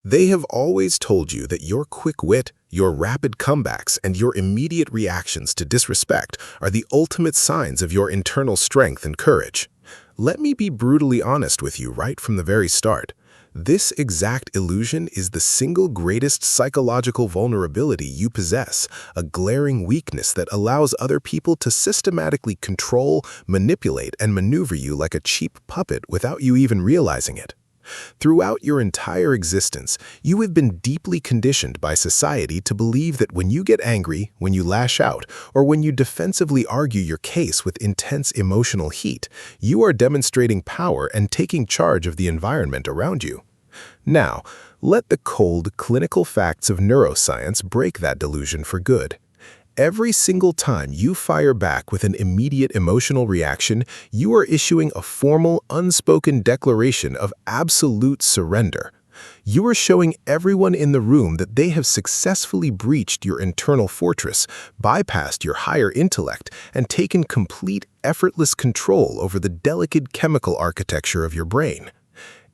They have always told you that your quick wit, your rapid comebacks, and your immediate reactions to disrespect are the ultimate signs of your internal strength and courage. Let me be brutally honest with you right from the very start. This exact illusion is the single greatest psychological vulnerability you possess, a glaring weakness that allows other people to systematically control, manipulate, and maneuver you like a cheap puppet without you even realizing it. Throughout your entire existence, you have been deeply conditioned by society to believe that when you get angry, when you lash out, or when you defensively argue your case with intense emotional heat, you are demonstrating power and taking charge of the environment around you. Now, let the cold, clinical facts of neuroscience break that delusion for good. Every single time you fire back with an immediate emotional reaction, you are issuing a formal, unspoken declaration of absolute surrender. You are showing everyone in the room that they have successfully breached your internal fortress, bypassed your higher intellect, and taken complete, effortless control over the delicate chemical architecture of your brain.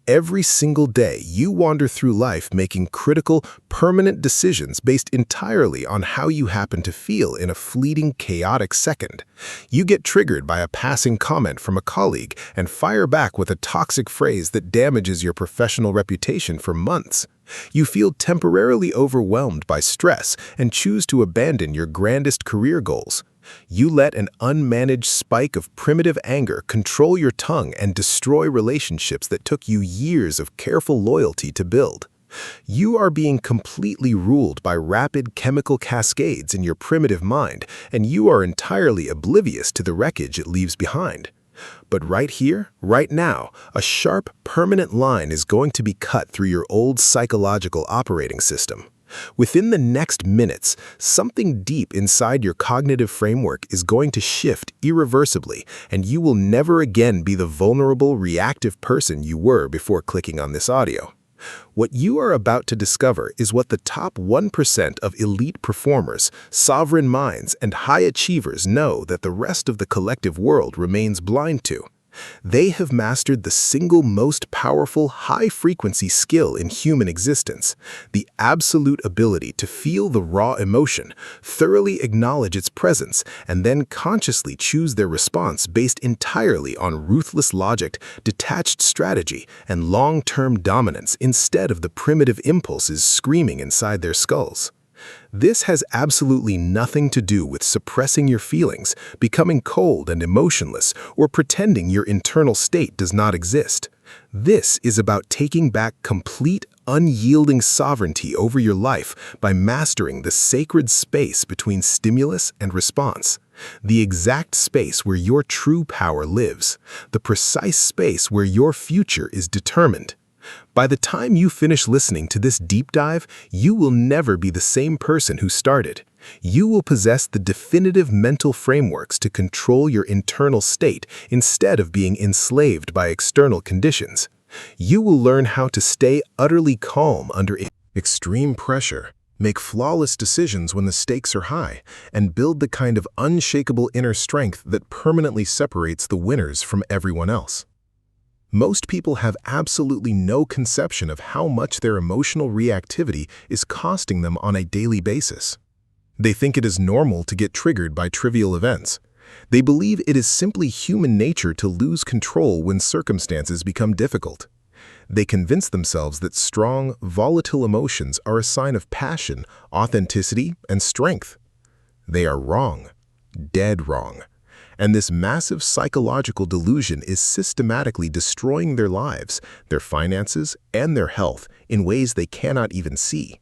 Every single day, you wander through life making critical, permanent decisions based entirely on how you happen to feel in a fleeting, chaotic second. You get triggered by a passing comment from a colleague and fire back with a toxic phrase that damages your professional reputation for months. You feel temporarily overwhelmed by stress and choose to abandon your grandest career goals. You let an unmanaged spike of primitive anger control your tongue and destroy relationships that took you years of careful loyalty to build. You are being completely ruled by rapid chemical cascades in your primitive mind, and you are entirely oblivious to the wreckage it leaves behind. But right here, right now, a sharp, permanent line is going to be cut through your old psychological operating system. Within the next minutes, something deep inside your cognitive framework is going to shift irreversibly, and you will never again be the vulnerable, reactive person you were before clicking on this audio. What you are about to discover is what the top 1% of elite performers, sovereign minds, and high achievers know that the rest of the collective world remains blind to. They have mastered the single most powerful, high-frequency skill in human existence, the absolute ability to feel the raw emotion, thoroughly acknowledge its presence, and then consciously choose their response based entirely on ruthless logic, detached strategy, and long-term dominance instead of the primitive impulses screaming inside their skulls. This has absolutely nothing to do with suppressing your feelings, becoming cold and emotionless, or pretending your internal state does not exist. This is about taking back complete, unyielding sovereignty over your life by mastering the sacred space between stimulus and response. The exact space where your true power lives. The precise space where your future is determined. By the time you finish listening to this deep dive, you will never be the same person who started. You will possess the definitive mental frameworks to control your internal state instead of being enslaved by external conditions. You will learn how to stay utterly calm under extreme pressure, make flawless decisions when the stakes are high, and build the kind of unshakable inner strength that permanently separates the winners from everyone else. Most people have absolutely no conception of how much their emotional reactivity is costing them on a daily basis. They think it is normal to get triggered by trivial events. They believe it is simply human nature to lose control when circumstances become difficult. They convince themselves that strong, volatile emotions are a sign of passion, authenticity, and strength. They are wrong, dead wrong. And this massive psychological delusion is systematically destroying their lives, their finances, and their health in ways they cannot even see.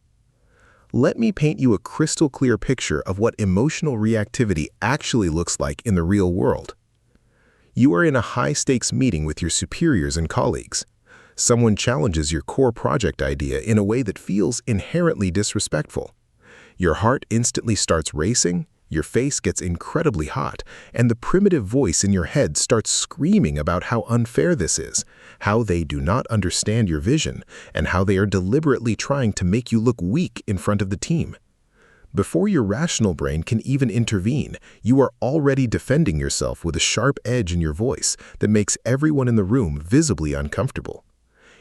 Let me paint you a crystal clear picture of what emotional reactivity actually looks like in the real world. You are in a high-stakes meeting with your superiors and colleagues. Someone challenges your core project idea in a way that feels inherently disrespectful. Your heart instantly starts racing, your face gets incredibly hot, and the primitive voice in your head starts screaming about how unfair this is, how they do not understand your vision, and how they are deliberately trying to make you look weak in front of the team. Before your rational brain can even intervene, you are already defending yourself with a sharp edge in your voice that makes everyone in the room visibly uncomfortable.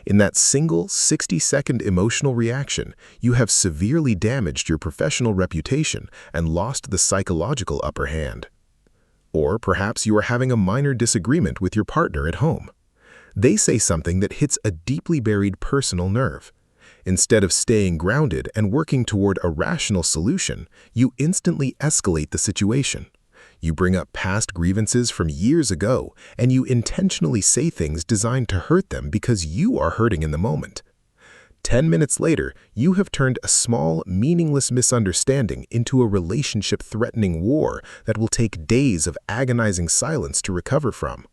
In that single 60-second emotional reaction, you have severely damaged your professional reputation and lost the psychological upper hand. Or perhaps you are having a minor disagreement with your partner at home. They say something that hits a deeply buried personal nerve. Instead of staying grounded and working toward a rational solution, you instantly escalate the situation. You bring up past grievances from years ago, and you intentionally say things designed to hurt them because you are hurting in the moment. 10 minutes later, you have turned a small, meaningless misunderstanding into a relationship-threatening war that will take days of agonizing silence to recover from,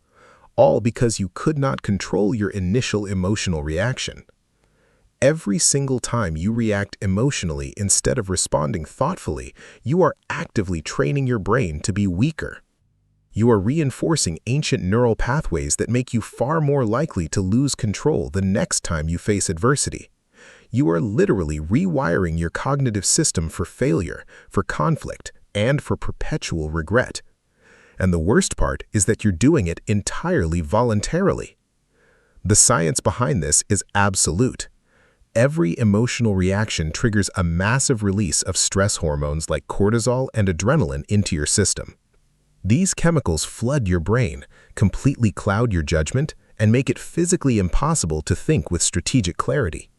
all because you could not control your initial emotional reaction. Every single time you react emotionally instead of responding thoughtfully, you are actively training your brain to be weaker. You are reinforcing ancient neural pathways that make you far more likely to lose control the next time you face adversity. You are literally rewiring your cognitive system for failure, for conflict, and for perpetual regret. And the worst part is that you're doing it entirely voluntarily. The science behind this is absolute. Every emotional reaction triggers a massive release of stress hormones like cortisol and adrenaline into your system. These chemicals flood your brain, completely cloud your judgment, and make it physically impossible to think with strategic clarity.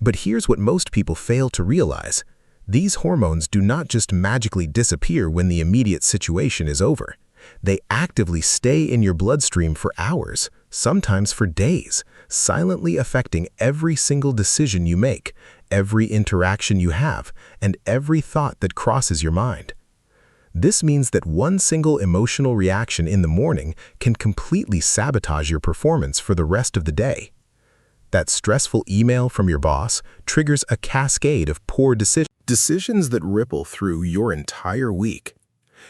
But here's what most people fail to realize. These hormones do not just magically disappear when the immediate situation is over. They actively stay in your bloodstream for hours, sometimes for days, silently affecting every single decision you make, every interaction you have, and every thought that crosses your mind. This means that one single emotional reaction in the morning can completely sabotage your performance for the rest of the day. That stressful email from your boss triggers a cascade of poor decisions that ripple through your entire week.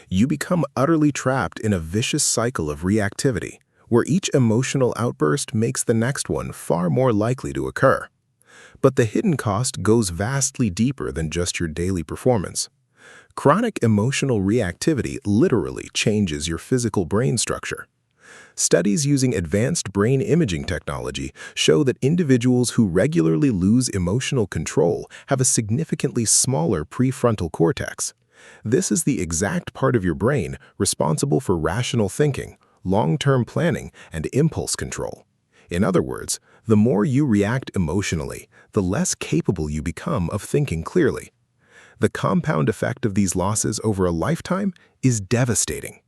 You become utterly trapped in a vicious cycle of reactivity, where each emotional outburst makes the next one far more likely to occur. But the hidden cost goes vastly deeper than just your daily performance. Chronic emotional reactivity literally changes your physical brain structure. Studies using advanced brain imaging technology show that individuals who regularly lose emotional control have a significantly smaller prefrontal cortex. This is the exact part of your brain responsible for rational thinking, long-term planning, and impulse control. In other words, the more you react emotionally, the less capable you become of thinking clearly. The compound effect of these losses over a lifetime is devastating.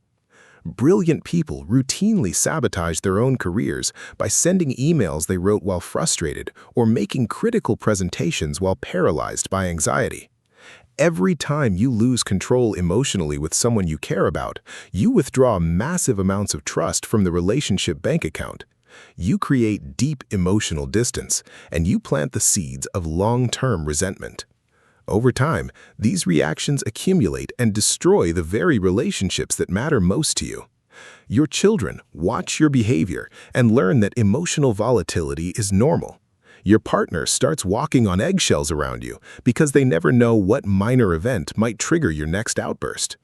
Brilliant people routinely sabotage their own careers by sending emails they wrote while frustrated or making critical presentations while paralyzed by anxiety. Every time you lose control emotionally with someone you care about, you withdraw massive amounts of trust from the relationship bank account. You create deep emotional distance, and you plant the seeds of long-term resentment. Over time, these reactions accumulate and destroy the very relationships that matter most to you. Your children watch your behavior and learn that emotional volatility is normal. Your partner starts walking on eggshells around you because they never know what minor event might trigger your next outburst.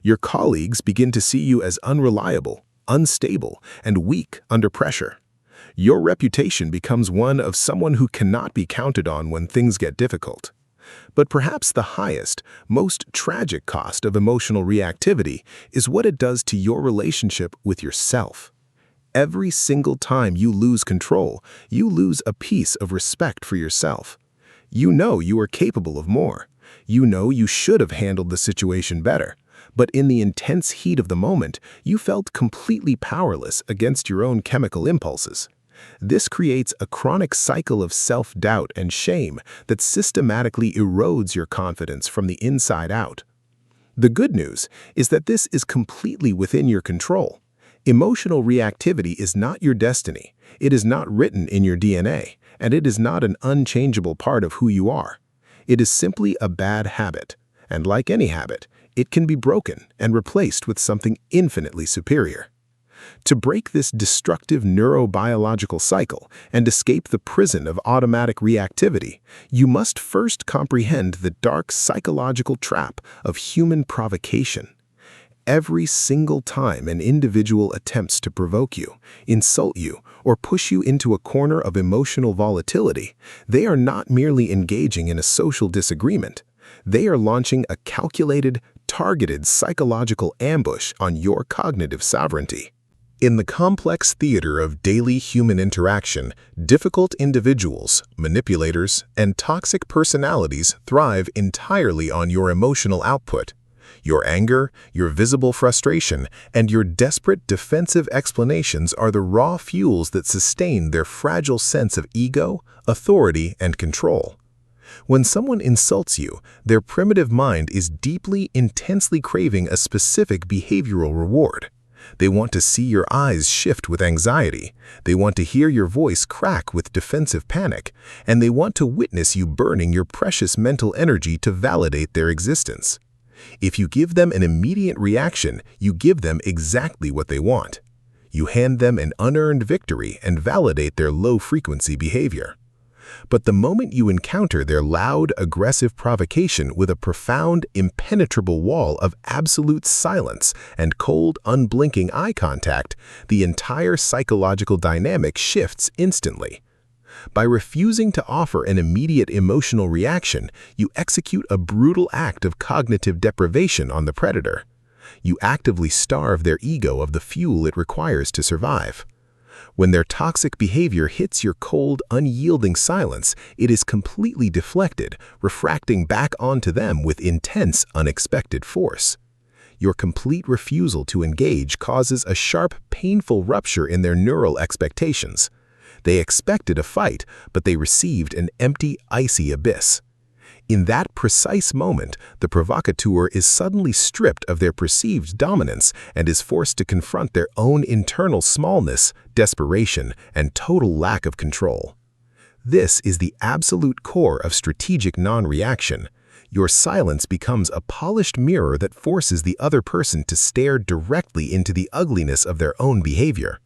Your colleagues begin to see you as unreliable, unstable, and weak under pressure. Your reputation becomes one of someone who cannot be counted on when things get difficult. But perhaps the highest, most tragic cost of emotional reactivity is what it does to your relationship with yourself. Every single time you lose control, you lose a piece of respect for yourself. You know you are capable of more. You know you should have handled the situation better. But in the intense heat of the moment, you felt completely powerless against your own chemical impulses. This creates a chronic cycle of self-doubt and shame that systematically erodes your confidence from the inside out. The good news is that this is completely within your control. Emotional reactivity is not your destiny, it is not written in your DNA, and it is not an unchangeable part of who you are. It is simply a bad habit, and like any habit, it can be broken and replaced with something infinitely superior. To break this destructive neurobiological cycle and escape the prison of automatic reactivity, you must first comprehend the dark psychological trap of human provocation. Every single time an individual attempts to provoke you, insult you, or push you into a corner of emotional volatility, they are not merely engaging in a social disagreement. They are launching a calculated, targeted psychological ambush on your cognitive sovereignty. In the complex theater of daily human interaction, difficult individuals, manipulators, and toxic personalities thrive entirely on your emotional output. Your anger, your visible frustration, and your desperate defensive explanations are the raw fuels that sustain their fragile sense of ego, authority, and control. When someone insults you, their primitive mind is deeply, intensely craving a specific behavioral reward. They want to see your eyes shift with anxiety, they want to hear your voice crack with defensive panic, and they want to witness you burning your precious mental energy to validate their existence. If you give them an immediate reaction, you give them exactly what they want. You hand them an unearned victory and validate their low-frequency behavior. But the moment you encounter their loud, aggressive provocation with a profound, impenetrable wall of absolute silence and cold, unblinking eye contact, the entire psychological dynamic shifts instantly. By refusing to offer an immediate emotional reaction, you execute a brutal act of cognitive deprivation on the predator. You actively starve their ego of the fuel it requires to survive. When their toxic behavior hits your cold, unyielding silence, it is completely deflected, refracting back onto them with intense, unexpected force. Your complete refusal to engage causes a sharp, painful rupture in their neural expectations. They expected a fight, but they received an empty, icy abyss. In that precise moment, the provocateur is suddenly stripped of their perceived dominance and is forced to confront their own internal smallness, desperation, and total lack of control. This is the absolute core of strategic non-reaction. Your silence becomes a polished mirror that forces the other person to stare directly into the ugliness of their own behavior.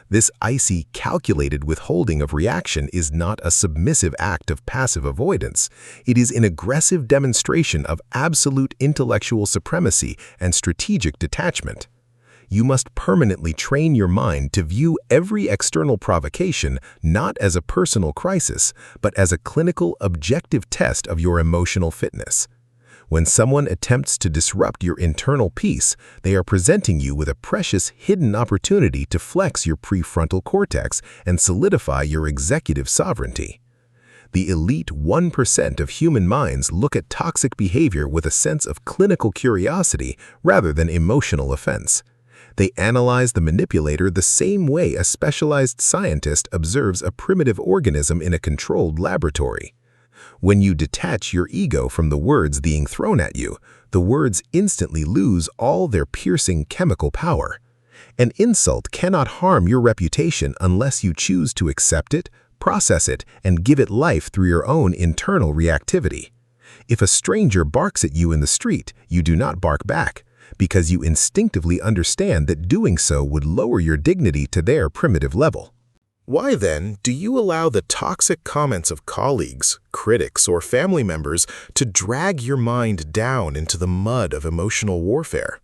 This icy, calculated withholding of reaction is not a submissive act of passive avoidance. It is an aggressive demonstration of absolute intellectual supremacy and strategic detachment. You must permanently train your mind to view every external provocation not as a personal crisis, but as a clinical, objective test of your emotional fitness. When someone attempts to disrupt your internal peace, they are presenting you with a precious hidden opportunity to flex your prefrontal cortex and solidify your executive sovereignty. The elite 1% of human minds look at toxic behavior with a sense of clinical curiosity rather than emotional offense. They analyze the manipulator the same way a specialized scientist observes a primitive organism in a controlled laboratory. When you detach your ego from the words being thrown at you, the words instantly lose all their piercing chemical power. An insult cannot harm your reputation unless you choose to accept it, process it, and give it life through your own internal reactivity. If a stranger barks at you in the street, you do not bark back, because you instinctively understand that doing so would lower your dignity to their primitive level. Why then do you allow the toxic comments of colleagues, critics, or family members to drag your mind down into the mud of emotional warfare?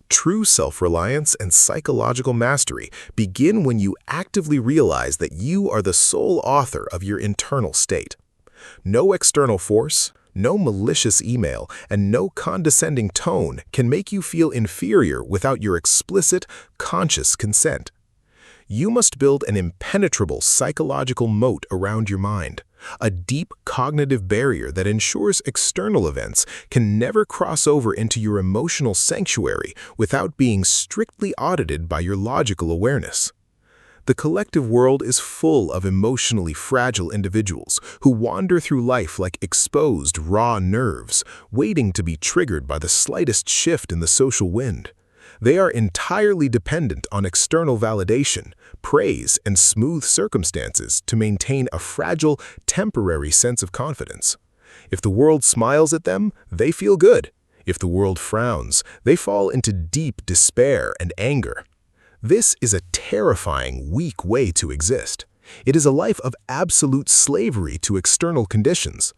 True self-reliance and psychological mastery begin when you actively realize that you are the sole author of your internal state. No external force, no malicious email, and no condescending tone can make you feel inferior without your explicit, conscious consent. You must build an impenetrable psychological moat around your mind, a deep cognitive barrier that ensures external events can never cross over into your emotional sanctuary without being strictly audited by your logical awareness. The collective world is full of emotionally fragile individuals who wander through life like exposed, raw nerves, waiting to be triggered by the slightest shift in the social wind. They are entirely dependent on external validation, praise, and smooth circumstances to maintain a fragile, temporary sense of confidence. If the world smiles at them, they feel good. If the world frowns, they fall into deep despair and anger. This is a terrifying, weak way to exist. It is a life of absolute slavery to external conditions.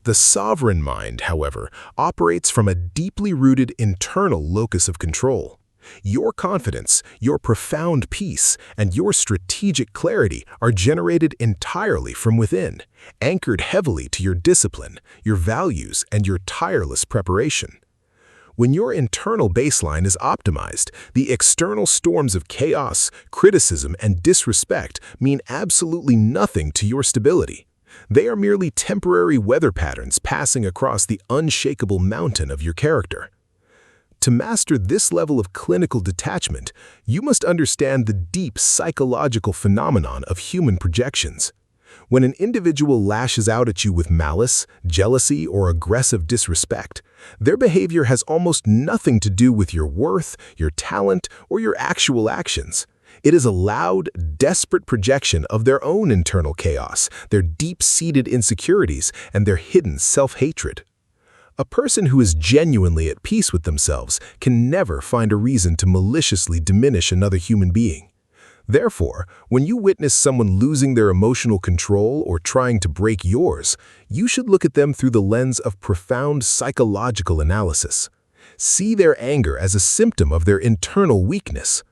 The sovereign mind, however, operates from a deeply rooted internal locus of control. Your confidence, your profound peace, and your strategic clarity are generated entirely from within, anchored heavily to your discipline, your values, and your tireless preparation. When your internal baseline is optimized, the external storms of chaos, criticism, and disrespect mean absolutely nothing to your stability. They are merely temporary weather patterns passing across the unshakable mountain of your character. To master this level of clinical detachment, you must understand the deep psychological phenomenon of human projections. When an individual lashes out at you with malice, jealousy, or aggressive disrespect, their behavior has almost nothing to do with your worth, your talent, or your actual actions. It is a loud, desperate projection of their own internal chaos, their deep-seated insecurities, and their hidden self-hatred. A person who is genuinely at peace with themselves can never find a reason to maliciously diminish another human being. Therefore, when you witness someone losing their emotional control or trying to break yours, you should look at them through the lens of profound psychological analysis. See their anger as a symptom of their internal weakness.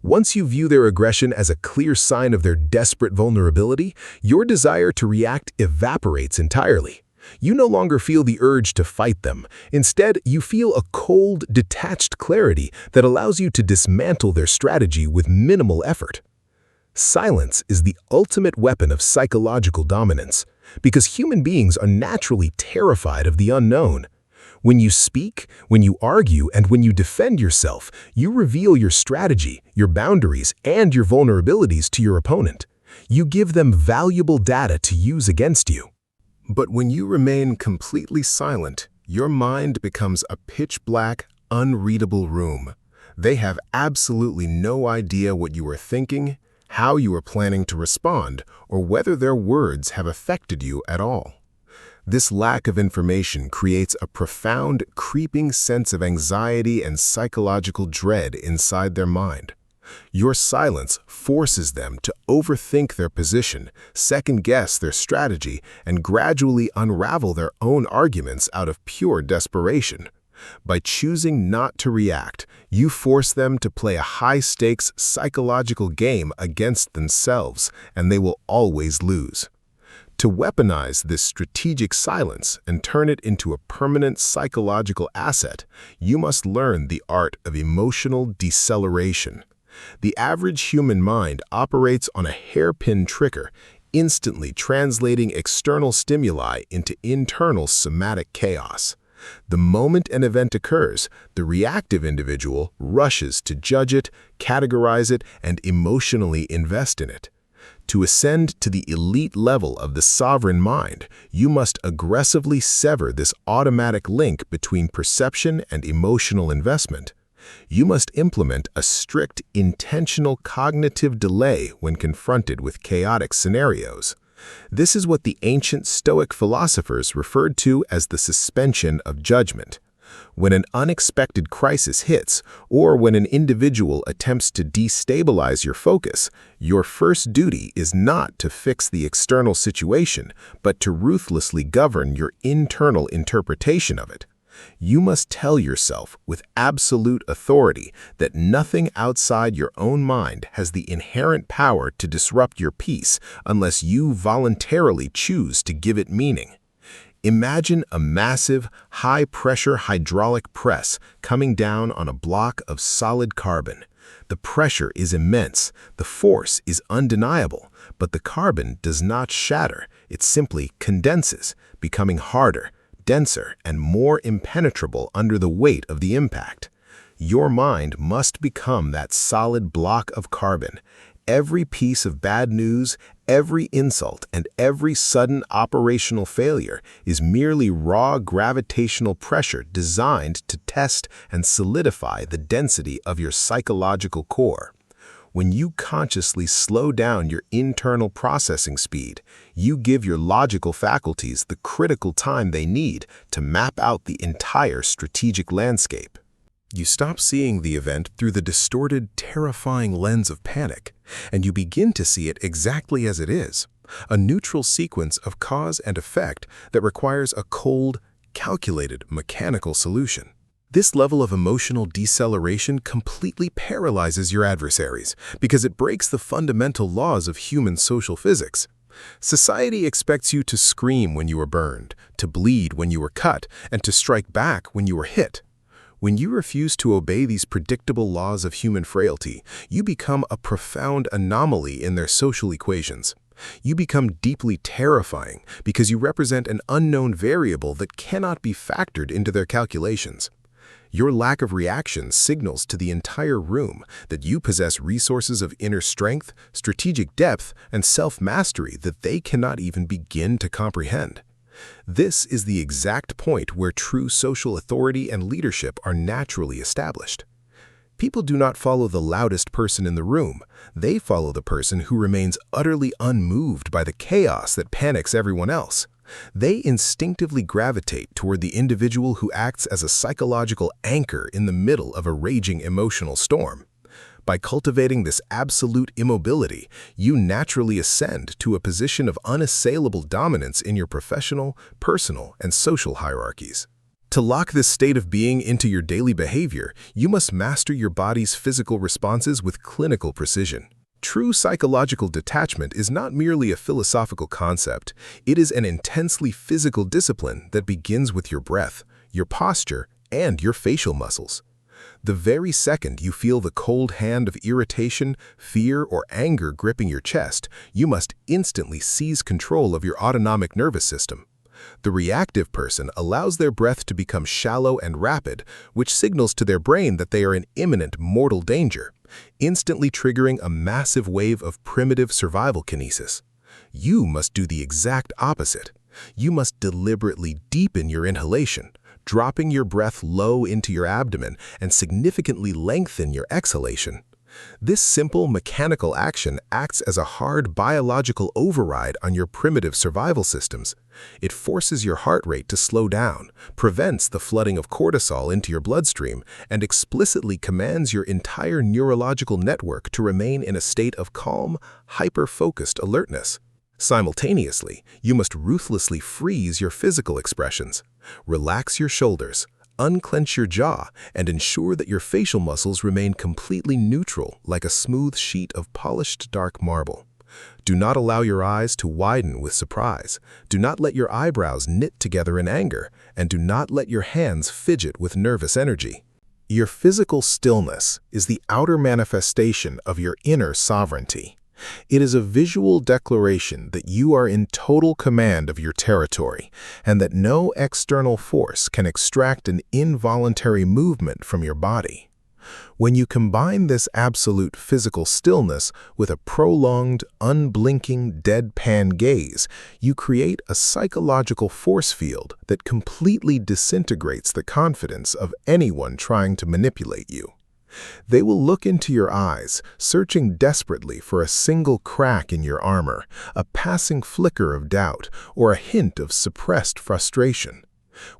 Once you view their aggression as a clear sign of their desperate vulnerability, your desire to react evaporates entirely. You no longer feel the urge to fight them. Instead, you feel a cold, detached clarity that allows you to dismantle their strategy with minimal effort. Silence is the ultimate weapon of psychological dominance, because human beings are naturally terrified of the unknown. When you speak, when you argue, and when you defend yourself, you reveal your strategy, your boundaries, and your vulnerabilities to your opponent. You give them valuable data to use against you. But when you remain completely silent, your mind becomes a pitch-black, unreadable room. They have absolutely no idea what you are thinking, how you are planning to respond, or whether their words have affected you at all. This lack of information creates a profound, creeping sense of anxiety and psychological dread inside their mind. Your silence forces them to overthink their position, second-guess their strategy, and gradually unravel their own arguments out of pure desperation. By choosing not to react, you force them to play a high-stakes psychological game against themselves, and they will always lose. To weaponize this strategic silence and turn it into a permanent psychological asset, you must learn the art of emotional deceleration. The average human mind operates on a hairpin trigger, instantly translating external stimuli into internal somatic chaos. The moment an event occurs, the reactive individual rushes to judge it, categorize it, and emotionally invest in it. To ascend to the elite level of the sovereign mind, you must aggressively sever this automatic link between perception and emotional investment. You must implement a strict, intentional cognitive delay when confronted with chaotic scenarios. This is what the ancient Stoic philosophers referred to as the suspension of judgment. When an unexpected crisis hits, or when an individual attempts to destabilize your focus, your first duty is not to fix the external situation, but to ruthlessly govern your internal interpretation of it. You must tell yourself with absolute authority that nothing outside your own mind has the inherent power to disrupt your peace unless you voluntarily choose to give it meaning. Imagine a massive, high-pressure hydraulic press coming down on a block of solid carbon. The pressure is immense, the force is undeniable, but the carbon does not shatter, it simply condenses, becoming harder, denser, and more impenetrable under the weight of the impact. Your mind must become that solid block of carbon. Every piece of bad news, every insult, and every sudden operational failure is merely raw gravitational pressure designed to test and solidify the density of your psychological core. When you consciously slow down your internal processing speed, you give your logical faculties the critical time they need to map out the entire strategic landscape. You stop seeing the event through the distorted, terrifying lens of panic, and you begin to see it exactly as it is, a neutral sequence of cause and effect that requires a cold, calculated, mechanical solution. This level of emotional deceleration completely paralyzes your adversaries because it breaks the fundamental laws of human social physics. Society expects you to scream when you are burned, to bleed when you are cut, and to strike back when you are hit. When you refuse to obey these predictable laws of human frailty, you become a profound anomaly in their social equations. You become deeply terrifying because you represent an unknown variable that cannot be factored into their calculations. Your lack of reaction signals to the entire room that you possess resources of inner strength, strategic depth, and self-mastery that they cannot even begin to comprehend. This is the exact point where true social authority and leadership are naturally established. People do not follow the loudest person in the room. They follow the person who remains utterly unmoved by the chaos that panics everyone else. They instinctively gravitate toward the individual who acts as a psychological anchor in the middle of a raging emotional storm. By cultivating this absolute immobility, you naturally ascend to a position of unassailable dominance in your professional, personal, and social hierarchies. To lock this state of being into your daily behavior, you must master your body's physical responses with clinical precision. True psychological detachment is not merely a philosophical concept. It is an intensely physical discipline that begins with your breath, your posture, and your facial muscles. The very second you feel the cold hand of irritation, fear, or anger gripping your chest, you must instantly seize control of your autonomic nervous system. The reactive person allows their breath to become shallow and rapid, which signals to their brain that they are in imminent mortal danger, instantly triggering a massive wave of primitive survival kinesis. You must do the exact opposite. You must deliberately deepen your inhalation, dropping your breath low into your abdomen and significantly lengthen your exhalation. This simple mechanical action acts as a hard biological override on your primitive survival systems. It forces your heart rate to slow down, prevents the flooding of cortisol into your bloodstream, and explicitly commands your entire neurological network to remain in a state of calm, hyper-focused alertness. Simultaneously, you must ruthlessly freeze your physical expressions. Relax your shoulders, unclench your jaw, and ensure that your facial muscles remain completely neutral like a smooth sheet of polished dark marble. Do not allow your eyes to widen with surprise. Do not let your eyebrows knit together in anger, and do not let your hands fidget with nervous energy. Your physical stillness is the outer manifestation of your inner sovereignty. It is a visual declaration that you are in total command of your territory and that no external force can extract an involuntary movement from your body. When you combine this absolute physical stillness with a prolonged, unblinking, deadpan gaze, you create a psychological force field that completely disintegrates the confidence of anyone trying to manipulate you. They will look into your eyes, searching desperately for a single crack in your armor, a passing flicker of doubt, or a hint of suppressed frustration.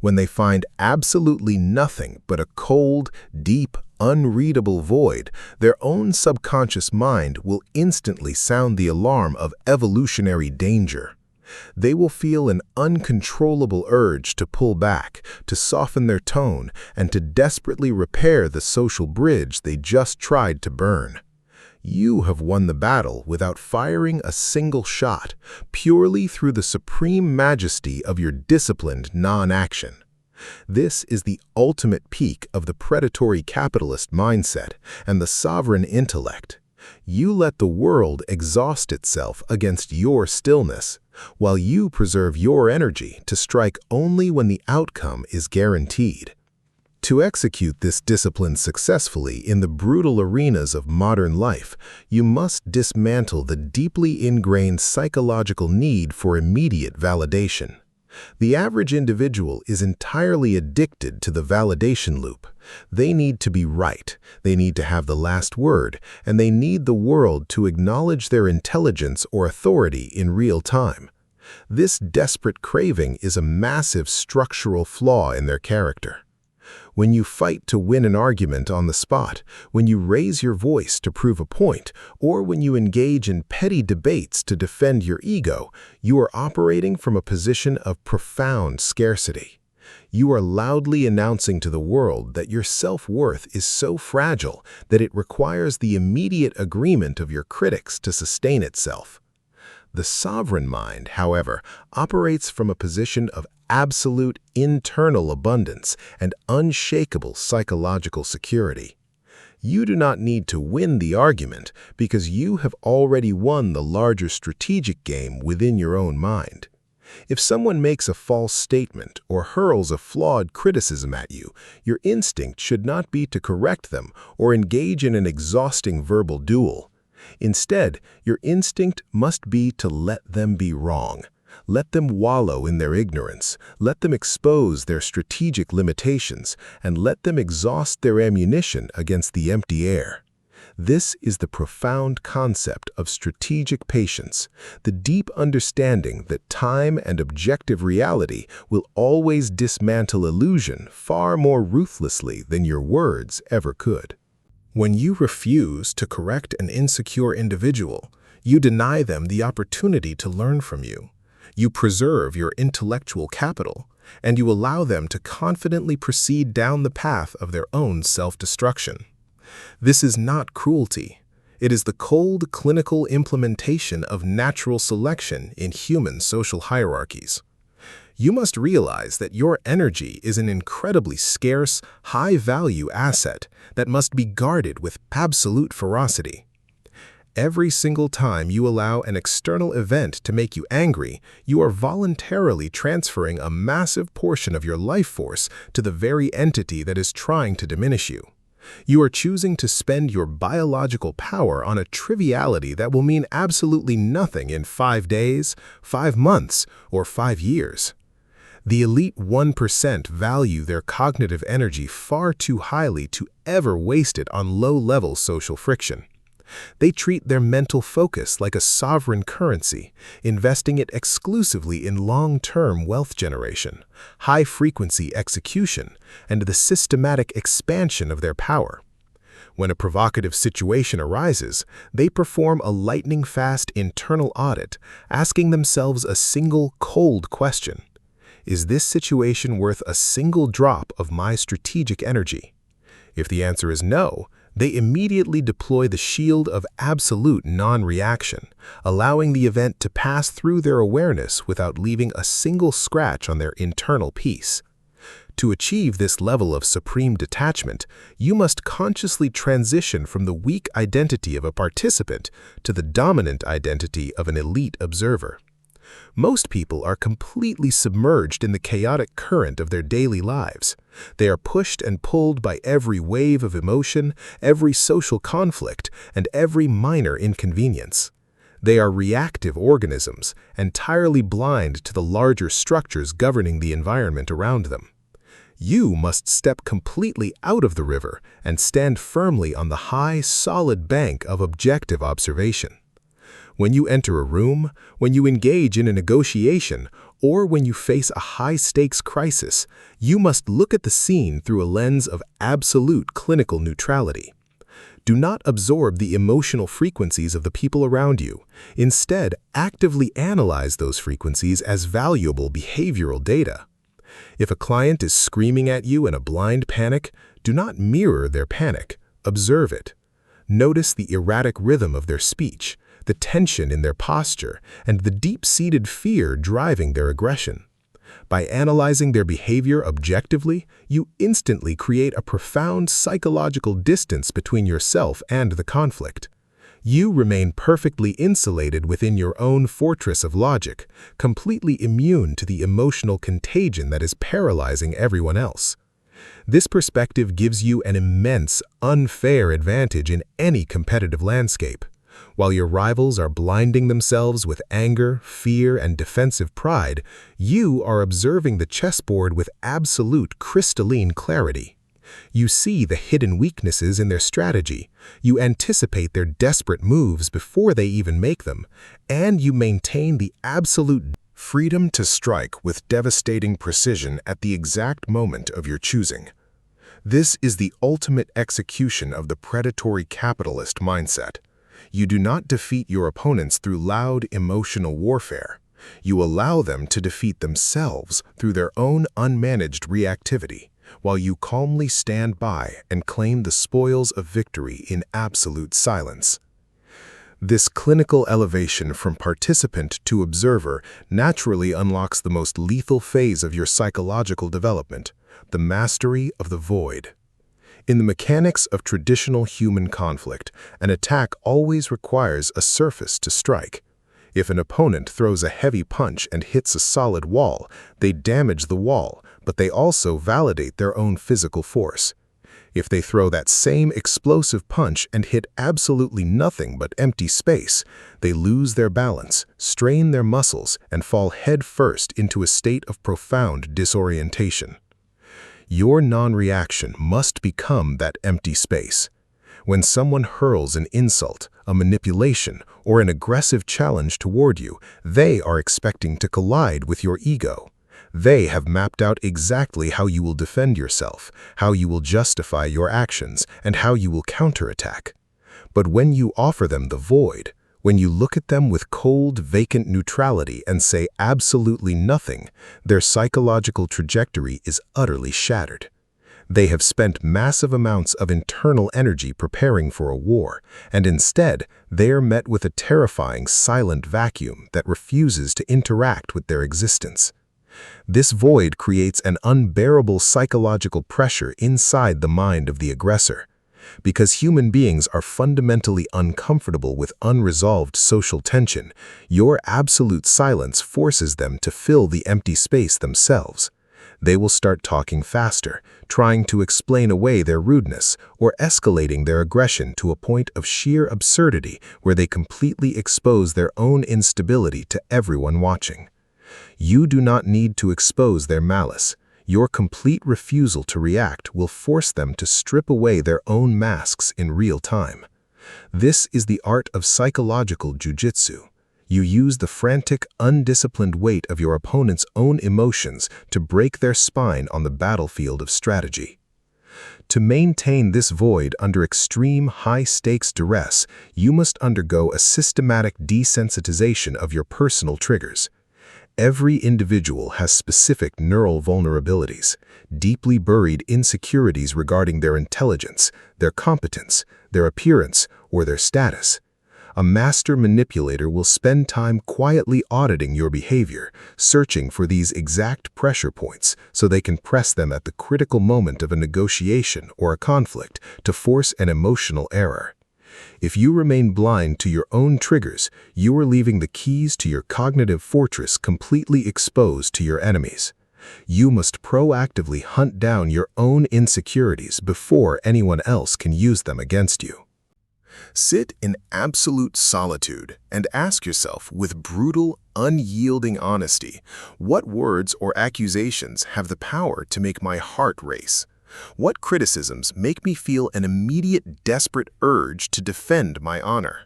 When they find absolutely nothing but a cold, deep, unreadable void, their own subconscious mind will instantly sound the alarm of evolutionary danger. They will feel an uncontrollable urge to pull back, to soften their tone, and to desperately repair the social bridge they just tried to burn. You have won the battle without firing a single shot, purely through the supreme majesty of your disciplined non-action. This is the ultimate peak of the predatory capitalist mindset and the sovereign intellect. You let the world exhaust itself against your stillness, while you preserve your energy to strike only when the outcome is guaranteed. To execute this discipline successfully in the brutal arenas of modern life, you must dismantle the deeply ingrained psychological need for immediate validation. The average individual is entirely addicted to the validation loop. They need to be right, they need to have the last word, and they need the world to acknowledge their intelligence or authority in real time. This desperate craving is a massive structural flaw in their character. when you fight to win an argument on the spot, when you raise your voice to prove a point, or when you engage in petty debates to defend your ego, you are operating from a position of profound scarcity. You are loudly announcing to the world that your self-worth is so fragile that it requires the immediate agreement of your critics to sustain itself. The sovereign mind, however, operates from a position of absolute internal abundance and unshakable psychological security. You do not need to win the argument because you have already won the larger strategic game within your own mind. If someone makes a false statement or hurls a flawed criticism at you, your instinct should not be to correct them or engage in an exhausting verbal duel. Instead, your instinct must be to let them be wrong. Let them wallow in their ignorance, let them expose their strategic limitations, and let them exhaust their ammunition against the empty air. This is the profound concept of strategic patience, the deep understanding that time and objective reality will always dismantle illusion far more ruthlessly than your words ever could. When you refuse to correct an insecure individual, you deny them the opportunity to learn from you. You preserve your intellectual capital, and you allow them to confidently proceed down the path of their own self-destruction. This is not cruelty. It is the cold, clinical implementation of natural selection in human social hierarchies. You must realize that your energy is an incredibly scarce, high-value asset that must be guarded with absolute ferocity. Every single time you allow an external event to make you angry, you are voluntarily transferring a massive portion of your life force to the very entity that is trying to diminish you. You are choosing to spend your biological power on a triviality that will mean absolutely nothing in 5 days, 5 months, or 5 years. The elite 1% value their cognitive energy far too highly to ever waste it on low-level social friction. They treat their mental focus like a sovereign currency, investing it exclusively in long-term wealth generation, high-frequency execution, and the systematic expansion of their power. When a provocative situation arises, they perform a lightning-fast internal audit, asking themselves a single cold question. Is this situation worth a single drop of my strategic energy? If the answer is no, they immediately deploy the shield of absolute non-reaction, allowing the event to pass through their awareness without leaving a single scratch on their internal peace. To achieve this level of supreme detachment, you must consciously transition from the weak identity of a participant to the dominant identity of an elite observer. Most people are completely submerged in the chaotic current of their daily lives. They are pushed and pulled by every wave of emotion, every social conflict, and every minor inconvenience. They are reactive organisms, entirely blind to the larger structures governing the environment around them. You must step completely out of the river and stand firmly on the high, solid bank of objective observation. When you enter a room, when you engage in a negotiation, or when you face a high-stakes crisis, you must look at the scene through a lens of absolute clinical neutrality. Do not absorb the emotional frequencies of the people around you. Instead, actively analyze those frequencies as valuable behavioral data. If a client is screaming at you in a blind panic, do not mirror their panic. Observe it. Notice the erratic rhythm of their speech, the tension in their posture, and the deep-seated fear driving their aggression. By analyzing their behavior objectively, you instantly create a profound psychological distance between yourself and the conflict. You remain perfectly insulated within your own fortress of logic, completely immune to the emotional contagion that is paralyzing everyone else. This perspective gives you an immense, unfair advantage in any competitive landscape. While your rivals are blinding themselves with anger, fear, and defensive pride, you are observing the chessboard with absolute crystalline clarity. You see the hidden weaknesses in their strategy, you anticipate their desperate moves before they even make them, and you maintain the absolute freedom to strike with devastating precision at the exact moment of your choosing. This is the ultimate execution of the predatory capitalist mindset. You do not defeat your opponents through loud emotional warfare. You allow them to defeat themselves through their own unmanaged reactivity, while you calmly stand by and claim the spoils of victory in absolute silence. This clinical elevation from participant to observer naturally unlocks the most lethal phase of your psychological development, the mastery of the void. In the mechanics of traditional human conflict, an attack always requires a surface to strike. If an opponent throws a heavy punch and hits a solid wall, they damage the wall, but they also validate their own physical force. If they throw that same explosive punch and hit absolutely nothing but empty space, they lose their balance, strain their muscles, and fall head first into a state of profound disorientation. Your non-reaction must become that empty space. When someone hurls an insult, a manipulation, or an aggressive challenge toward you, they are expecting to collide with your ego. They have mapped out exactly how you will defend yourself, how you will justify your actions, and how you will counterattack. But when you offer them the void, when you look at them with cold, vacant neutrality and say absolutely nothing, their psychological trajectory is utterly shattered. They have spent massive amounts of internal energy preparing for a war, and instead, they are met with a terrifying silent vacuum that refuses to interact with their existence. This void creates an unbearable psychological pressure inside the mind of the aggressor. Because human beings are fundamentally uncomfortable with unresolved social tension, your absolute silence forces them to fill the empty space themselves. They will start talking faster, trying to explain away their rudeness, or escalating their aggression to a point of sheer absurdity where they completely expose their own instability to everyone watching. You do not need to expose their malice. Your complete refusal to react will force them to strip away their own masks in real time. This is the art of psychological jujitsu. You use the frantic, undisciplined weight of your opponent's own emotions to break their spine on the battlefield of strategy. To maintain this void under extreme high-stakes duress, you must undergo a systematic desensitization of your personal triggers. Every individual has specific neural vulnerabilities, deeply buried insecurities regarding their intelligence, their competence, their appearance, or their status. A master manipulator will spend time quietly auditing your behavior, searching for these exact pressure points so they can press them at the critical moment of a negotiation or a conflict to force an emotional error. If you remain blind to your own triggers, you are leaving the keys to your cognitive fortress completely exposed to your enemies. You must proactively hunt down your own insecurities before anyone else can use them against you. Sit in absolute solitude and ask yourself with brutal, unyielding honesty, what words or accusations have the power to make my heart race? What criticisms make me feel an immediate, desperate urge to defend my honor?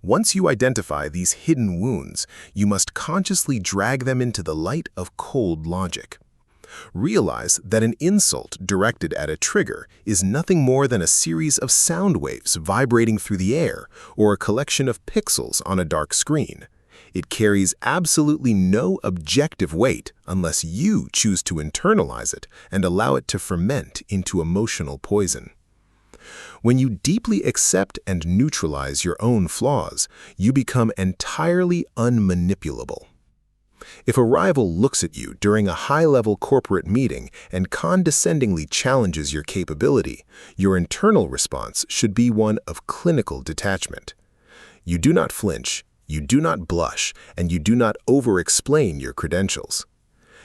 Once you identify these hidden wounds, you must consciously drag them into the light of cold logic. Realize that an insult directed at a trigger is nothing more than a series of sound waves vibrating through the air or a collection of pixels on a dark screen. It carries absolutely no objective weight unless you choose to internalize it and allow it to ferment into emotional poison. When you deeply accept and neutralize your own flaws, you become entirely unmanipulable. If a rival looks at you during a high-level corporate meeting and condescendingly challenges your capability, your internal response should be one of clinical detachment. You do not flinch, you do not blush, and you do not over-explain your credentials.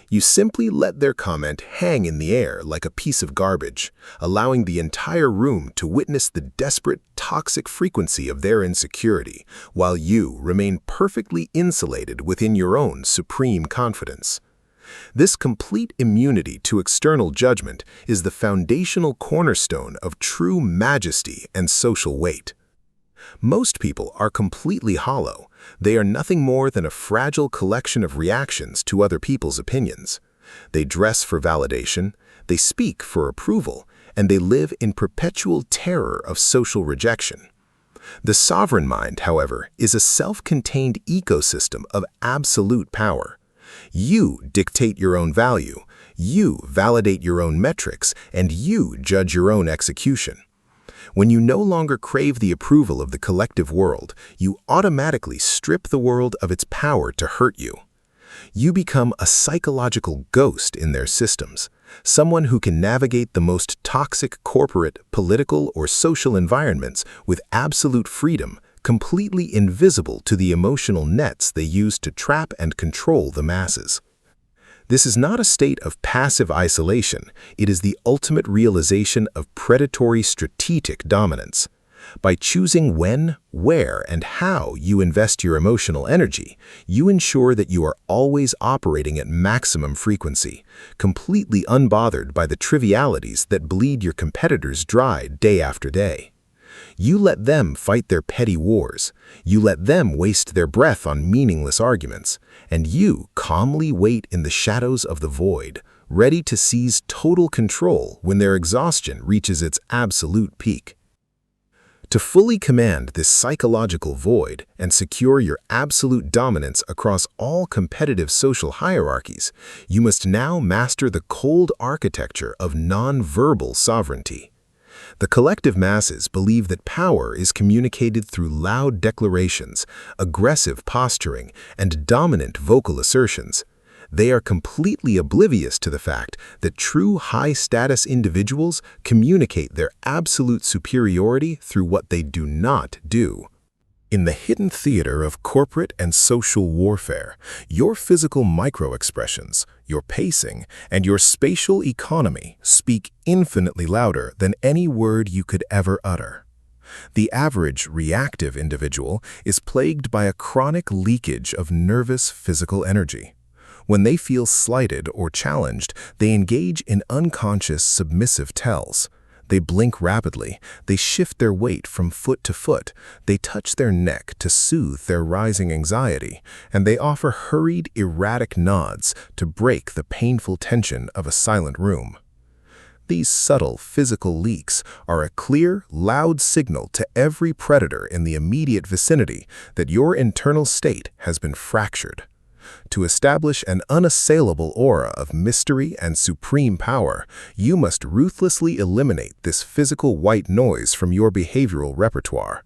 You simply let their comment hang in the air like a piece of garbage, allowing the entire room to witness the desperate, toxic frequency of their insecurity, while you remain perfectly insulated within your own supreme confidence. This complete immunity to external judgment is the foundational cornerstone of true majesty and social weight. Most people are completely hollow. They are nothing more than a fragile collection of reactions to other people's opinions. They dress for validation, they speak for approval, and they live in perpetual terror of social rejection. The sovereign mind, however, is a self-contained ecosystem of absolute power. You dictate your own value, you validate your own metrics, and you judge your own execution. When you no longer crave the approval of the collective world, you automatically strip the world of its power to hurt you. You become a psychological ghost in their systems, someone who can navigate the most toxic corporate, political, or social environments with absolute freedom, completely invisible to the emotional nets they use to trap and control the masses. This is not a state of passive isolation, it is the ultimate realization of predatory strategic dominance. By choosing when, where, and how you invest your emotional energy, you ensure that you are always operating at maximum frequency, completely unbothered by the trivialities that bleed your competitors dry day after day. You let them fight their petty wars, you let them waste their breath on meaningless arguments, and you calmly wait in the shadows of the void, ready to seize total control when their exhaustion reaches its absolute peak. To fully command this psychological void and secure your absolute dominance across all competitive social hierarchies, you must now master the cold architecture of non-verbal sovereignty. The collective masses believe that power is communicated through loud declarations, aggressive posturing, and dominant vocal assertions. They are completely oblivious to the fact that true high-status individuals communicate their absolute superiority through what they do not do. In the hidden theater of corporate and social warfare, your physical micro-expressions, your pacing, and your spatial economy speak infinitely louder than any word you could ever utter. The average reactive individual is plagued by a chronic leakage of nervous physical energy. When they feel slighted or challenged, they engage in unconscious submissive tells. They blink rapidly, they shift their weight from foot to foot, they touch their neck to soothe their rising anxiety, and they offer hurried, erratic nods to break the painful tension of a silent room. These subtle physical leaks are a clear, loud signal to every predator in the immediate vicinity that your internal state has been fractured. To establish an unassailable aura of mystery and supreme power, you must ruthlessly eliminate this physical white noise from your behavioral repertoire.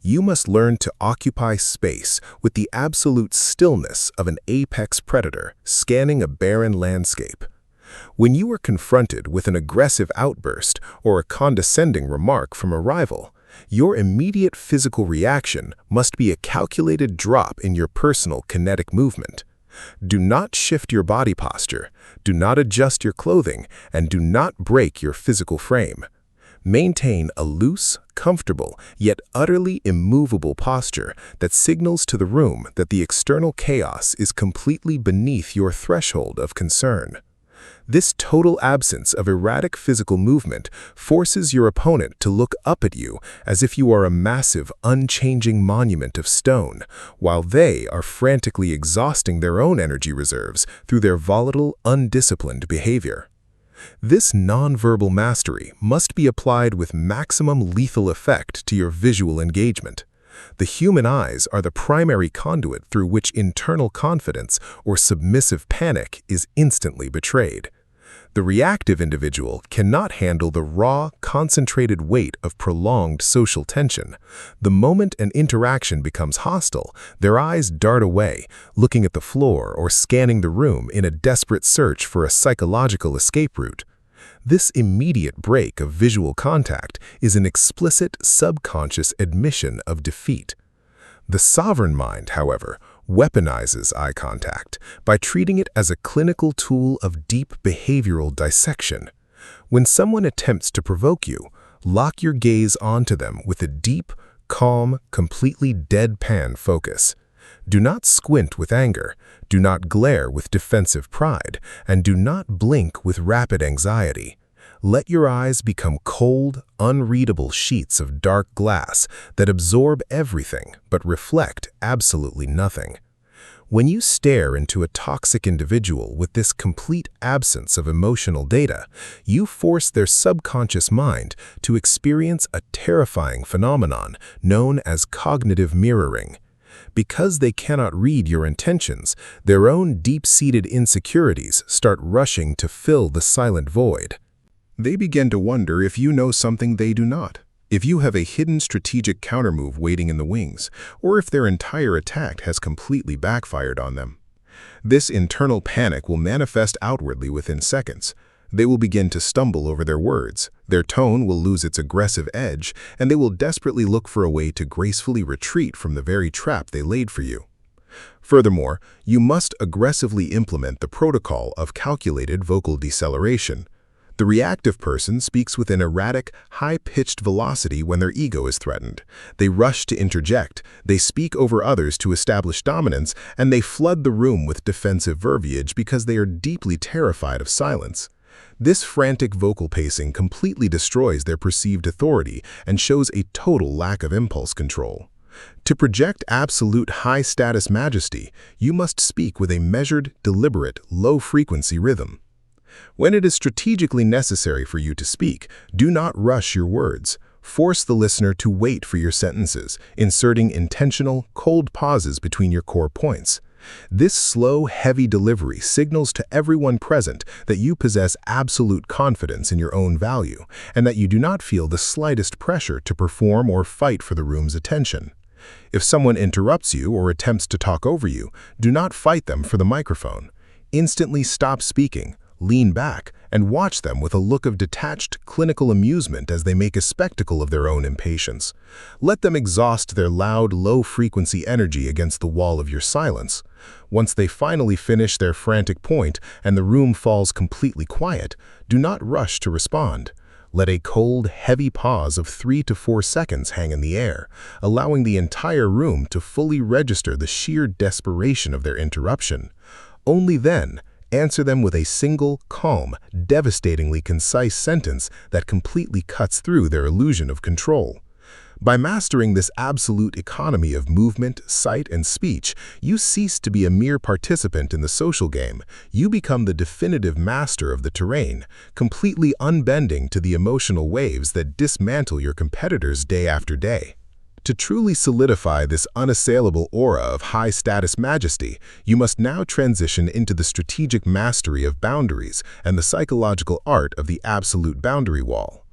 You must learn to occupy space with the absolute stillness of an apex predator scanning a barren landscape. When you are confronted with an aggressive outburst or a condescending remark from a rival, your immediate physical reaction must be a calculated drop in your personal kinetic movement. Do not shift your body posture, do not adjust your clothing, and do not break your physical frame. Maintain a loose, comfortable, yet utterly immovable posture that signals to the room that the external chaos is completely beneath your threshold of concern. This total absence of erratic physical movement forces your opponent to look up at you as if you are a massive, unchanging monument of stone, while they are frantically exhausting their own energy reserves through their volatile, undisciplined behavior. This nonverbal mastery must be applied with maximum lethal effect to your visual engagement. The human eyes are the primary conduit through which internal confidence or submissive panic is instantly betrayed. The reactive individual cannot handle the raw, concentrated weight of prolonged social tension. The moment an interaction becomes hostile, their eyes dart away, looking at the floor or scanning the room in a desperate search for a psychological escape route. This immediate break of visual contact is an explicit, subconscious admission of defeat. The sovereign mind, however, weaponizes eye contact by treating it as a clinical tool of deep behavioral dissection. When someone attempts to provoke you, lock your gaze onto them with a deep, calm, completely deadpan focus. Do not squint with anger, do not glare with defensive pride, and do not blink with rapid anxiety. Let your eyes become cold, unreadable sheets of dark glass that absorb everything but reflect absolutely nothing. When you stare into a toxic individual with this complete absence of emotional data, you force their subconscious mind to experience a terrifying phenomenon known as cognitive mirroring. Because they cannot read your intentions, their own deep-seated insecurities start rushing to fill the silent void. They begin to wonder if you know something they do not, if you have a hidden strategic countermove waiting in the wings, or if their entire attack has completely backfired on them. This internal panic will manifest outwardly within seconds. They will begin to stumble over their words, their tone will lose its aggressive edge, and they will desperately look for a way to gracefully retreat from the very trap they laid for you. Furthermore, you must aggressively implement the protocol of calculated vocal deceleration. The reactive person speaks with an erratic, high-pitched velocity when their ego is threatened. They rush to interject, they speak over others to establish dominance, and they flood the room with defensive verbiage because they are deeply terrified of silence. This frantic vocal pacing completely destroys their perceived authority and shows a total lack of impulse control. To project absolute high-status majesty, you must speak with a measured, deliberate, low-frequency rhythm. When it is strategically necessary for you to speak, do not rush your words. Force the listener to wait for your sentences, inserting intentional, cold pauses between your core points. This slow, heavy delivery signals to everyone present that you possess absolute confidence in your own value and that you do not feel the slightest pressure to perform or fight for the room's attention. If someone interrupts you or attempts to talk over you, do not fight them for the microphone. Instantly stop speaking. Lean back and watch them with a look of detached, clinical amusement as they make a spectacle of their own impatience. Let them exhaust their loud, low-frequency energy against the wall of your silence. Once they finally finish their frantic point and the room falls completely quiet, do not rush to respond. Let a cold, heavy pause of 3 to 4 seconds hang in the air, allowing the entire room to fully register the sheer desperation of their interruption. Only then, answer them with a single, calm, devastatingly concise sentence that completely cuts through their illusion of control. By mastering this absolute economy of movement, sight, and speech, you cease to be a mere participant in the social game. You become the definitive master of the terrain, completely unbending to the emotional waves that dismantle your competitors day after day. To truly solidify this unassailable aura of high-status majesty, you must now transition into the strategic mastery of boundaries and the psychological art of the absolute boundary wall.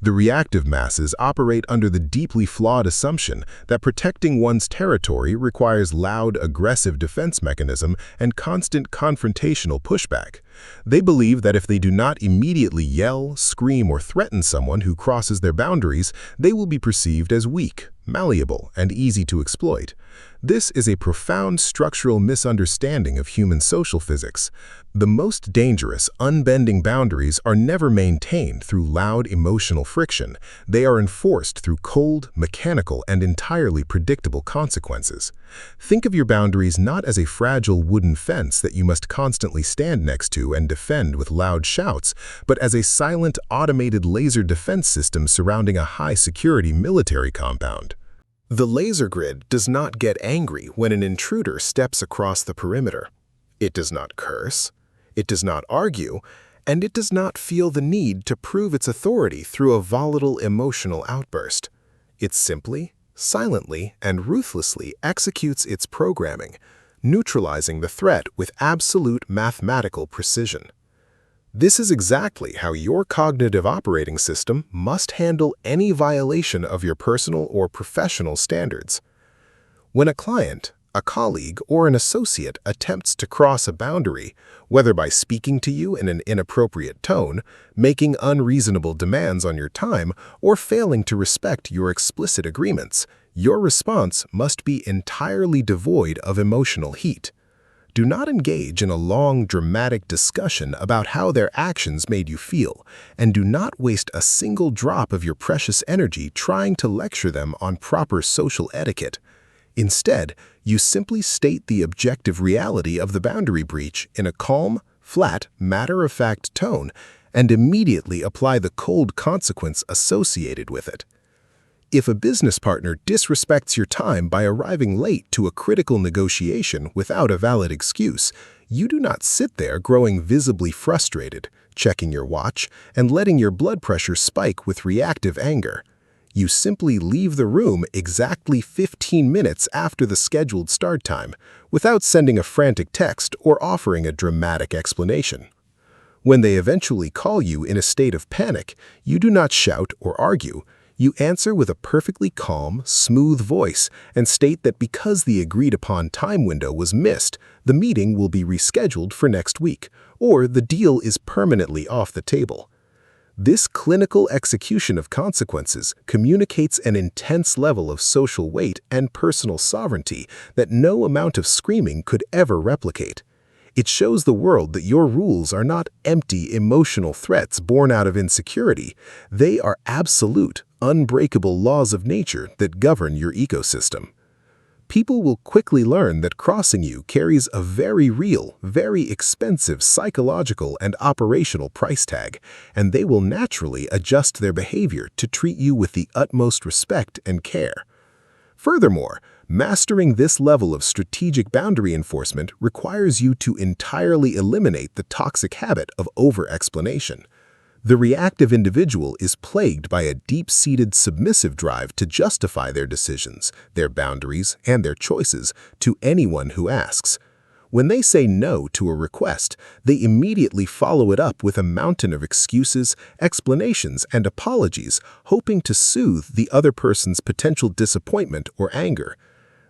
The reactive masses operate under the deeply flawed assumption that protecting one's territory requires loud, aggressive defense mechanism and constant confrontational pushback. They believe that if they do not immediately yell, scream, or threaten someone who crosses their boundaries, they will be perceived as weak, malleable, and easy to exploit. This is a profound structural misunderstanding of human social physics. The most dangerous, unbending boundaries are never maintained through loud emotional friction. They are enforced through cold, mechanical, and entirely predictable consequences. Think of your boundaries not as a fragile wooden fence that you must constantly stand next to and defend with loud shouts, but as a silent, automated laser defense system surrounding a high-security military compound. The laser grid does not get angry when an intruder steps across the perimeter. It does not curse, it does not argue, and it does not feel the need to prove its authority through a volatile emotional outburst. It simply, silently, and ruthlessly executes its programming, neutralizing the threat with absolute mathematical precision. This is exactly how your cognitive operating system must handle any violation of your personal or professional standards. When a client, a colleague, or an associate attempts to cross a boundary, whether by speaking to you in an inappropriate tone, making unreasonable demands on your time, or failing to respect your explicit agreements, your response must be entirely devoid of emotional heat. Do not engage in a long, dramatic discussion about how their actions made you feel, and do not waste a single drop of your precious energy trying to lecture them on proper social etiquette. Instead, you simply state the objective reality of the boundary breach in a calm, flat, matter-of-fact tone, and immediately apply the cold consequence associated with it. If a business partner disrespects your time by arriving late to a critical negotiation without a valid excuse, you do not sit there growing visibly frustrated, checking your watch, and letting your blood pressure spike with reactive anger. You simply leave the room exactly 15 minutes after the scheduled start time, without sending a frantic text or offering a dramatic explanation. When they eventually call you in a state of panic, you do not shout or argue. You answer with a perfectly calm, smooth voice and state that because the agreed-upon time window was missed, the meeting will be rescheduled for next week, or the deal is permanently off the table. This clinical execution of consequences communicates an intense level of social weight and personal sovereignty that no amount of screaming could ever replicate. It shows the world that your rules are not empty emotional threats born out of insecurity. They are absolute, unbreakable laws of nature that govern your ecosystem. People will quickly learn that crossing you carries a very real, very expensive psychological and operational price tag, and they will naturally adjust their behavior to treat you with the utmost respect and care. Furthermore, mastering this level of strategic boundary enforcement requires you to entirely eliminate the toxic habit of over-explanation. The reactive individual is plagued by a deep-seated submissive drive to justify their decisions, their boundaries, and their choices to anyone who asks. When they say no to a request, they immediately follow it up with a mountain of excuses, explanations, and apologies, hoping to soothe the other person's potential disappointment or anger.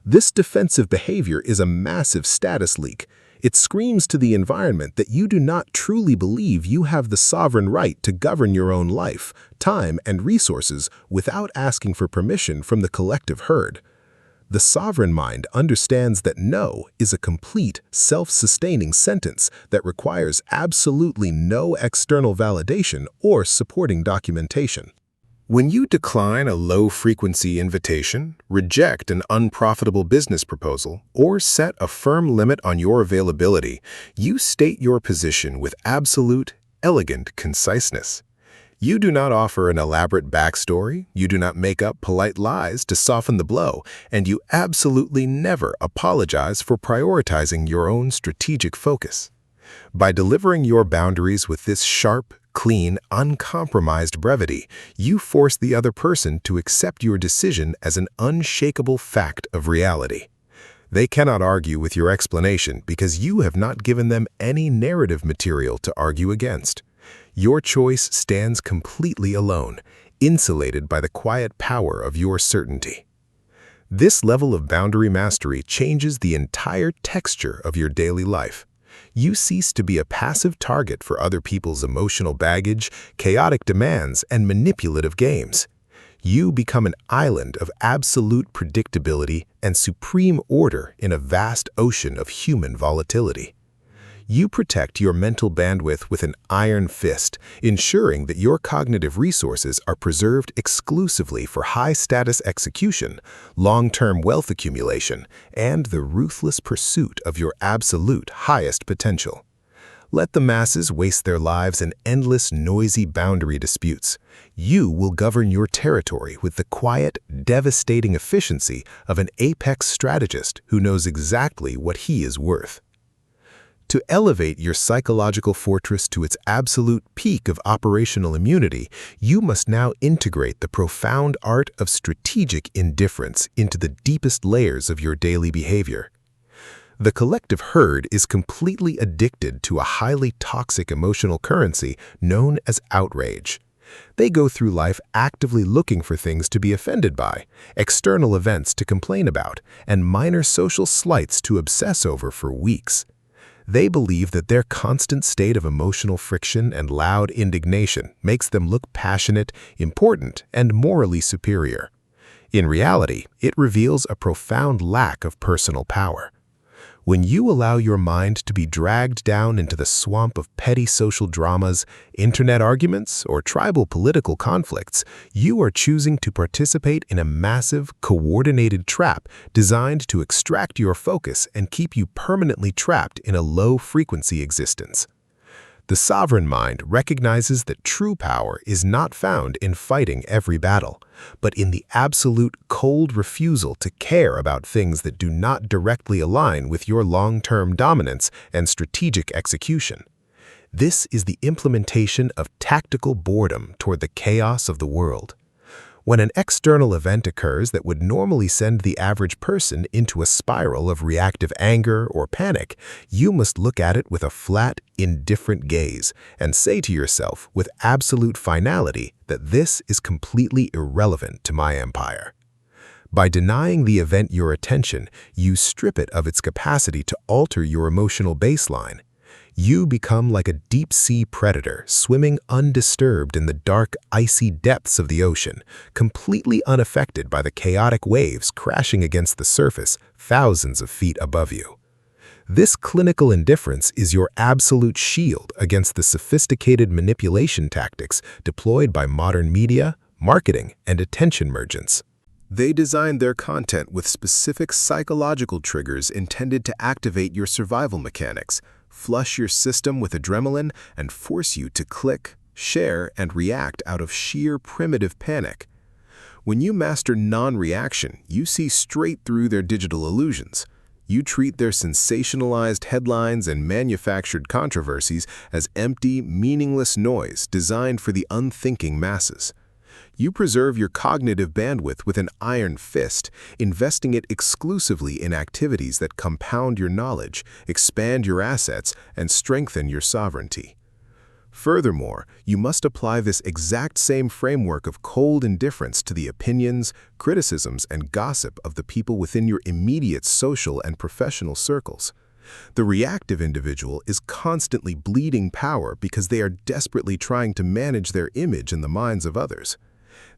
This defensive behavior is a massive status leak. It screams to the environment that you do not truly believe you have the sovereign right to govern your own life, time, and resources without asking for permission from the collective herd. The sovereign mind understands that no is a complete, self-sustaining sentence that requires absolutely no external validation or supporting documentation. When you decline a low-frequency invitation, reject an unprofitable business proposal, or set a firm limit on your availability, you state your position with absolute, elegant conciseness. You do not offer an elaborate backstory, you do not make up polite lies to soften the blow, and you absolutely never apologize for prioritizing your own strategic focus. By delivering your boundaries with this sharp, clean, uncompromised brevity, you force the other person to accept your decision as an unshakable fact of reality. They cannot argue with your explanation because you have not given them any narrative material to argue against. Your choice stands completely alone, insulated by the quiet power of your certainty. This level of boundary mastery changes the entire texture of your daily life. You cease to be a passive target for other people's emotional baggage, chaotic demands, and manipulative games. You become an island of absolute predictability and supreme order in a vast ocean of human volatility. You protect your mental bandwidth with an iron fist, ensuring that your cognitive resources are preserved exclusively for high-status execution, long-term wealth accumulation, and the ruthless pursuit of your absolute highest potential. Let the masses waste their lives in endless, noisy boundary disputes. You will govern your territory with the quiet, devastating efficiency of an apex strategist who knows exactly what he is worth. To elevate your psychological fortress to its absolute peak of operational immunity, you must now integrate the profound art of strategic indifference into the deepest layers of your daily behavior. The collective herd is completely addicted to a highly toxic emotional currency known as outrage. They go through life actively looking for things to be offended by, external events to complain about, and minor social slights to obsess over for weeks. They believe that their constant state of emotional friction and loud indignation makes them look passionate, important, and morally superior. In reality, it reveals a profound lack of personal power. When you allow your mind to be dragged down into the swamp of petty social dramas, internet arguments, or tribal political conflicts, you are choosing to participate in a massive, coordinated trap designed to extract your focus and keep you permanently trapped in a low-frequency existence. The sovereign mind recognizes that true power is not found in fighting every battle, but in the absolute cold refusal to care about things that do not directly align with your long-term dominance and strategic execution. This is the implementation of tactical boredom toward the chaos of the world. When an external event occurs that would normally send the average person into a spiral of reactive anger or panic, you must look at it with a flat, indifferent gaze and say to yourself with absolute finality that this is completely irrelevant to my empire. By denying the event your attention, you strip it of its capacity to alter your emotional baseline. You become like a deep-sea predator swimming undisturbed in the dark, icy depths of the ocean, completely unaffected by the chaotic waves crashing against the surface thousands of feet above you. This clinical indifference is your absolute shield against the sophisticated manipulation tactics deployed by modern media, marketing, and attention merchants. They design their content with specific psychological triggers intended to activate your survival mechanics, flush your system with adrenaline, and force you to click, share, and react out of sheer primitive panic. When you master non-reaction, you see straight through their digital illusions. You treat their sensationalized headlines and manufactured controversies as empty, meaningless noise designed for the unthinking masses. You preserve your cognitive bandwidth with an iron fist, investing it exclusively in activities that compound your knowledge, expand your assets, and strengthen your sovereignty. Furthermore, you must apply this exact same framework of cold indifference to the opinions, criticisms, and gossip of the people within your immediate social and professional circles. The reactive individual is constantly bleeding power because they are desperately trying to manage their image in the minds of others.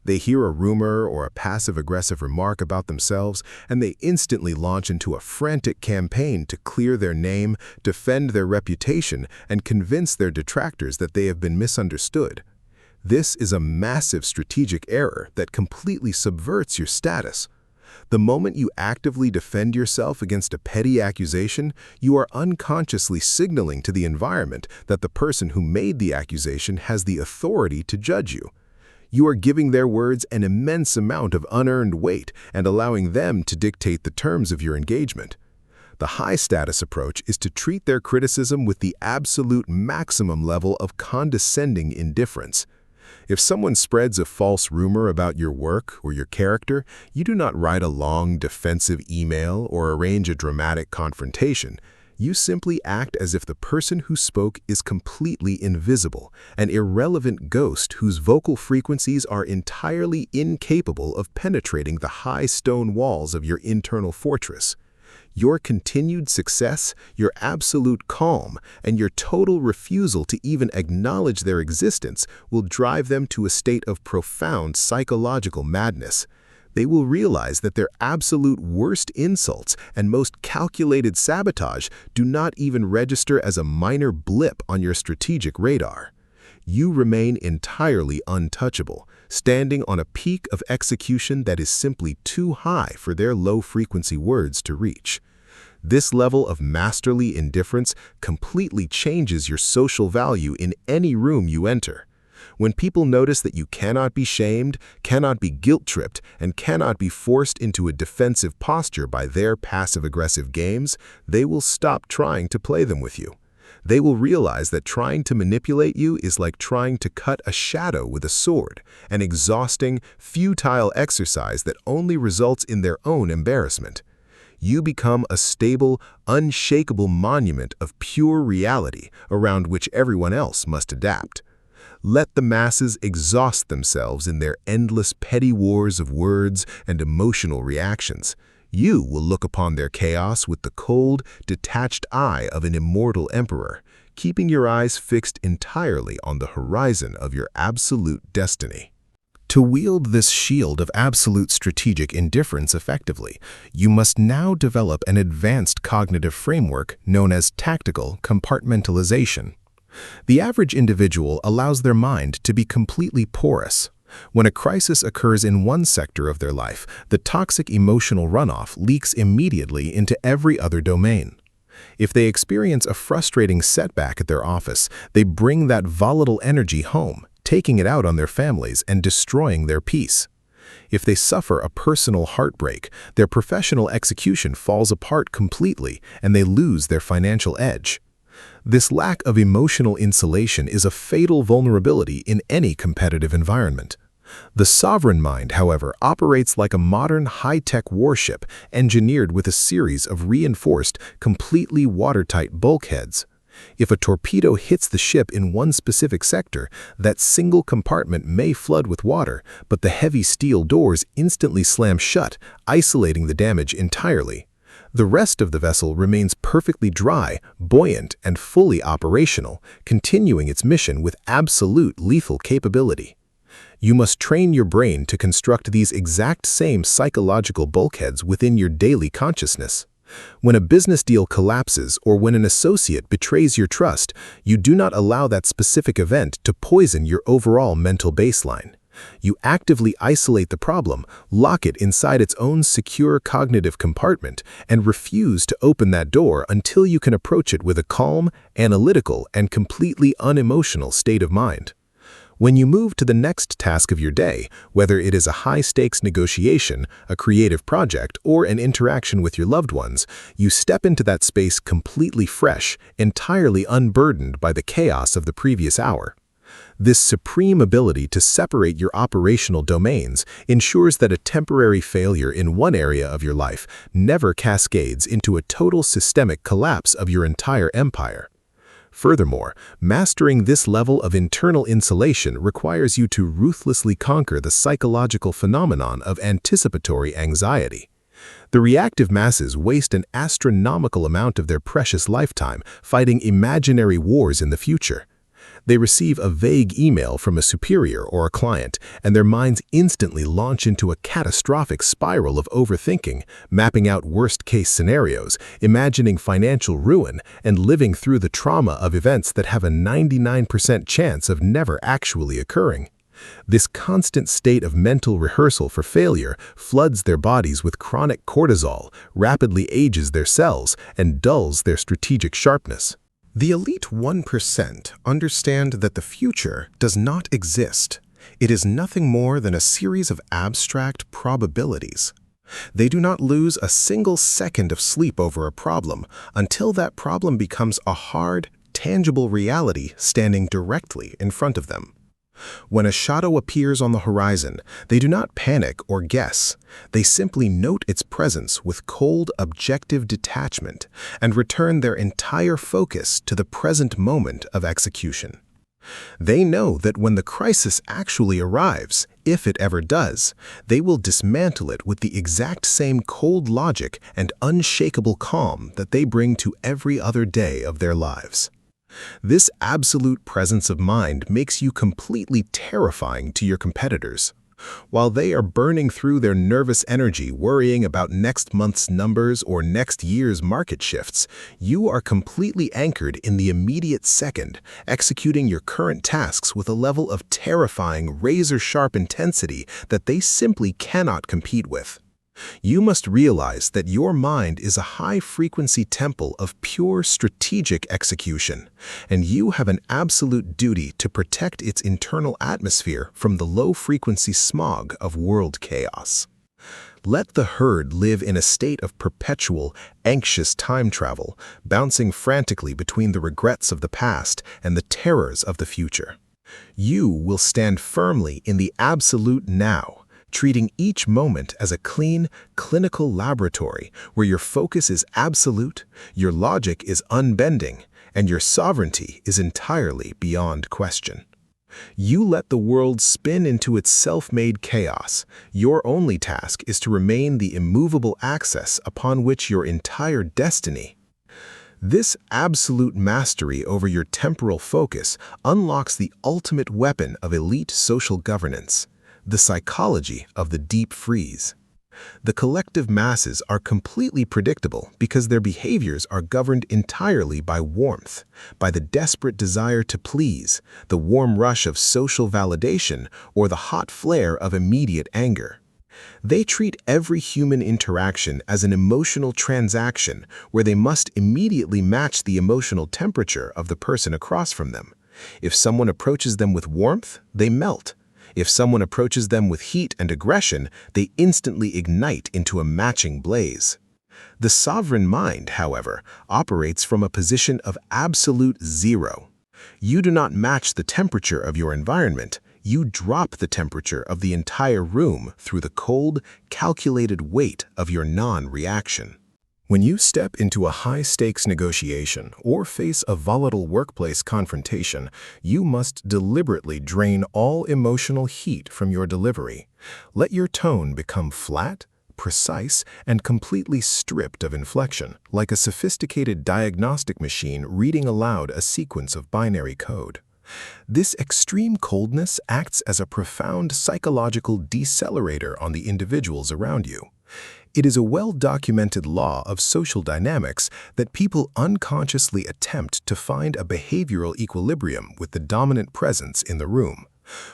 They hear a rumor or a passive-aggressive remark about themselves, and they instantly launch into a frantic campaign to clear their name, defend their reputation, and convince their detractors that they have been misunderstood. This is a massive strategic error that completely subverts your status. The moment you actively defend yourself against a petty accusation, you are unconsciously signaling to the environment that the person who made the accusation has the authority to judge you. You are giving their words an immense amount of unearned weight and allowing them to dictate the terms of your engagement. The high-status approach is to treat their criticism with the absolute maximum level of condescending indifference. If someone spreads a false rumor about your work or your character, you do not write a long, defensive email or arrange a dramatic confrontation. You simply act as if the person who spoke is completely invisible, an irrelevant ghost whose vocal frequencies are entirely incapable of penetrating the high stone walls of your internal fortress. Your continued success, your absolute calm, and your total refusal to even acknowledge their existence will drive them to a state of profound psychological madness. They will realize that their absolute worst insults and most calculated sabotage do not even register as a minor blip on your strategic radar. You remain entirely untouchable, standing on a peak of execution that is simply too high for their low-frequency words to reach. This level of masterly indifference completely changes your social value in any room you enter. When people notice that you cannot be shamed, cannot be guilt-tripped, and cannot be forced into a defensive posture by their passive-aggressive games, they will stop trying to play them with you. They will realize that trying to manipulate you is like trying to cut a shadow with a sword, an exhausting, futile exercise that only results in their own embarrassment. You become a stable, unshakable monument of pure reality around which everyone else must adapt. Let the masses exhaust themselves in their endless petty wars of words and emotional reactions. You will look upon their chaos with the cold, detached eye of an immortal emperor, keeping your eyes fixed entirely on the horizon of your absolute destiny. To wield this shield of absolute strategic indifference effectively, you must now develop an advanced cognitive framework known as tactical compartmentalization. The average individual allows their mind to be completely porous. When a crisis occurs in one sector of their life, the toxic emotional runoff leaks immediately into every other domain. If they experience a frustrating setback at their office, they bring that volatile energy home, taking it out on their families and destroying their peace. If they suffer a personal heartbreak, their professional execution falls apart completely and they lose their financial edge. This lack of emotional insulation is a fatal vulnerability in any competitive environment. The sovereign mind, however, operates like a modern high-tech warship engineered with a series of reinforced, completely watertight bulkheads. If a torpedo hits the ship in one specific sector, that single compartment may flood with water, but the heavy steel doors instantly slam shut, isolating the damage entirely. The rest of the vessel remains perfectly dry, buoyant, and fully operational, continuing its mission with absolute lethal capability. You must train your brain to construct these exact same psychological bulkheads within your daily consciousness. When a business deal collapses or when an associate betrays your trust, you do not allow that specific event to poison your overall mental baseline. You actively isolate the problem, lock it inside its own secure cognitive compartment, and refuse to open that door until you can approach it with a calm, analytical, and completely unemotional state of mind. When you move to the next task of your day, whether it is a high-stakes negotiation, a creative project, or an interaction with your loved ones, you step into that space completely fresh, entirely unburdened by the chaos of the previous hour. This supreme ability to separate your operational domains ensures that a temporary failure in one area of your life never cascades into a total systemic collapse of your entire empire. Furthermore, mastering this level of internal insulation requires you to ruthlessly conquer the psychological phenomenon of anticipatory anxiety. The reactive masses waste an astronomical amount of their precious lifetime fighting imaginary wars in the future. They receive a vague email from a superior or a client, and their minds instantly launch into a catastrophic spiral of overthinking, mapping out worst-case scenarios, imagining financial ruin, and living through the trauma of events that have a 99% chance of never actually occurring. This constant state of mental rehearsal for failure floods their bodies with chronic cortisol, rapidly ages their cells, and dulls their strategic sharpness. The elite 1% understand that the future does not exist. It is nothing more than a series of abstract probabilities. They do not lose a single second of sleep over a problem until that problem becomes a hard, tangible reality standing directly in front of them. When a shadow appears on the horizon, they do not panic or guess. They simply note its presence with cold, objective detachment and return their entire focus to the present moment of execution. They know that when the crisis actually arrives, if it ever does, they will dismantle it with the exact same cold logic and unshakable calm that they bring to every other day of their lives. This absolute presence of mind makes you completely terrifying to your competitors. While they are burning through their nervous energy worrying about next month's numbers or next year's market shifts, you are completely anchored in the immediate second, executing your current tasks with a level of terrifying, razor-sharp intensity that they simply cannot compete with. You must realize that your mind is a high-frequency temple of pure strategic execution, and you have an absolute duty to protect its internal atmosphere from the low-frequency smog of world chaos. Let the herd live in a state of perpetual, anxious time travel, bouncing frantically between the regrets of the past and the terrors of the future. You will stand firmly in the absolute now, treating each moment as a clean, clinical laboratory where your focus is absolute, your logic is unbending, and your sovereignty is entirely beyond question. You let the world spin into its self-made chaos. Your only task is to remain the immovable axis upon which your entire destiny. This absolute mastery over your temporal focus unlocks the ultimate weapon of elite social governance: the psychology of the deep freeze. The collective masses are completely predictable because their behaviors are governed entirely by warmth, by the desperate desire to please, the warm rush of social validation, or the hot flare of immediate anger. They treat every human interaction as an emotional transaction where they must immediately match the emotional temperature of the person across from them. If someone approaches them with warmth, they melt. If someone approaches them with heat and aggression, they instantly ignite into a matching blaze. The sovereign mind, however, operates from a position of absolute zero. You do not match the temperature of your environment. You drop the temperature of the entire room through the cold, calculated weight of your non-reaction. When you step into a high-stakes negotiation or face a volatile workplace confrontation, you must deliberately drain all emotional heat from your delivery. Let your tone become flat, precise, and completely stripped of inflection, like a sophisticated diagnostic machine reading aloud a sequence of binary code. This extreme coldness acts as a profound psychological decelerator on the individuals around you. It is a well-documented law of social dynamics that people unconsciously attempt to find a behavioral equilibrium with the dominant presence in the room.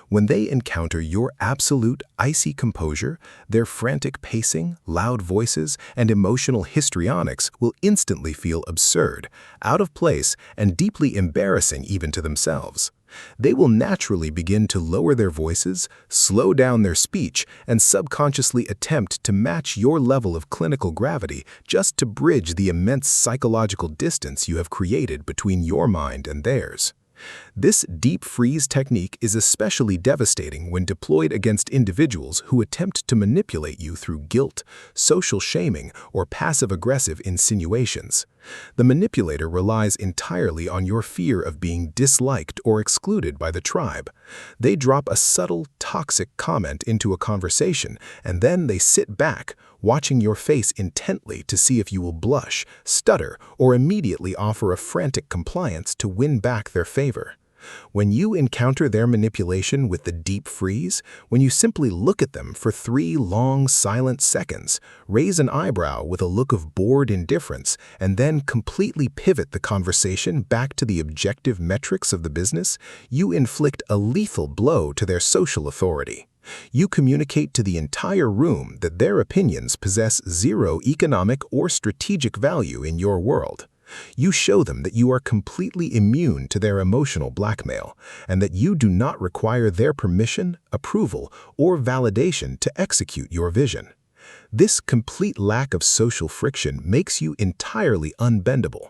When they encounter your absolute icy composure, their frantic pacing, loud voices, and emotional histrionics will instantly feel absurd, out of place, and deeply embarrassing even to themselves. They will naturally begin to lower their voices, slow down their speech, and subconsciously attempt to match your level of clinical gravity just to bridge the immense psychological distance you have created between your mind and theirs. This deep freeze technique is especially devastating when deployed against individuals who attempt to manipulate you through guilt, social shaming, or passive-aggressive insinuations. The manipulator relies entirely on your fear of being disliked or excluded by the tribe. They drop a subtle, toxic comment into a conversation, and then they sit back, watching your face intently to see if you will blush, stutter, or immediately offer a frantic compliance to win back their favor. When you encounter their manipulation with the deep freeze, when you simply look at them for 3 long, silent seconds, raise an eyebrow with a look of bored indifference, and then completely pivot the conversation back to the objective metrics of the business, you inflict a lethal blow to their social authority. You communicate to the entire room that their opinions possess zero economic or strategic value in your world. You show them that you are completely immune to their emotional blackmail, and that you do not require their permission, approval, or validation to execute your vision. This complete lack of social friction makes you entirely unbendable.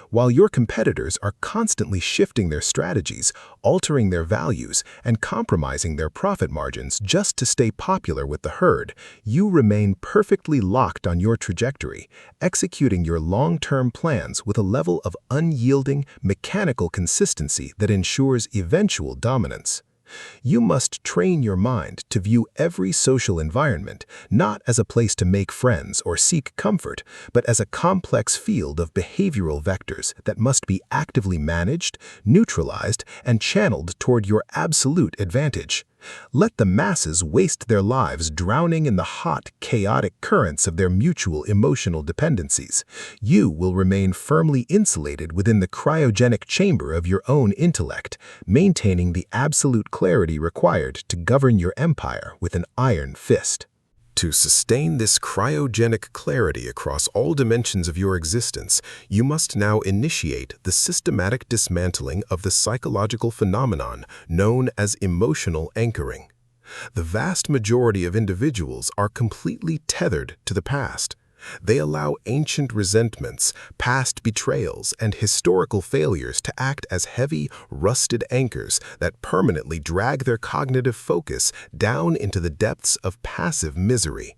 While your competitors are constantly shifting their strategies, altering their values, and compromising their profit margins just to stay popular with the herd, you remain perfectly locked on your trajectory, executing your long-term plans with a level of unyielding, mechanical consistency that ensures eventual dominance. You must train your mind to view every social environment not as a place to make friends or seek comfort, but as a complex field of behavioral vectors that must be actively managed, neutralized, and channeled toward your absolute advantage. Let the masses waste their lives drowning in the hot, chaotic currents of their mutual emotional dependencies. You will remain firmly insulated within the cryogenic chamber of your own intellect, maintaining the absolute clarity required to govern your empire with an iron fist. To sustain this cryogenic clarity across all dimensions of your existence, you must now initiate the systematic dismantling of the psychological phenomenon known as emotional anchoring. The vast majority of individuals are completely tethered to the past. They allow ancient resentments, past betrayals, and historical failures to act as heavy, rusted anchors that permanently drag their cognitive focus down into the depths of passive misery.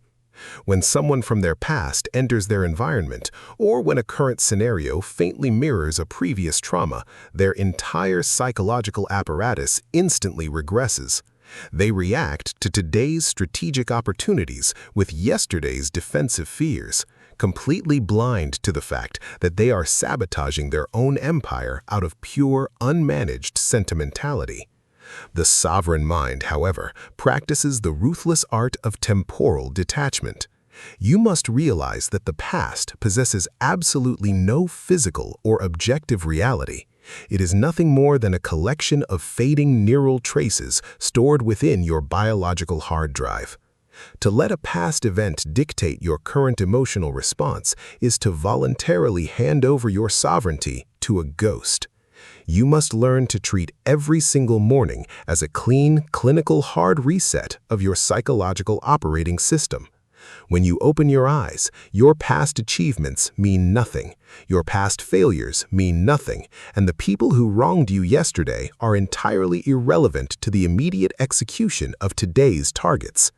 When someone from their past enters their environment, or when a current scenario faintly mirrors a previous trauma, their entire psychological apparatus instantly regresses. They react to today's strategic opportunities with yesterday's defensive fears, completely blind to the fact that they are sabotaging their own empire out of pure, unmanaged sentimentality. The sovereign mind, however, practices the ruthless art of temporal detachment. You must realize that the past possesses absolutely no physical or objective reality. It is nothing more than a collection of fading neural traces stored within your biological hard drive. To let a past event dictate your current emotional response is to voluntarily hand over your sovereignty to a ghost. You must learn to treat every single morning as a clean, clinical hard reset of your psychological operating system. When you open your eyes, your past achievements mean nothing, your past failures mean nothing, and the people who wronged you yesterday are entirely irrelevant to the immediate execution of today's targets.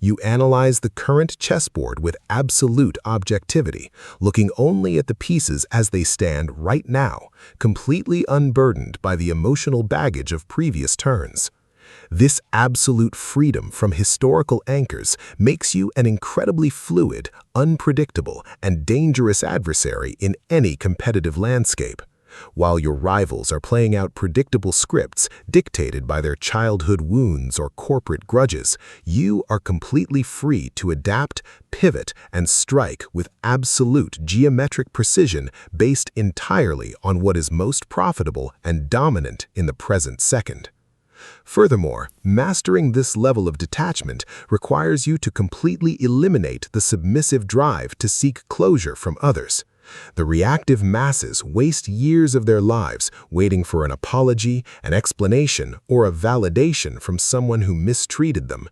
You analyze the current chessboard with absolute objectivity, looking only at the pieces as they stand right now, completely unburdened by the emotional baggage of previous turns. This absolute freedom from historical anchors makes you an incredibly fluid, unpredictable, and dangerous adversary in any competitive landscape. While your rivals are playing out predictable scripts dictated by their childhood wounds or corporate grudges, you are completely free to adapt, pivot, and strike with absolute geometric precision based entirely on what is most profitable and dominant in the present second. Furthermore, mastering this level of detachment requires you to completely eliminate the submissive drive to seek closure from others. The reactive masses waste years of their lives waiting for an apology, an explanation, or a validation from someone who mistreated them.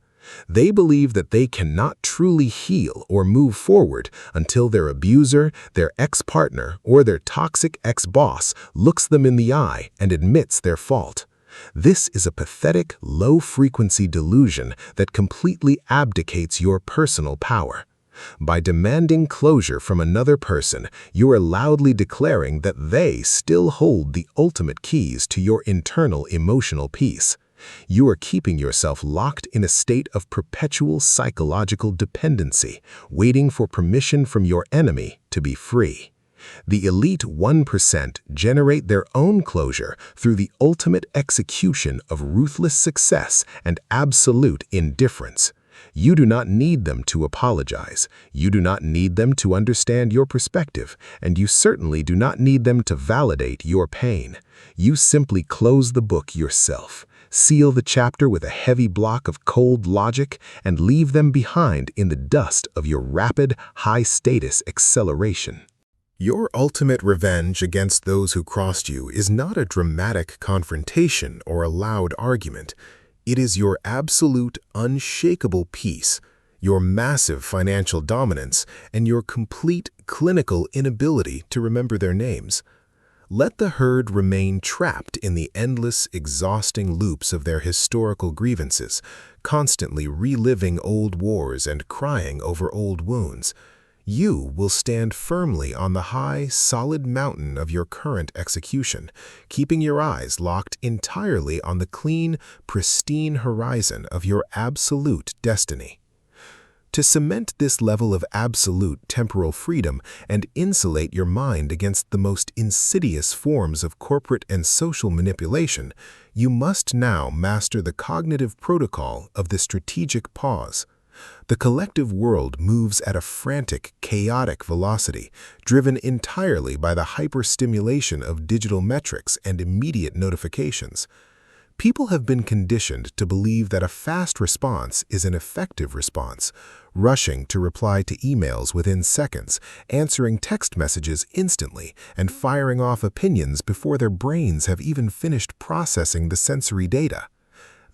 They believe that they cannot truly heal or move forward until their abuser, their ex-partner, or their toxic ex-boss looks them in the eye and admits their fault. This is a pathetic, low-frequency delusion that completely abdicates your personal power. By demanding closure from another person, you are loudly declaring that they still hold the ultimate keys to your internal emotional peace. You are keeping yourself locked in a state of perpetual psychological dependency, waiting for permission from your enemy to be free. The elite 1% generate their own closure through the ultimate execution of ruthless success and absolute indifference. You do not need them to apologize. You do not need them to understand your perspective, and you certainly do not need them to validate your pain. You simply close the book yourself, seal the chapter with a heavy block of cold logic, and leave them behind in the dust of your rapid, high-status acceleration. Your ultimate revenge against those who crossed you is not a dramatic confrontation or a loud argument. It is your absolute, unshakable peace, your massive financial dominance, and your complete clinical inability to remember their names. Let the herd remain trapped in the endless, exhausting loops of their historical grievances, constantly reliving old wars and crying over old wounds. You will stand firmly on the high, solid mountain of your current execution, keeping your eyes locked entirely on the clean, pristine horizon of your absolute destiny. To cement this level of absolute temporal freedom and insulate your mind against the most insidious forms of corporate and social manipulation, you must now master the cognitive protocol of the strategic pause. The collective world moves at a frantic, chaotic velocity, driven entirely by the hyperstimulation of digital metrics and immediate notifications. People have been conditioned to believe that a fast response is an effective response, rushing to reply to emails within seconds, answering text messages instantly, and firing off opinions before their brains have even finished processing the sensory data.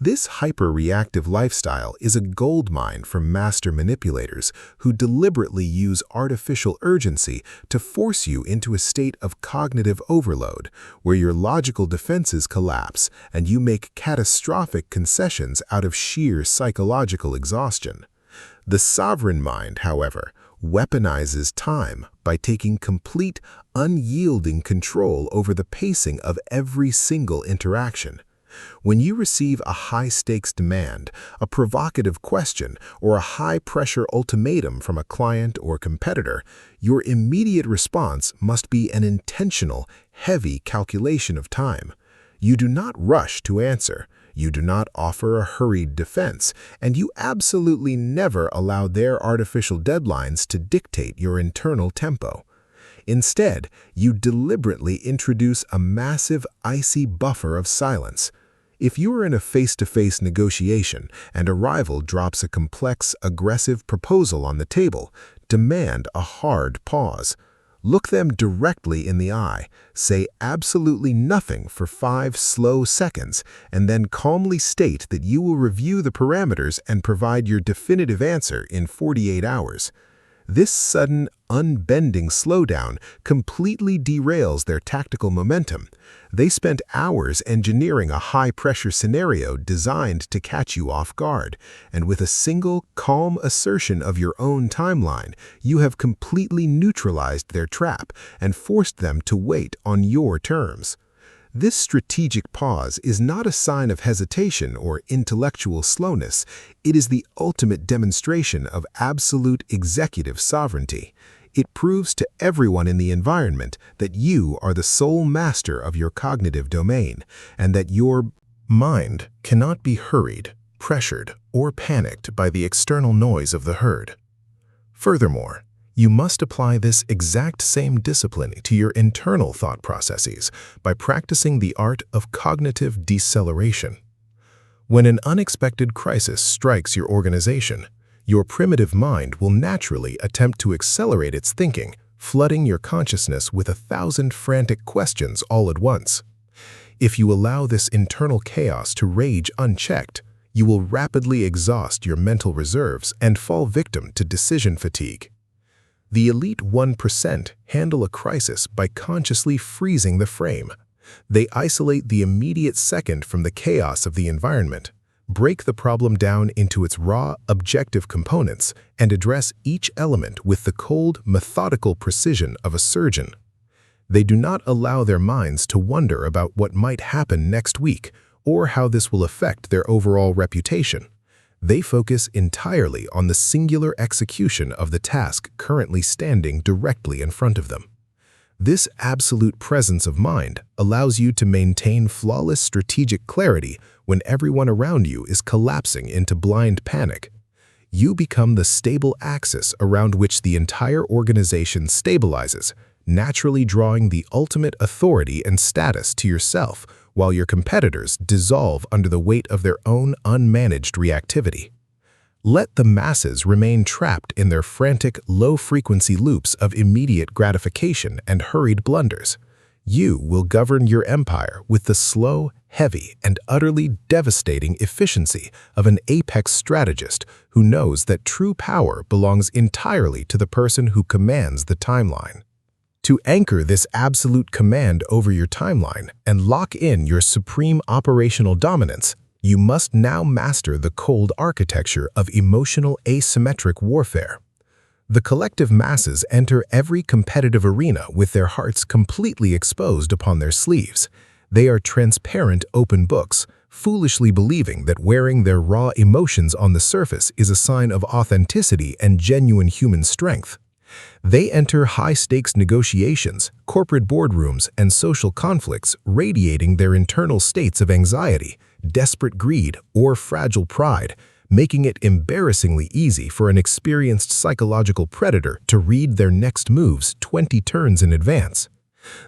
This hyper-reactive lifestyle is a goldmine for master manipulators who deliberately use artificial urgency to force you into a state of cognitive overload, where your logical defenses collapse and you make catastrophic concessions out of sheer psychological exhaustion. The sovereign mind, however, weaponizes time by taking complete, unyielding control over the pacing of every single interaction. When you receive a high-stakes demand, a provocative question, or a high-pressure ultimatum from a client or competitor, your immediate response must be an intentional, heavy calculation of time. You do not rush to answer, you do not offer a hurried defense, and you absolutely never allow their artificial deadlines to dictate your internal tempo. Instead, you deliberately introduce a massive, icy buffer of silence. If you are in a face-to-face negotiation and a rival drops a complex, aggressive proposal on the table, demand a hard pause. Look them directly in the eye, say absolutely nothing for 5 slow seconds, and then calmly state that you will review the parameters and provide your definitive answer in 48 hours. This sudden, unbending slowdown completely derails their tactical momentum. They spent hours engineering a high-pressure scenario designed to catch you off guard, and with a single, calm assertion of your own timeline, you have completely neutralized their trap and forced them to wait on your terms. This strategic pause is not a sign of hesitation or intellectual slowness. It is the ultimate demonstration of absolute executive sovereignty. It proves to everyone in the environment that you are the sole master of your cognitive domain, and that your mind cannot be hurried, pressured, or panicked by the external noise of the herd. Furthermore, you must apply this exact same discipline to your internal thought processes by practicing the art of cognitive deceleration. When an unexpected crisis strikes your organization, your primitive mind will naturally attempt to accelerate its thinking, flooding your consciousness with 1,000 frantic questions all at once. If you allow this internal chaos to rage unchecked, you will rapidly exhaust your mental reserves and fall victim to decision fatigue. The elite 1% handle a crisis by consciously freezing the frame. They isolate the immediate second from the chaos of the environment, break the problem down into its raw, objective components, and address each element with the cold, methodical precision of a surgeon. They do not allow their minds to wonder about what might happen next week or how this will affect their overall reputation. They focus entirely on the singular execution of the task currently standing directly in front of them. This absolute presence of mind allows you to maintain flawless strategic clarity when everyone around you is collapsing into blind panic. You become the stable axis around which the entire organization stabilizes, naturally drawing the ultimate authority and status to yourself, while your competitors dissolve under the weight of their own unmanaged reactivity. Let the masses remain trapped in their frantic, low-frequency loops of immediate gratification and hurried blunders. You will govern your empire with the slow, heavy, and utterly devastating efficiency of an apex strategist who knows that true power belongs entirely to the person who commands the timeline. To anchor this absolute command over your timeline and lock in your supreme operational dominance, you must now master the cold architecture of emotional asymmetric warfare. The collective masses enter every competitive arena with their hearts completely exposed upon their sleeves. They are transparent open books, foolishly believing that wearing their raw emotions on the surface is a sign of authenticity and genuine human strength. They enter high-stakes negotiations, corporate boardrooms, and social conflicts radiating their internal states of anxiety, desperate greed, or fragile pride, making it embarrassingly easy for an experienced psychological predator to read their next moves 20 turns in advance.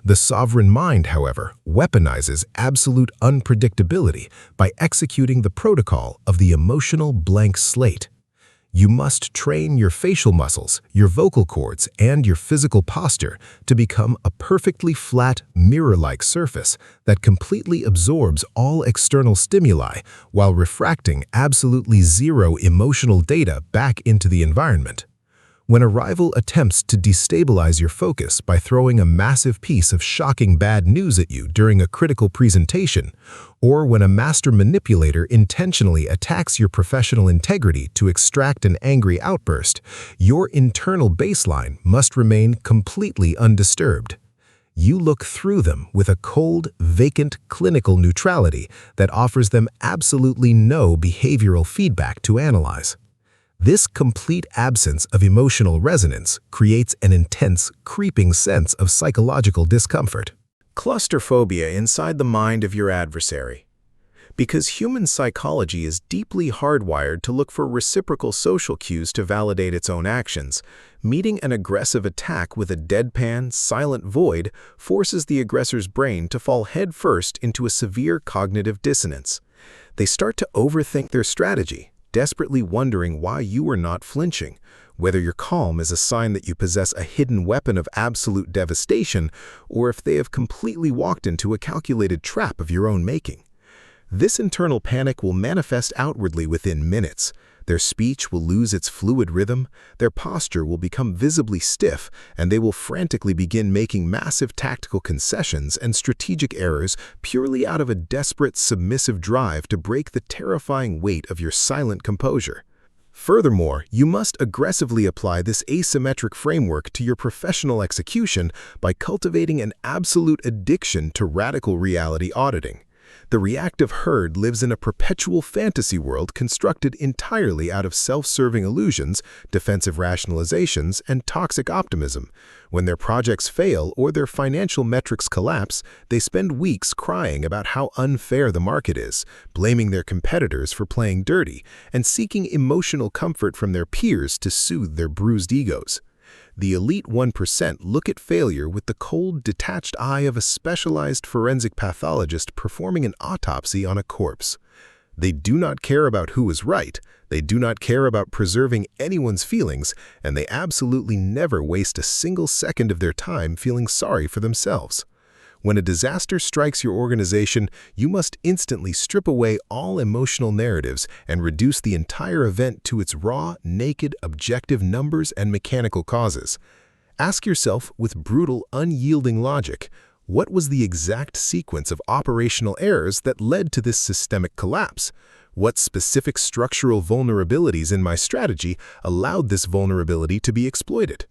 The sovereign mind, however, weaponizes absolute unpredictability by executing the protocol of the emotional blank slate. You must train your facial muscles, your vocal cords, and your physical posture to become a perfectly flat, mirror-like surface that completely absorbs all external stimuli while refracting absolutely zero emotional data back into the environment. When a rival attempts to destabilize your focus by throwing a massive piece of shocking bad news at you during a critical presentation, or when a master manipulator intentionally attacks your professional integrity to extract an angry outburst, your internal baseline must remain completely undisturbed. You look through them with a cold, vacant, clinical neutrality that offers them absolutely no behavioral feedback to analyze. This complete absence of emotional resonance creates an intense, creeping sense of psychological discomfort. Claustrophobia inside the mind of your adversary. Because human psychology is deeply hardwired to look for reciprocal social cues to validate its own actions, meeting an aggressive attack with a deadpan, silent void forces the aggressor's brain to fall headfirst into a severe cognitive dissonance. They start to overthink their strategy, desperately wondering why you are not flinching, whether your calm is a sign that you possess a hidden weapon of absolute devastation, or if they have completely walked into a calculated trap of your own making. This internal panic will manifest outwardly within minutes. Their speech will lose its fluid rhythm, their posture will become visibly stiff, and they will frantically begin making massive tactical concessions and strategic errors purely out of a desperate, submissive drive to break the terrifying weight of your silent composure. Furthermore, you must aggressively apply this asymmetric framework to your professional execution by cultivating an absolute addiction to radical reality auditing. The reactive herd lives in a perpetual fantasy world constructed entirely out of self-serving illusions, defensive rationalizations, and toxic optimism. When their projects fail or their financial metrics collapse, they spend weeks crying about how unfair the market is, blaming their competitors for playing dirty, and seeking emotional comfort from their peers to soothe their bruised egos. The elite 1% look at failure with the cold, detached eye of a specialized forensic pathologist performing an autopsy on a corpse. They do not care about who is right, they do not care about preserving anyone's feelings, and they absolutely never waste a single second of their time feeling sorry for themselves. When a disaster strikes your organization, you must instantly strip away all emotional narratives and reduce the entire event to its raw, naked, objective numbers and mechanical causes. Ask yourself with brutal, unyielding logic, what was the exact sequence of operational errors that led to this systemic collapse? What specific structural vulnerabilities in my strategy allowed this vulnerability to be exploited?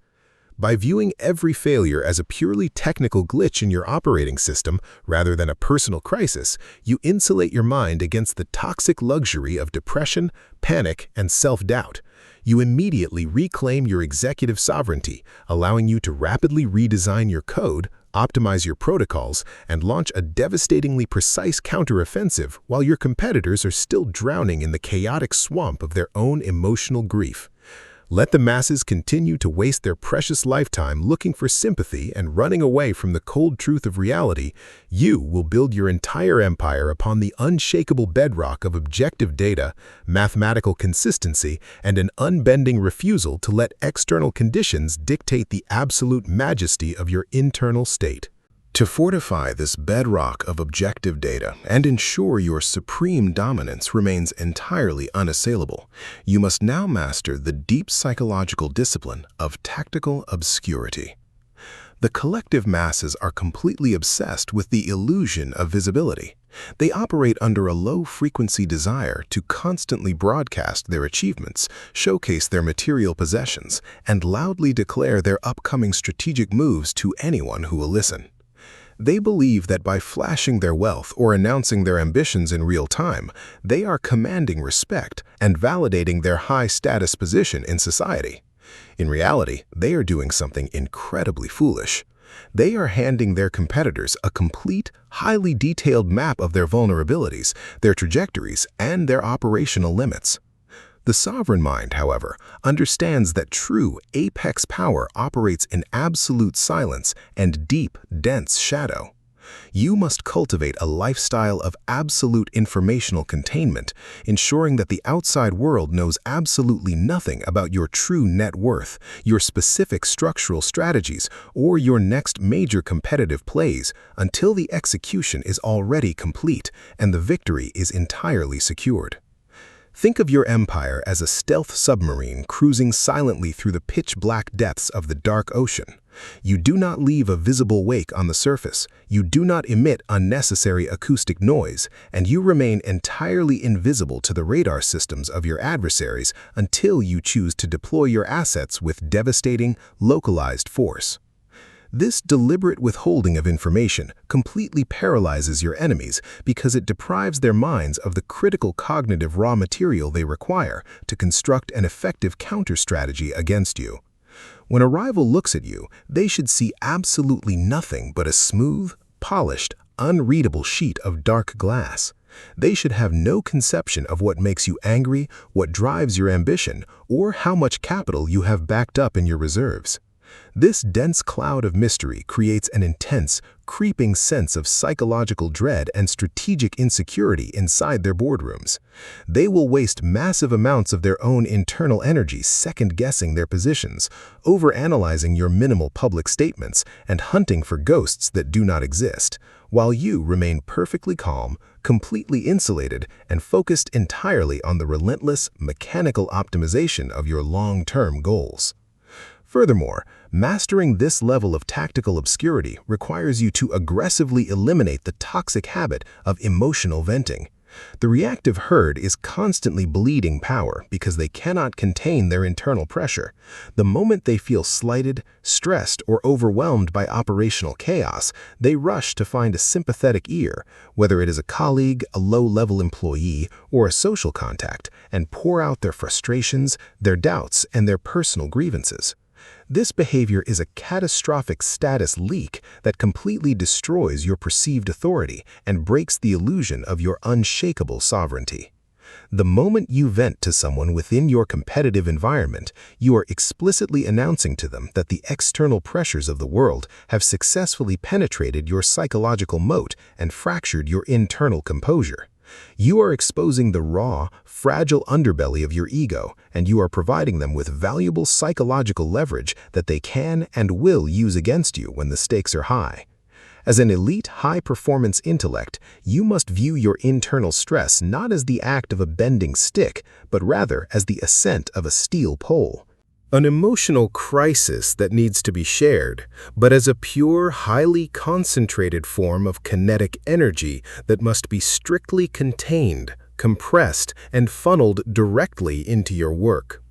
By viewing every failure as a purely technical glitch in your operating system rather than a personal crisis, you insulate your mind against the toxic luxury of depression, panic, and self-doubt. You immediately reclaim your executive sovereignty, allowing you to rapidly redesign your code, optimize your protocols, and launch a devastatingly precise counteroffensive while your competitors are still drowning in the chaotic swamp of their own emotional grief. Let the masses continue to waste their precious lifetime looking for sympathy and running away from the cold truth of reality. You will build your entire empire upon the unshakable bedrock of objective data, mathematical consistency, and an unbending refusal to let external conditions dictate the absolute majesty of your internal state. To fortify this bedrock of objective data and ensure your supreme dominance remains entirely unassailable, you must now master the deep psychological discipline of tactical obscurity. The collective masses are completely obsessed with the illusion of visibility. They operate under a low-frequency desire to constantly broadcast their achievements, showcase their material possessions, and loudly declare their upcoming strategic moves to anyone who will listen. They believe that by flashing their wealth or announcing their ambitions in real time, they are commanding respect and validating their high-status position in society. In reality, they are doing something incredibly foolish. They are handing their competitors a complete, highly detailed map of their vulnerabilities, their trajectories, and their operational limits. The sovereign mind, however, understands that true apex power operates in absolute silence and deep, dense shadow. You must cultivate a lifestyle of absolute informational containment, ensuring that the outside world knows absolutely nothing about your true net worth, your specific structural strategies, or your next major competitive plays until the execution is already complete and the victory is entirely secured. Think of your empire as a stealth submarine cruising silently through the pitch-black depths of the dark ocean. You do not leave a visible wake on the surface, you do not emit unnecessary acoustic noise, and you remain entirely invisible to the radar systems of your adversaries until you choose to deploy your assets with devastating, localized force. This deliberate withholding of information completely paralyzes your enemies because it deprives their minds of the critical cognitive raw material they require to construct an effective counter-strategy against you. When a rival looks at you, they should see absolutely nothing but a smooth, polished, unreadable sheet of dark glass. They should have no conception of what makes you angry, what drives your ambition, or how much capital you have backed up in your reserves. This dense cloud of mystery creates an intense, creeping sense of psychological dread and strategic insecurity inside their boardrooms. They will waste massive amounts of their own internal energy second-guessing their positions, overanalyzing your minimal public statements, and hunting for ghosts that do not exist, while you remain perfectly calm, completely insulated, and focused entirely on the relentless, mechanical optimization of your long-term goals. Furthermore, mastering this level of tactical obscurity requires you to aggressively eliminate the toxic habit of emotional venting. The reactive herd is constantly bleeding power because they cannot contain their internal pressure. The moment they feel slighted, stressed, or overwhelmed by operational chaos, they rush to find a sympathetic ear, whether it is a colleague, a low-level employee, or a social contact, and pour out their frustrations, their doubts, and their personal grievances. This behavior is a catastrophic status leak that completely destroys your perceived authority and breaks the illusion of your unshakable sovereignty. The moment you vent to someone within your competitive environment, you are explicitly announcing to them that the external pressures of the world have successfully penetrated your psychological moat and fractured your internal composure. You are exposing the raw, fragile underbelly of your ego, and you are providing them with valuable psychological leverage that they can and will use against you when the stakes are high. As an elite high-performance intellect, you must view your internal stress not as the act of a bending stick, but rather as the ascent of a steel pole. An emotional crisis that needs to be shared, but as a pure, highly concentrated form of kinetic energy that must be strictly contained, compressed, and funneled directly into your work.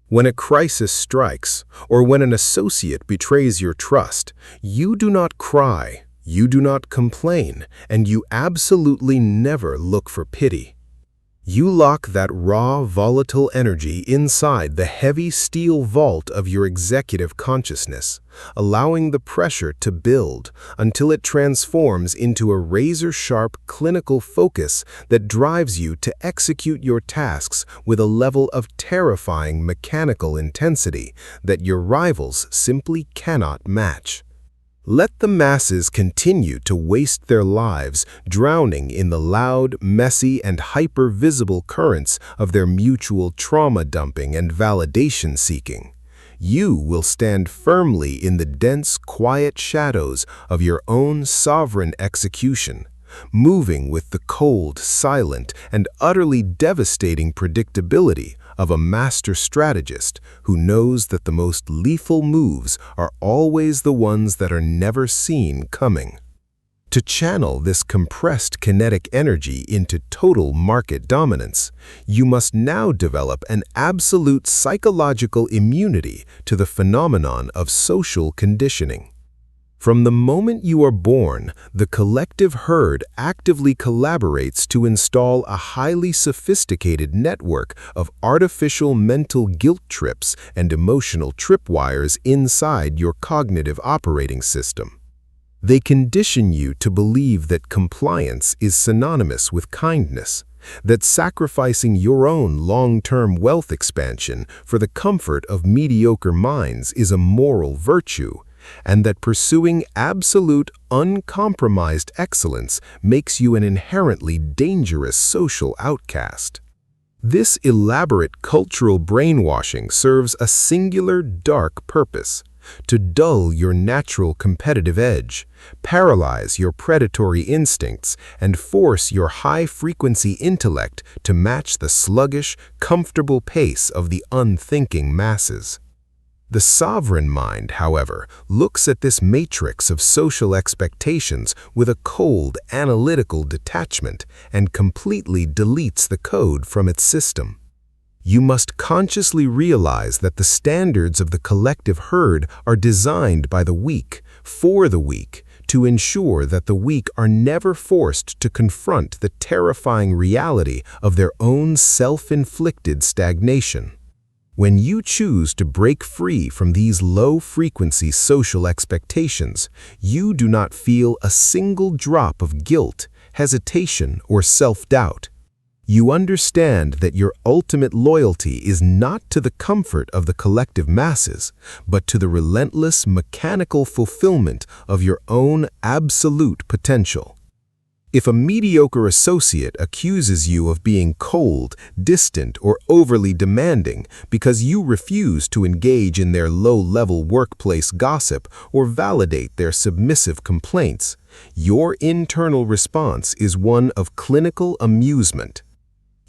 When a crisis strikes, or when an associate betrays your trust, you do not cry, you do not complain, and you absolutely never look for pity. You lock that raw, volatile energy inside the heavy steel vault of your executive consciousness, allowing the pressure to build until it transforms into a razor-sharp clinical focus that drives you to execute your tasks with a level of terrifying mechanical intensity that your rivals simply cannot match. Let the masses continue to waste their lives drowning in the loud, messy, and hyper-visible currents of their mutual trauma dumping and validation seeking. You will stand firmly in the dense, quiet shadows of your own sovereign execution, moving with the cold, silent, and utterly devastating predictability of a master strategist who knows that the most lethal moves are always the ones that are never seen coming. To channel this compressed kinetic energy into total market dominance, you must now develop an absolute psychological immunity to the phenomenon of social conditioning. From the moment you are born, the collective herd actively collaborates to install a highly sophisticated network of artificial mental guilt trips and emotional tripwires inside your cognitive operating system. They condition you to believe that compliance is synonymous with kindness, that sacrificing your own long-term wealth expansion for the comfort of mediocre minds is a moral virtue, and that pursuing absolute, uncompromised excellence makes you an inherently dangerous social outcast. This elaborate cultural brainwashing serves a singular dark purpose: to dull your natural competitive edge, paralyze your predatory instincts, and force your high-frequency intellect to match the sluggish, comfortable pace of the unthinking masses. The sovereign mind, however, looks at this matrix of social expectations with a cold, analytical detachment and completely deletes the code from its system. You must consciously realize that the standards of the collective herd are designed by the weak, for the weak, to ensure that the weak are never forced to confront the terrifying reality of their own self-inflicted stagnation. When you choose to break free from these low-frequency social expectations, you do not feel a single drop of guilt, hesitation, or self-doubt. You understand that your ultimate loyalty is not to the comfort of the collective masses, but to the relentless mechanical fulfillment of your own absolute potential. If a mediocre associate accuses you of being cold, distant, or overly demanding because you refuse to engage in their low-level workplace gossip or validate their submissive complaints, your internal response is one of clinical amusement.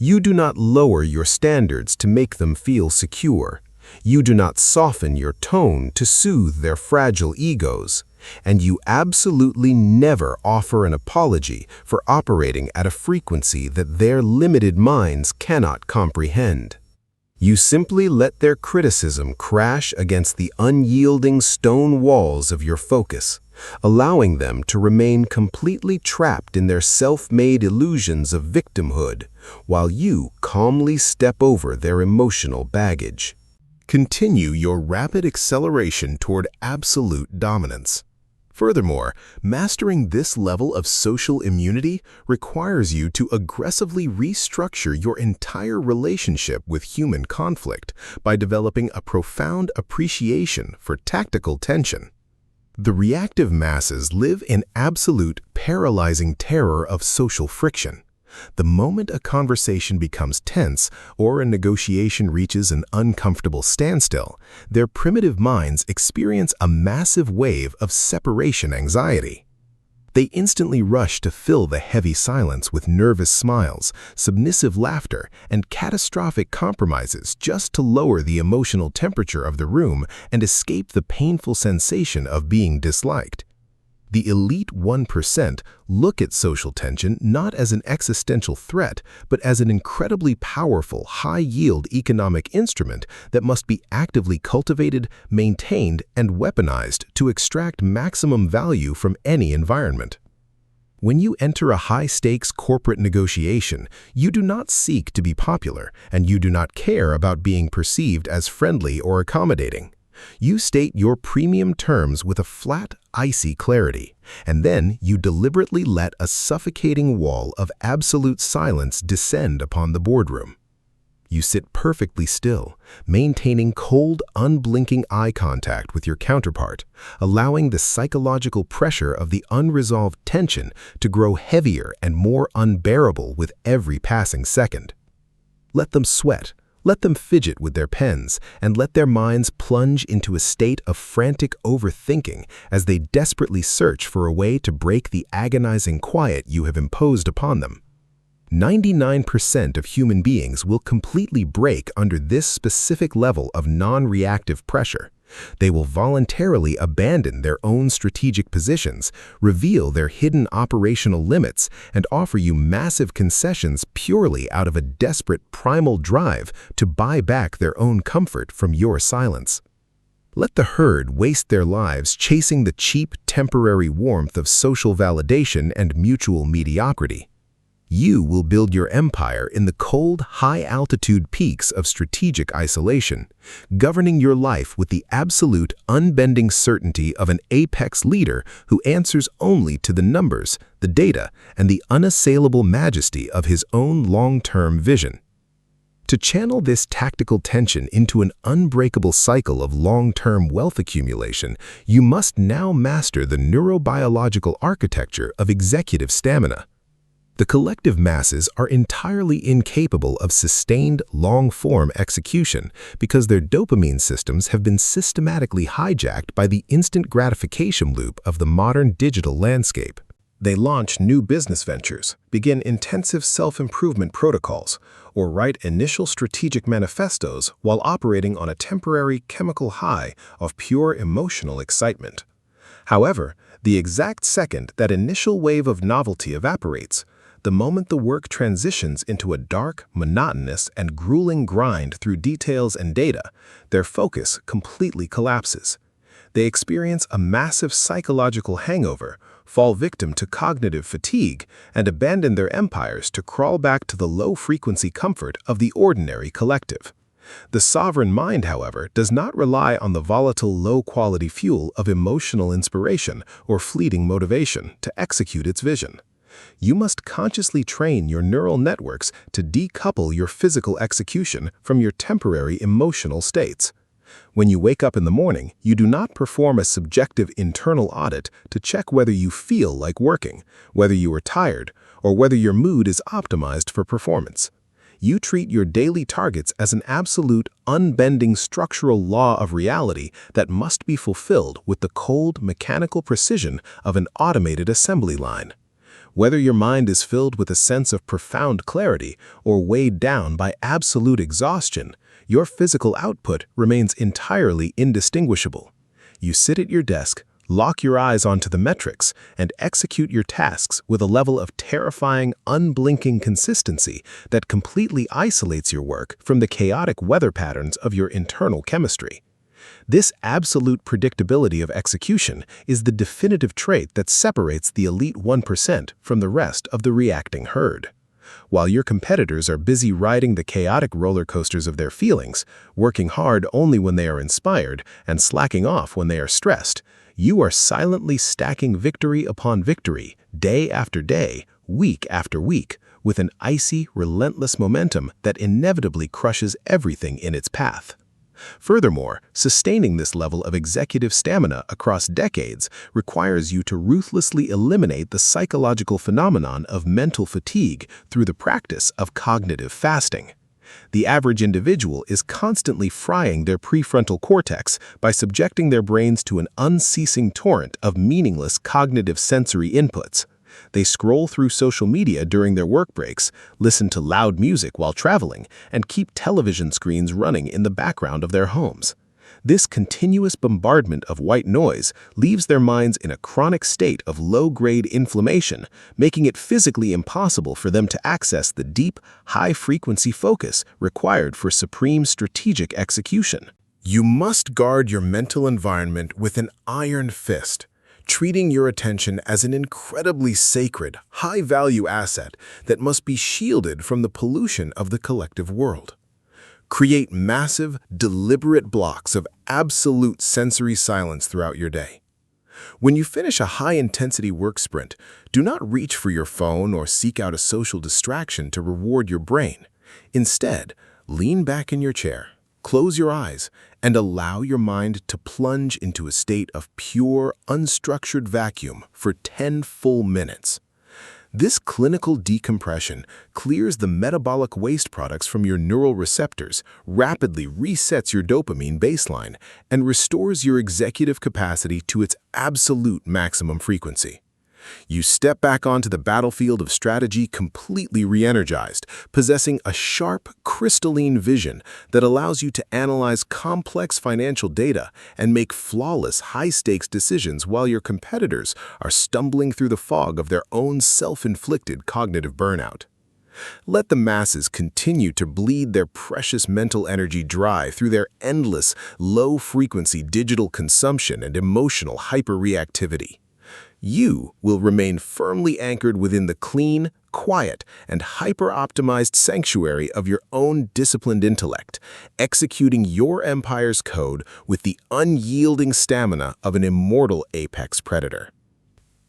You do not lower your standards to make them feel secure. You do not soften your tone to soothe their fragile egos. And you absolutely never offer an apology for operating at a frequency that their limited minds cannot comprehend. You simply let their criticism crash against the unyielding stone walls of your focus, allowing them to remain completely trapped in their self-made illusions of victimhood, while you calmly step over their emotional baggage. Continue your rapid acceleration toward absolute dominance. Furthermore, mastering this level of social immunity requires you to aggressively restructure your entire relationship with human conflict by developing a profound appreciation for tactical tension. The reactive masses live in absolute, paralyzing terror of social friction. The moment a conversation becomes tense or a negotiation reaches an uncomfortable standstill, their primitive minds experience a massive wave of separation anxiety. They instantly rush to fill the heavy silence with nervous smiles, submissive laughter, and catastrophic compromises just to lower the emotional temperature of the room and escape the painful sensation of being disliked. The elite 1% look at social tension not as an existential threat, but as an incredibly powerful, high-yield economic instrument that must be actively cultivated, maintained, and weaponized to extract maximum value from any environment. When you enter a high-stakes corporate negotiation, you do not seek to be popular, and you do not care about being perceived as friendly or accommodating. You state your premium terms with a flat, icy clarity, and then you deliberately let a suffocating wall of absolute silence descend upon the boardroom. You sit perfectly still, maintaining cold, unblinking eye contact with your counterpart, allowing the psychological pressure of the unresolved tension to grow heavier and more unbearable with every passing second. Let them sweat. Let them fidget with their pens, and let their minds plunge into a state of frantic overthinking as they desperately search for a way to break the agonizing quiet you have imposed upon them. 99% of human beings will completely break under this specific level of non-reactive pressure. They will voluntarily abandon their own strategic positions, reveal their hidden operational limits, and offer you massive concessions purely out of a desperate primal drive to buy back their own comfort from your silence. Let the herd waste their lives chasing the cheap, temporary warmth of social validation and mutual mediocrity. You will build your empire in the cold, high-altitude peaks of strategic isolation, governing your life with the absolute, unbending certainty of an apex leader who answers only to the numbers, the data, and the unassailable majesty of his own long-term vision. To channel this tactical tension into an unbreakable cycle of long-term wealth accumulation, you must now master the neurobiological architecture of executive stamina. The collective masses are entirely incapable of sustained, long-form execution because their dopamine systems have been systematically hijacked by the instant gratification loop of the modern digital landscape. They launch new business ventures, begin intensive self-improvement protocols, or write initial strategic manifestos while operating on a temporary chemical high of pure emotional excitement. However, the exact second that initial wave of novelty evaporates, the moment the work transitions into a dark, monotonous, and grueling grind through details and data, their focus completely collapses. They experience a massive psychological hangover, fall victim to cognitive fatigue, and abandon their empires to crawl back to the low-frequency comfort of the ordinary collective. The sovereign mind, however, does not rely on the volatile, low-quality fuel of emotional inspiration or fleeting motivation to execute its vision. You must consciously train your neural networks to decouple your physical execution from your temporary emotional states. When you wake up in the morning, you do not perform a subjective internal audit to check whether you feel like working, whether you are tired, or whether your mood is optimized for performance. You treat your daily targets as an absolute, unbending structural law of reality that must be fulfilled with the cold, mechanical precision of an automated assembly line. Whether your mind is filled with a sense of profound clarity or weighed down by absolute exhaustion, your physical output remains entirely indistinguishable. You sit at your desk, lock your eyes onto the metrics, and execute your tasks with a level of terrifying, unblinking consistency that completely isolates your work from the chaotic weather patterns of your internal chemistry. This absolute predictability of execution is the definitive trait that separates the elite 1% from the rest of the reacting herd. While your competitors are busy riding the chaotic roller coasters of their feelings, working hard only when they are inspired and slacking off when they are stressed, you are silently stacking victory upon victory, day after day, week after week, with an icy, relentless momentum that inevitably crushes everything in its path. Furthermore, sustaining this level of executive stamina across decades requires you to ruthlessly eliminate the psychological phenomenon of mental fatigue through the practice of cognitive fasting. The average individual is constantly frying their prefrontal cortex by subjecting their brains to an unceasing torrent of meaningless cognitive sensory inputs. They scroll through social media during their work breaks, listen to loud music while traveling, and keep television screens running in the background of their homes. This continuous bombardment of white noise leaves their minds in a chronic state of low-grade inflammation, making it physically impossible for them to access the deep, high-frequency focus required for supreme strategic execution. You must guard your mental environment with an iron fist, treating your attention as an incredibly sacred, high-value asset that must be shielded from the pollution of the collective world. Create massive, deliberate blocks of absolute sensory silence throughout your day. When you finish a high-intensity work sprint, do not reach for your phone or seek out a social distraction to reward your brain. Instead, lean back in your chair, close your eyes, and allow your mind to plunge into a state of pure, unstructured vacuum for 10 full minutes. This clinical decompression clears the metabolic waste products from your neural receptors, rapidly resets your dopamine baseline, and restores your executive capacity to its absolute maximum frequency. You step back onto the battlefield of strategy completely re-energized, possessing a sharp, crystalline vision that allows you to analyze complex financial data and make flawless, high-stakes decisions while your competitors are stumbling through the fog of their own self-inflicted cognitive burnout. Let the masses continue to bleed their precious mental energy dry through their endless, low-frequency digital consumption and emotional hyper-reactivity. You will remain firmly anchored within the clean, quiet, and hyper-optimized sanctuary of your own disciplined intellect, executing your empire's code with the unyielding stamina of an immortal apex predator.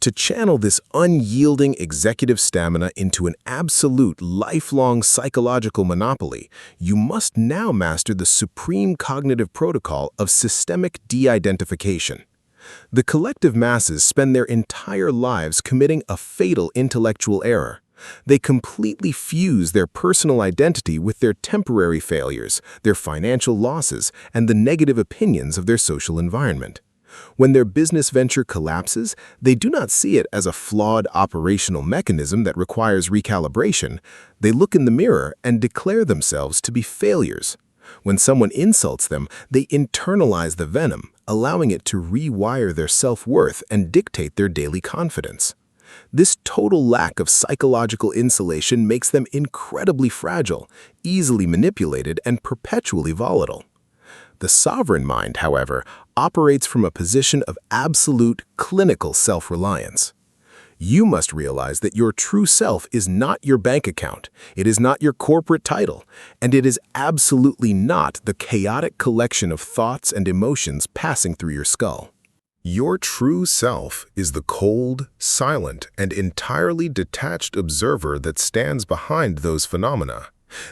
To channel this unyielding executive stamina into an absolute, lifelong psychological monopoly, you must now master the supreme cognitive protocol of systemic de-identification. The collective masses spend their entire lives committing a fatal intellectual error. They completely fuse their personal identity with their temporary failures, their financial losses, and the negative opinions of their social environment. When their business venture collapses, they do not see it as a flawed operational mechanism that requires recalibration. They look in the mirror and declare themselves to be failures. When someone insults them, they internalize the venom, allowing it to rewire their self-worth and dictate their daily confidence. This total lack of psychological insulation makes them incredibly fragile, easily manipulated, and perpetually volatile. The sovereign mind, however, operates from a position of absolute clinical self-reliance. You must realize that your true self is not your bank account, it is not your corporate title, and it is absolutely not the chaotic collection of thoughts and emotions passing through your skull. Your true self is the cold, silent, and entirely detached observer that stands behind those phenomena.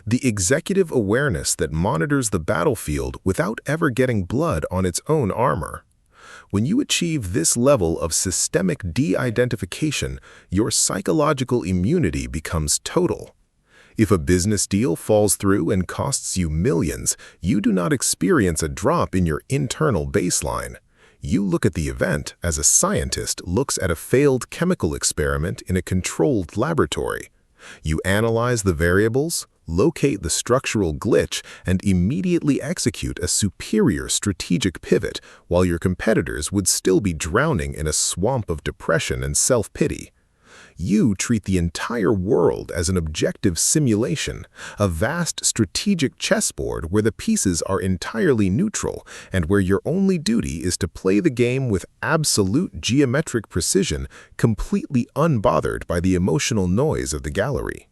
The executive awareness that monitors the battlefield without ever getting blood on its own armor. When you achieve this level of systemic de-identification, your psychological immunity becomes total. If a business deal falls through and costs you millions, you do not experience a drop in your internal baseline. You look at the event as a scientist looks at a failed chemical experiment in a controlled laboratory. You analyze the variables, locate the structural glitch, and immediately execute a superior strategic pivot while your competitors would still be drowning in a swamp of depression and self-pity. You treat the entire world as an objective simulation, a vast strategic chessboard where the pieces are entirely neutral and where your only duty is to play the game with absolute geometric precision, completely unbothered by the emotional noise of the gallery.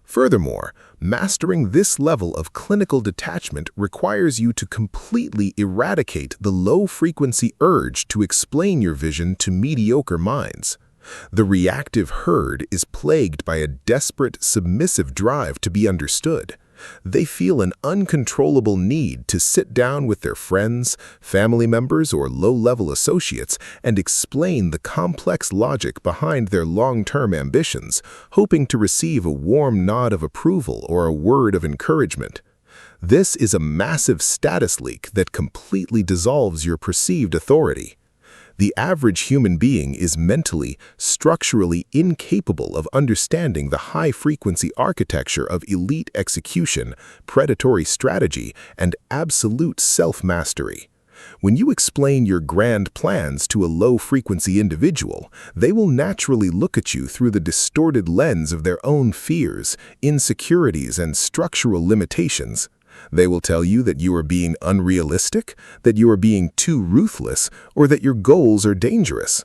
Furthermore, mastering this level of clinical detachment requires you to completely eradicate the low-frequency urge to explain your vision to mediocre minds. The reactive herd is plagued by a desperate, submissive drive to be understood. They feel an uncontrollable need to sit down with their friends, family members, or low-level associates and explain the complex logic behind their long-term ambitions, hoping to receive a warm nod of approval or a word of encouragement. This is a massive status leak that completely dissolves your perceived authority. The average human being is mentally, structurally incapable of understanding the high-frequency architecture of elite execution, predatory strategy, and absolute self-mastery. When you explain your grand plans to a low-frequency individual, they will naturally look at you through the distorted lens of their own fears, insecurities, and structural limitations. They will tell you that you are being unrealistic, that you are being too ruthless, or that your goals are dangerous.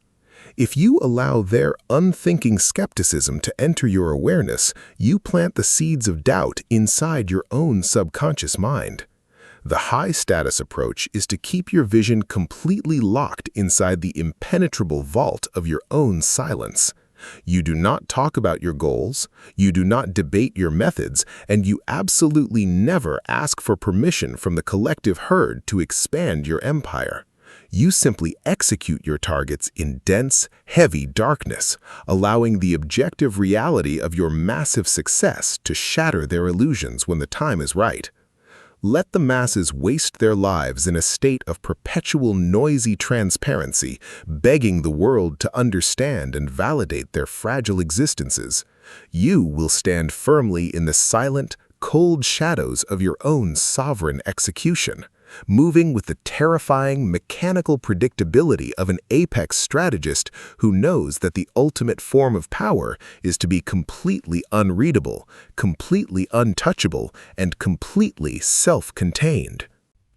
If you allow their unthinking skepticism to enter your awareness, you plant the seeds of doubt inside your own subconscious mind. The high-status approach is to keep your vision completely locked inside the impenetrable vault of your own silence. You do not talk about your goals, you do not debate your methods, and you absolutely never ask for permission from the collective herd to expand your empire. You simply execute your targets in dense, heavy darkness, allowing the objective reality of your massive success to shatter their illusions when the time is right. Let the masses waste their lives in a state of perpetual noisy transparency, begging the world to understand and validate their fragile existences. You will stand firmly in the silent, cold shadows of your own sovereign execution, moving with the terrifying mechanical predictability of an apex strategist who knows that the ultimate form of power is to be completely unreadable, completely untouchable, and completely self-contained.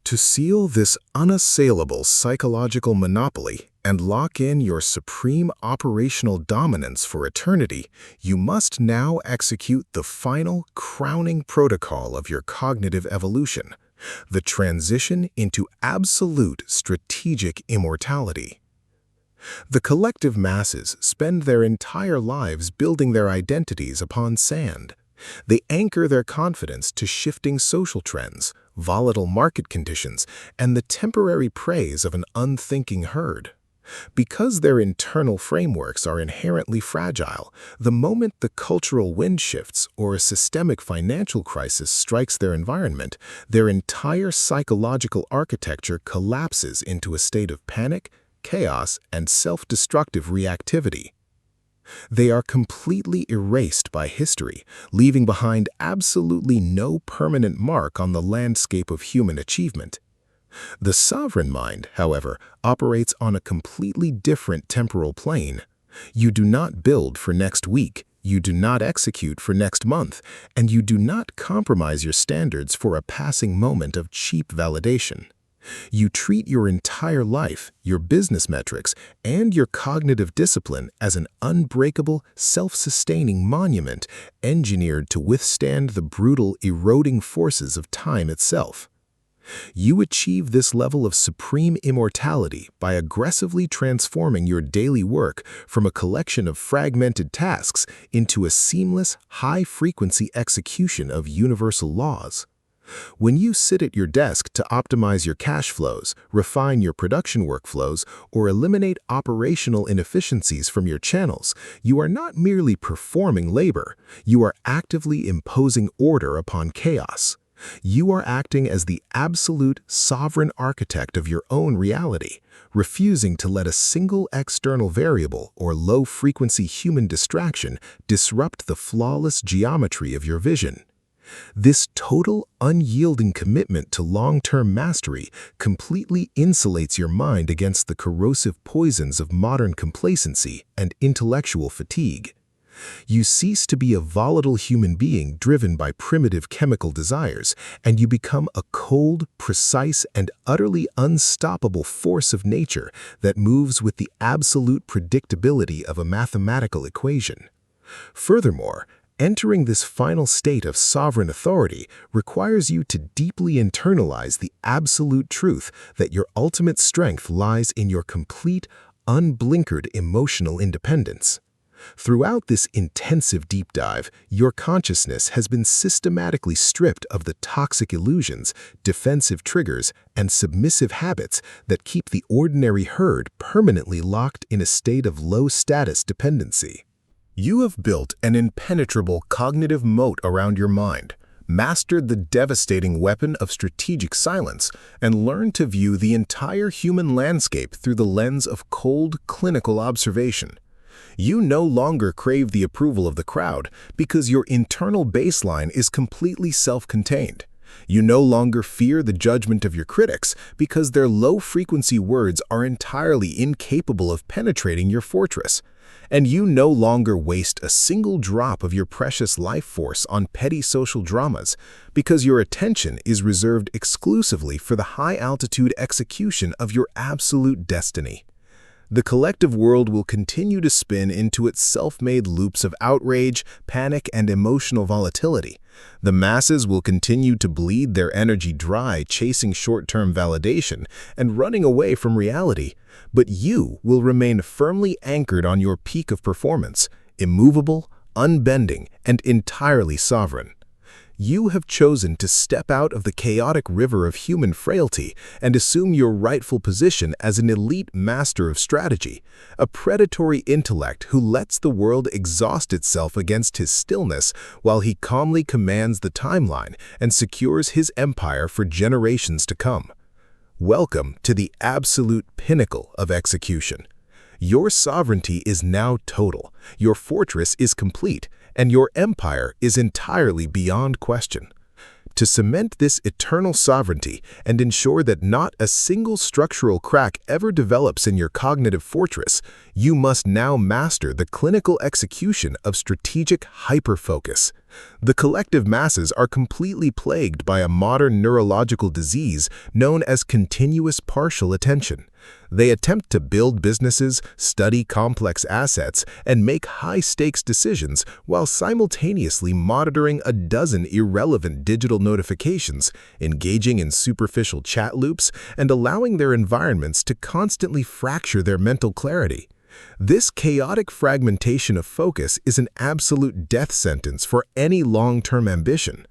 To seal this unassailable psychological monopoly and lock in your supreme operational dominance for eternity, you must now execute the final, crowning protocol of your cognitive evolution: the transition into absolute strategic immortality. The collective masses spend their entire lives building their identities upon sand. They anchor their confidence to shifting social trends, volatile market conditions, and the temporary praise of an unthinking herd. Because their internal frameworks are inherently fragile, the moment the cultural wind shifts or a systemic financial crisis strikes their environment, their entire psychological architecture collapses into a state of panic, chaos, and self-destructive reactivity. They are completely erased by history, leaving behind absolutely no permanent mark on the landscape of human achievement. The sovereign mind, however, operates on a completely different temporal plane. You do not build for next week, you do not execute for next month, and you do not compromise your standards for a passing moment of cheap validation. You treat your entire life, your business metrics, and your cognitive discipline as an unbreakable, self-sustaining monument engineered to withstand the brutal, eroding forces of time itself. You achieve this level of supreme immortality by aggressively transforming your daily work from a collection of fragmented tasks into a seamless, high-frequency execution of universal laws. When you sit at your desk to optimize your cash flows, refine your production workflows, or eliminate operational inefficiencies from your channels, you are not merely performing labor, you are actively imposing order upon chaos. You are acting as the absolute sovereign architect of your own reality, refusing to let a single external variable or low-frequency human distraction disrupt the flawless geometry of your vision. This total, unyielding commitment to long-term mastery completely insulates your mind against the corrosive poisons of modern complacency and intellectual fatigue. You cease to be a volatile human being driven by primitive chemical desires, and you become a cold, precise, and utterly unstoppable force of nature that moves with the absolute predictability of a mathematical equation. Furthermore, entering this final state of sovereign authority requires you to deeply internalize the absolute truth that your ultimate strength lies in your complete, unblinkered emotional independence. Throughout this intensive deep dive, your consciousness has been systematically stripped of the toxic illusions, defensive triggers, and submissive habits that keep the ordinary herd permanently locked in a state of low-status dependency. You have built an impenetrable cognitive moat around your mind, mastered the devastating weapon of strategic silence, and learned to view the entire human landscape through the lens of cold, clinical observation. You no longer crave the approval of the crowd because your internal baseline is completely self-contained. You no longer fear the judgment of your critics because their low-frequency words are entirely incapable of penetrating your fortress. And you no longer waste a single drop of your precious life force on petty social dramas because your attention is reserved exclusively for the high-altitude execution of your absolute destiny. The collective world will continue to spin into its self-made loops of outrage, panic, and emotional volatility. The masses will continue to bleed their energy dry, chasing short-term validation and running away from reality. But you will remain firmly anchored on your peak of performance, immovable, unbending, and entirely sovereign. You have chosen to step out of the chaotic river of human frailty and assume your rightful position as an elite master of strategy, a predatory intellect who lets the world exhaust itself against his stillness while he calmly commands the timeline and secures his empire for generations to come. Welcome to the absolute pinnacle of execution. Your sovereignty is now total, your fortress is complete, and your empire is entirely beyond question. To cement this eternal sovereignty and ensure that not a single structural crack ever develops in your cognitive fortress, you must now master the clinical execution of strategic hyperfocus. The collective masses are completely plagued by a modern neurological disease known as continuous partial attention. They attempt to build businesses, study complex assets, and make high-stakes decisions while simultaneously monitoring a dozen irrelevant digital notifications, engaging in superficial chat loops, and allowing their environments to constantly fracture their mental clarity. This chaotic fragmentation of focus is an absolute death sentence for any long-term ambition.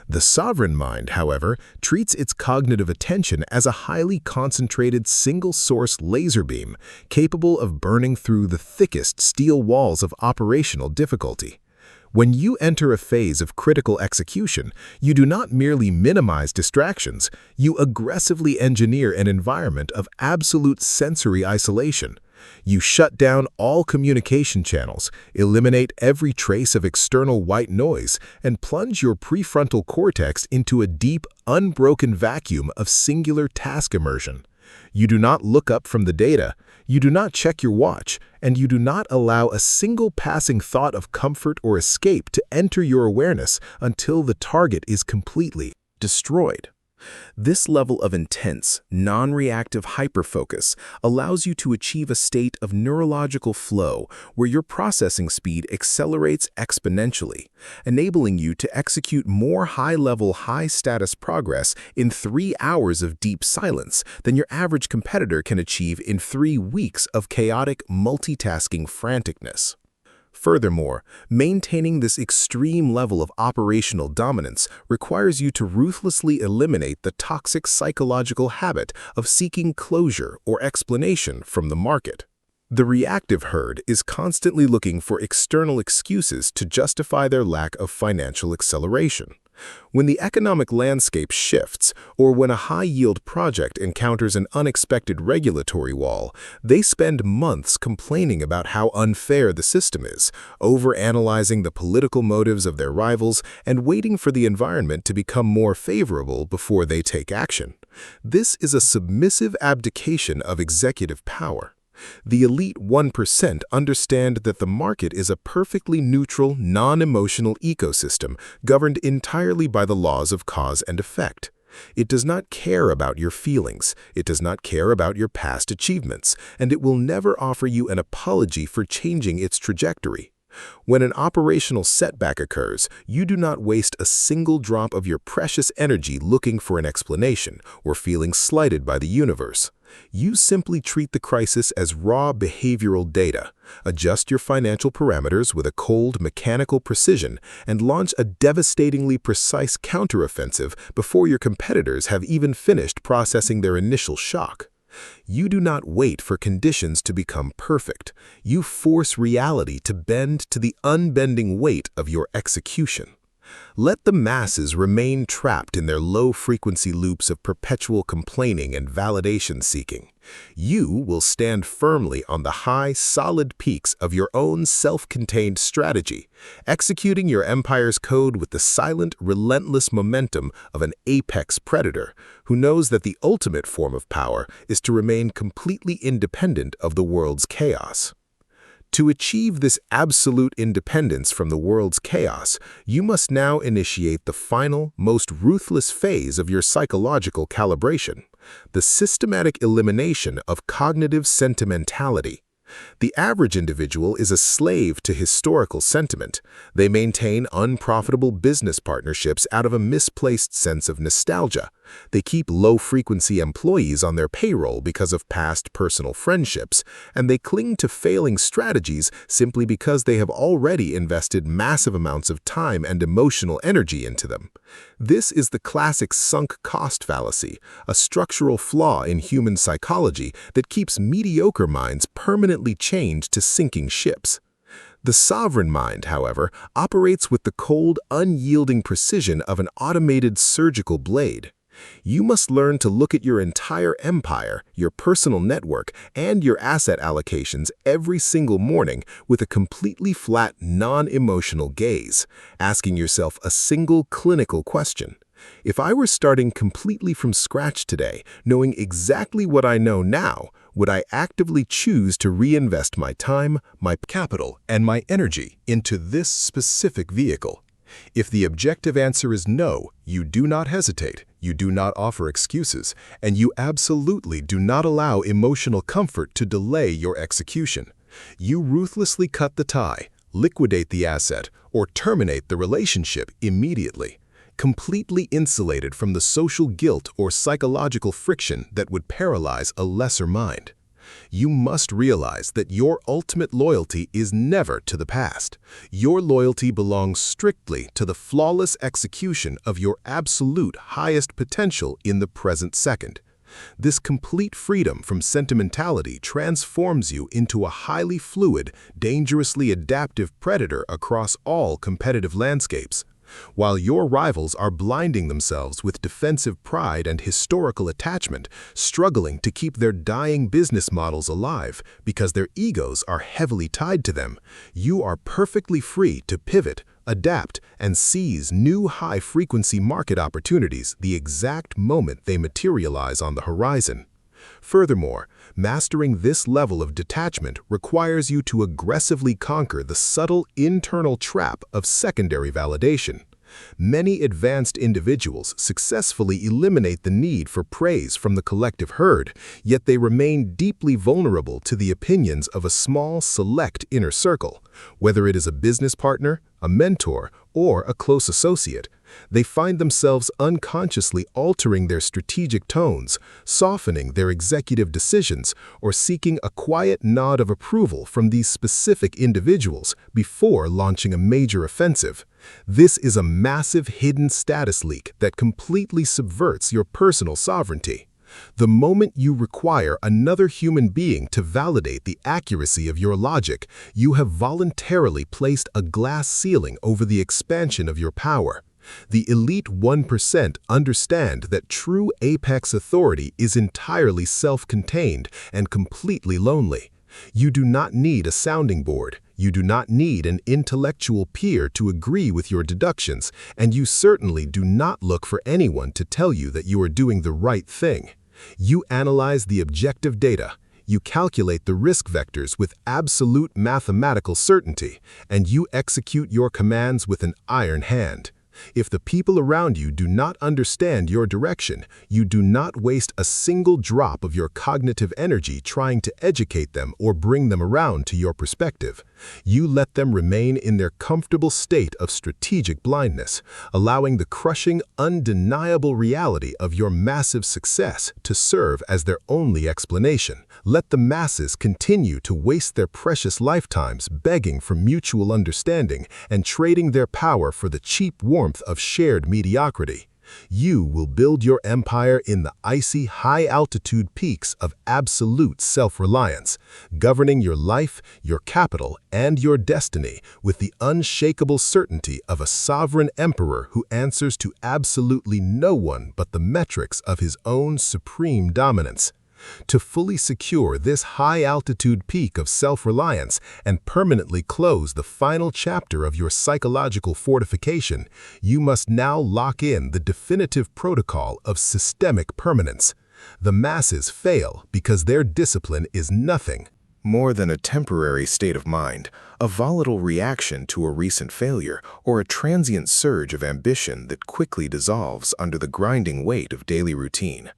The sovereign mind, however, treats its cognitive attention as a highly concentrated single-source laser beam capable of burning through the thickest steel walls of operational difficulty. When you enter a phase of critical execution, you do not merely minimize distractions, you aggressively engineer an environment of absolute sensory isolation. You shut down all communication channels, eliminate every trace of external white noise, and plunge your prefrontal cortex into a deep, unbroken vacuum of singular task immersion. You do not look up from the data, you do not check your watch, and you do not allow a single passing thought of comfort or escape to enter your awareness until the target is completely destroyed. This level of intense, non-reactive hyperfocus allows you to achieve a state of neurological flow where your processing speed accelerates exponentially, enabling you to execute more high-level, high-status progress in 3 hours of deep silence than your average competitor can achieve in 3 weeks of chaotic, multitasking franticness. Furthermore, maintaining this extreme level of operational dominance requires you to ruthlessly eliminate the toxic psychological habit of seeking closure or explanation from the market. The reactive herd is constantly looking for external excuses to justify their lack of financial acceleration. When the economic landscape shifts, or when a high-yield project encounters an unexpected regulatory wall, they spend months complaining about how unfair the system is, overanalyzing the political motives of their rivals, and waiting for the environment to become more favorable before they take action. This is a submissive abdication of executive power. The elite 1% understand that the market is a perfectly neutral, non-emotional ecosystem governed entirely by the laws of cause and effect. It does not care about your feelings, it does not care about your past achievements, and it will never offer you an apology for changing its trajectory. When an operational setback occurs, you do not waste a single drop of your precious energy looking for an explanation or feeling slighted by the universe. You simply treat the crisis as raw behavioral data, adjust your financial parameters with a cold, mechanical precision, and launch a devastatingly precise counteroffensive before your competitors have even finished processing their initial shock. You do not wait for conditions to become perfect. You force reality to bend to the unbending weight of your execution. Let the masses remain trapped in their low-frequency loops of perpetual complaining and validation seeking. You will stand firmly on the high, solid peaks of your own self-contained strategy, executing your empire's code with the silent, relentless momentum of an apex predator who knows that the ultimate form of power is to remain completely independent of the world's chaos. To achieve this absolute independence from the world's chaos, you must now initiate the final, most ruthless phase of your psychological calibration, the systematic elimination of cognitive sentimentality. The average individual is a slave to historical sentiment. They maintain unprofitable business partnerships out of a misplaced sense of nostalgia. They keep low-frequency employees on their payroll because of past personal friendships, and they cling to failing strategies simply because they have already invested massive amounts of time and emotional energy into them. This is the classic sunk cost fallacy, a structural flaw in human psychology that keeps mediocre minds permanently chained to sinking ships. The sovereign mind, however, operates with the cold, unyielding precision of an automated surgical blade. You must learn to look at your entire empire, your personal network, and your asset allocations every single morning with a completely flat, non-emotional gaze, asking yourself a single clinical question. If I were starting completely from scratch today, knowing exactly what I know now, would I actively choose to reinvest my time, my capital, and my energy into this specific vehicle? If the objective answer is no, you do not hesitate, you do not offer excuses, and you absolutely do not allow emotional comfort to delay your execution. You ruthlessly cut the tie, liquidate the asset, or terminate the relationship immediately, completely insulated from the social guilt or psychological friction that would paralyze a lesser mind. You must realize that your ultimate loyalty is never to the past. Your loyalty belongs strictly to the flawless execution of your absolute highest potential in the present second. This complete freedom from sentimentality transforms you into a highly fluid, dangerously adaptive predator across all competitive landscapes. While your rivals are blinding themselves with defensive pride and historical attachment, struggling to keep their dying business models alive because their egos are heavily tied to them, you are perfectly free to pivot, adapt, and seize new high-frequency market opportunities the exact moment they materialize on the horizon. Furthermore, mastering this level of detachment requires you to aggressively conquer the subtle internal trap of secondary validation. Many advanced individuals successfully eliminate the need for praise from the collective herd, yet they remain deeply vulnerable to the opinions of a small, select inner circle. Whether it is a business partner, a mentor, or a close associate, they find themselves unconsciously altering their strategic tones, softening their executive decisions, or seeking a quiet nod of approval from these specific individuals before launching a major offensive. This is a massive hidden status leak that completely subverts your personal sovereignty. The moment you require another human being to validate the accuracy of your logic, you have voluntarily placed a glass ceiling over the expansion of your power. The elite 1% understand that true apex authority is entirely self-contained and completely lonely. You do not need a sounding board, you do not need an intellectual peer to agree with your deductions, and you certainly do not look for anyone to tell you that you are doing the right thing. You analyze the objective data, you calculate the risk vectors with absolute mathematical certainty, and you execute your commands with an iron hand. If the people around you do not understand your direction, you do not waste a single drop of your cognitive energy trying to educate them or bring them around to your perspective. You let them remain in their comfortable state of strategic blindness, allowing the crushing, undeniable reality of your massive success to serve as their only explanation. Let the masses continue to waste their precious lifetimes begging for mutual understanding and trading their power for the cheap warmth of shared mediocrity. You will build your empire in the icy, high-altitude peaks of absolute self-reliance, governing your life, your capital, and your destiny with the unshakable certainty of a sovereign emperor who answers to absolutely no one but the metrics of his own supreme dominance. To fully secure this high-altitude peak of self-reliance and permanently close the final chapter of your psychological fortification, you must now lock in the definitive protocol of systemic permanence. The masses fail because their discipline is nothing more than a temporary state of mind, a volatile reaction to a recent failure, or a transient surge of ambition that quickly dissolves under the grinding weight of daily routine.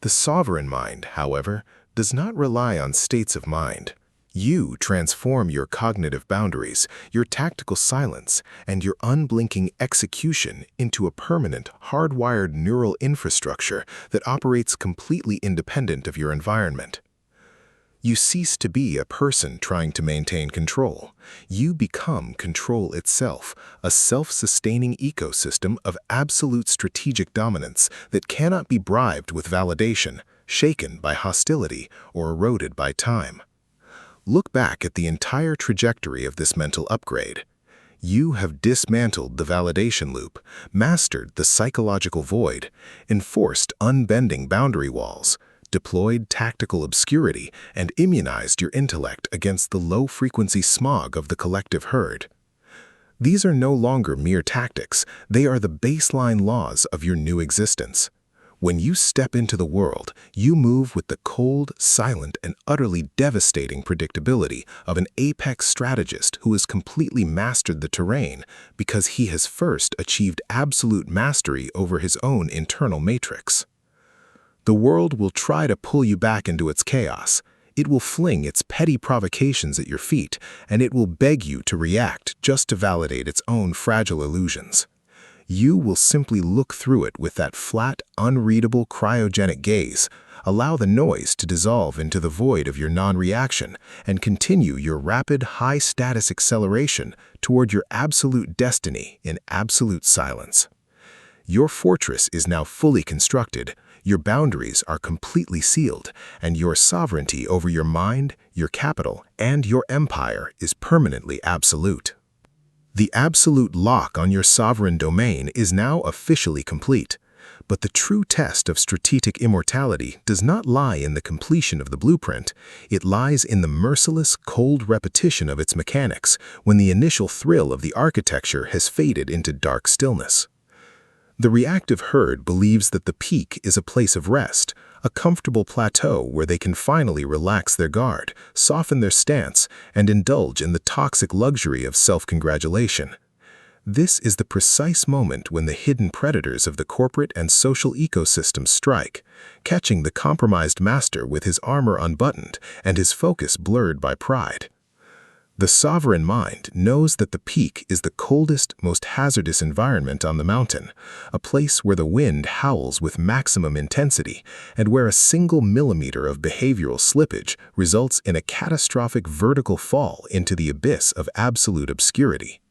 The sovereign mind, however, does not rely on states of mind. You transform your cognitive boundaries, your tactical silence, and your unblinking execution into a permanent, hardwired neural infrastructure that operates completely independent of your environment. You cease to be a person trying to maintain control. You become control itself, a self-sustaining ecosystem of absolute strategic dominance that cannot be bribed with validation, shaken by hostility, or eroded by time. Look back at the entire trajectory of this mental upgrade. You have dismantled the validation loop, mastered the psychological void, enforced unbending boundary walls, deployed tactical obscurity, and immunized your intellect against the low-frequency smog of the collective herd. These are no longer mere tactics, they are the baseline laws of your new existence. When you step into the world, you move with the cold, silent, and utterly devastating predictability of an apex strategist who has completely mastered the terrain because he has first achieved absolute mastery over his own internal matrix. The world will try to pull you back into its chaos. It will fling its petty provocations at your feet, and it will beg you to react just to validate its own fragile illusions. You will simply look through it with that flat, unreadable cryogenic gaze, allow the noise to dissolve into the void of your non-reaction, and continue your rapid, high-status acceleration toward your absolute destiny in absolute silence. Your fortress is now fully constructed, your boundaries are completely sealed, and your sovereignty over your mind, your capital, and your empire is permanently absolute. The absolute lock on your sovereign domain is now officially complete, but the true test of strategic immortality does not lie in the completion of the blueprint, it lies in the merciless, cold repetition of its mechanics when the initial thrill of the architecture has faded into dark stillness. The reactive herd believes that the peak is a place of rest, a comfortable plateau where they can finally relax their guard, soften their stance, and indulge in the toxic luxury of self-congratulation. This is the precise moment when the hidden predators of the corporate and social ecosystem strike, catching the compromised master with his armor unbuttoned and his focus blurred by pride. The sovereign mind knows that the peak is the coldest, most hazardous environment on the mountain, a place where the wind howls with maximum intensity and where a single millimeter of behavioral slippage results in a catastrophic vertical fall into the abyss of absolute obscurity.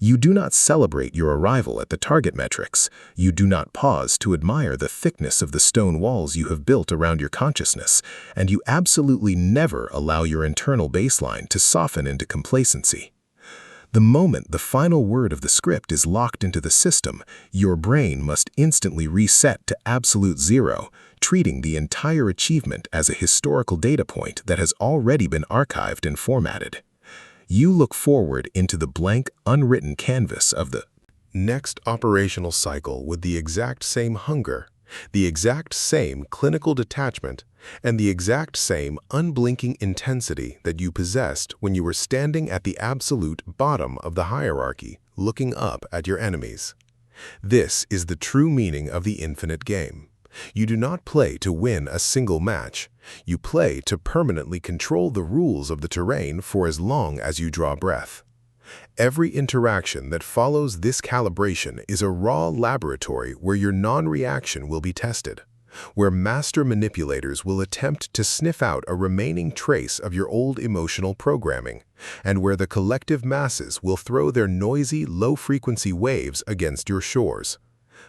You do not celebrate your arrival at the target metrics. You do not pause to admire the thickness of the stone walls you have built around your consciousness, and you absolutely never allow your internal baseline to soften into complacency. The moment the final word of the script is locked into the system, your brain must instantly reset to absolute zero, treating the entire achievement as a historical data point that has already been archived and formatted. You look forward into the blank, unwritten canvas of the next operational cycle with the exact same hunger, the exact same clinical detachment, and the exact same unblinking intensity that you possessed when you were standing at the absolute bottom of the hierarchy, looking up at your enemies. This is the true meaning of the infinite game. You do not play to win a single match. You play to permanently control the rules of the terrain for as long as you draw breath. Every interaction that follows this calibration is a raw laboratory where your non-reaction will be tested, where master manipulators will attempt to sniff out a remaining trace of your old emotional programming, and where the collective masses will throw their noisy, low-frequency waves against your shores.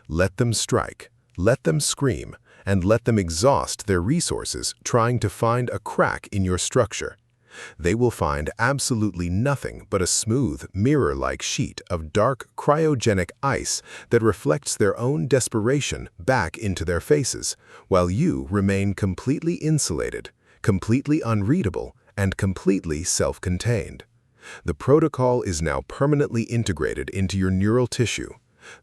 Let them strike. Let them scream, and let them exhaust their resources trying to find a crack in your structure. They will find absolutely nothing but a smooth, mirror-like sheet of dark, cryogenic ice that reflects their own desperation back into their faces, while you remain completely insulated, completely unreadable, and completely self-contained. The protocol is now permanently integrated into your neural tissue.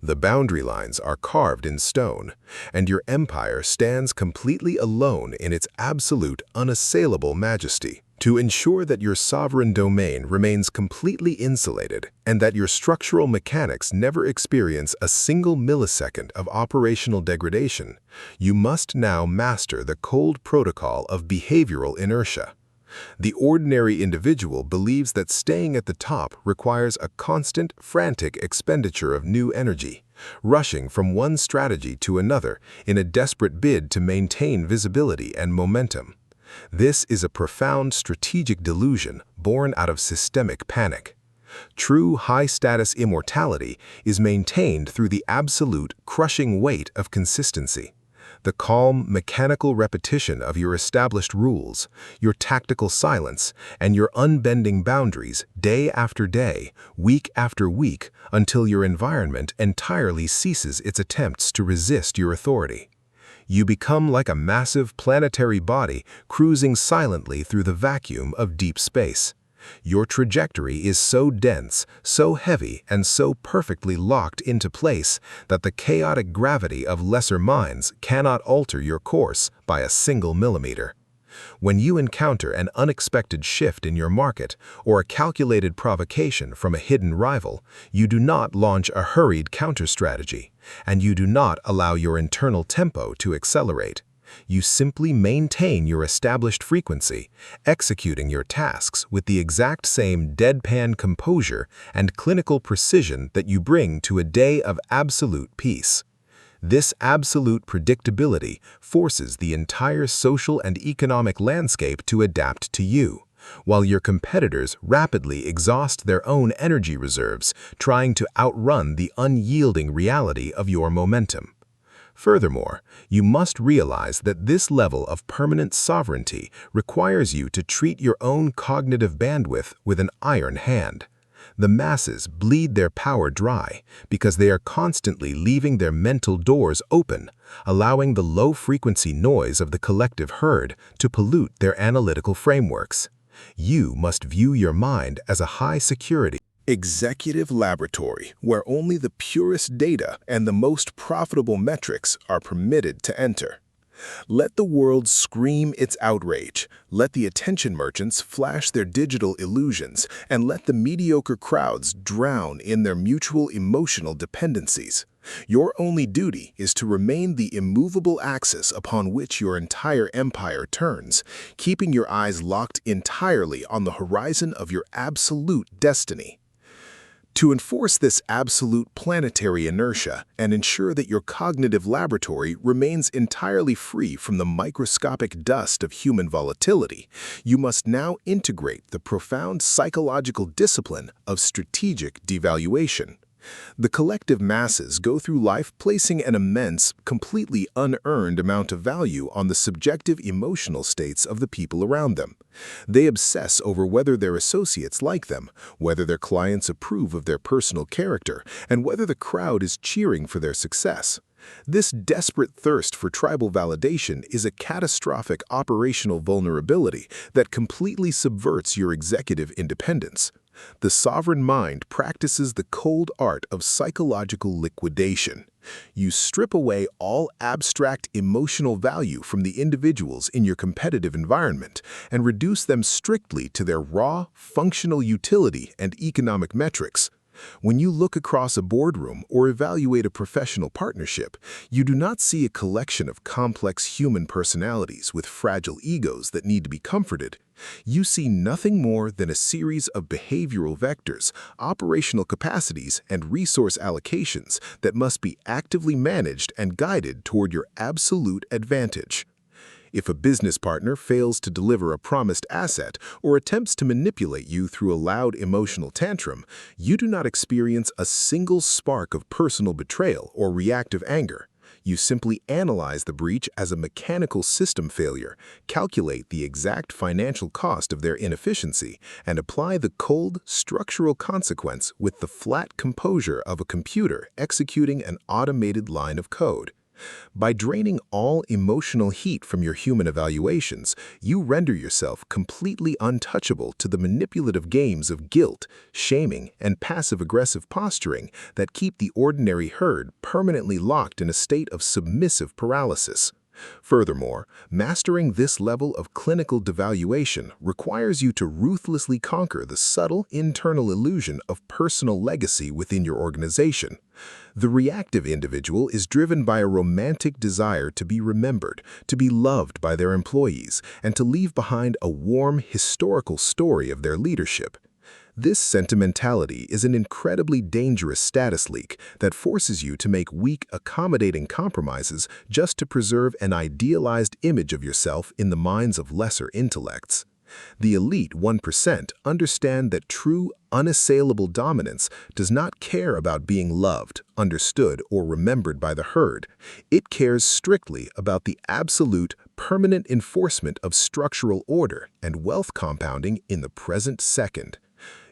The boundary lines are carved in stone, and your empire stands completely alone in its absolute, unassailable majesty. To ensure that your sovereign domain remains completely insulated and that your structural mechanics never experience a single millisecond of operational degradation, you must now master the cold protocol of behavioral inertia. The ordinary individual believes that staying at the top requires a constant, frantic expenditure of new energy, rushing from one strategy to another in a desperate bid to maintain visibility and momentum. This is a profound strategic delusion born out of systemic panic. True high-status immortality is maintained through the absolute, crushing weight of consistency. The calm, mechanical repetition of your established rules, your tactical silence, and your unbending boundaries day after day, week after week, until your environment entirely ceases its attempts to resist your authority. You become like a massive planetary body cruising silently through the vacuum of deep space. Your trajectory is so dense, so heavy, and so perfectly locked into place that the chaotic gravity of lesser minds cannot alter your course by a single millimeter. When you encounter an unexpected shift in your market or a calculated provocation from a hidden rival, you do not launch a hurried counter-strategy, and you do not allow your internal tempo to accelerate. You simply maintain your established frequency, executing your tasks with the exact same deadpan composure and clinical precision that you bring to a day of absolute peace. This absolute predictability forces the entire social and economic landscape to adapt to you, while your competitors rapidly exhaust their own energy reserves trying to outrun the unyielding reality of your momentum. Furthermore, you must realize that this level of permanent sovereignty requires you to treat your own cognitive bandwidth with an iron hand. The masses bleed their power dry because they are constantly leaving their mental doors open, allowing the low-frequency noise of the collective herd to pollute their analytical frameworks. You must view your mind as a high-security executive laboratory where only the purest data and the most profitable metrics are permitted to enter. Let the world scream its outrage. Let the attention merchants flash their digital illusions, and let the mediocre crowds drown in their mutual emotional dependencies. Your only duty is to remain the immovable axis upon which your entire empire turns, keeping your eyes locked entirely on the horizon of your absolute destiny. To enforce this absolute planetary inertia and ensure that your cognitive laboratory remains entirely free from the microscopic dust of human volatility, you must now integrate the profound psychological discipline of strategic devaluation. The collective masses go through life placing an immense, completely unearned amount of value on the subjective emotional states of the people around them. They obsess over whether their associates like them, whether their clients approve of their personal character, and whether the crowd is cheering for their success. This desperate thirst for tribal validation is a catastrophic operational vulnerability that completely subverts your executive independence. The sovereign mind practices the cold art of psychological liquidation. You strip away all abstract emotional value from the individuals in your competitive environment and reduce them strictly to their raw, functional utility and economic metrics. When you look across a boardroom or evaluate a professional partnership, you do not see a collection of complex human personalities with fragile egos that need to be comforted. You see nothing more than a series of behavioral vectors, operational capacities, and resource allocations that must be actively managed and guided toward your absolute advantage. If a business partner fails to deliver a promised asset or attempts to manipulate you through a loud emotional tantrum, you do not experience a single spark of personal betrayal or reactive anger. You simply analyze the breach as a mechanical system failure, calculate the exact financial cost of their inefficiency, and apply the cold, structural consequence with the flat composure of a computer executing an automated line of code. By draining all emotional heat from your human evaluations, you render yourself completely untouchable to the manipulative games of guilt, shaming, and passive-aggressive posturing that keep the ordinary herd permanently locked in a state of submissive paralysis. Furthermore, mastering this level of clinical devaluation requires you to ruthlessly conquer the subtle internal illusion of personal legacy within your organization. The reactive individual is driven by a romantic desire to be remembered, to be loved by their employees, and to leave behind a warm, historical story of their leadership. This sentimentality is an incredibly dangerous status leak that forces you to make weak, accommodating compromises just to preserve an idealized image of yourself in the minds of lesser intellects. The elite 1% understand that true, unassailable dominance does not care about being loved, understood, or remembered by the herd. It cares strictly about the absolute, permanent enforcement of structural order and wealth compounding in the present second.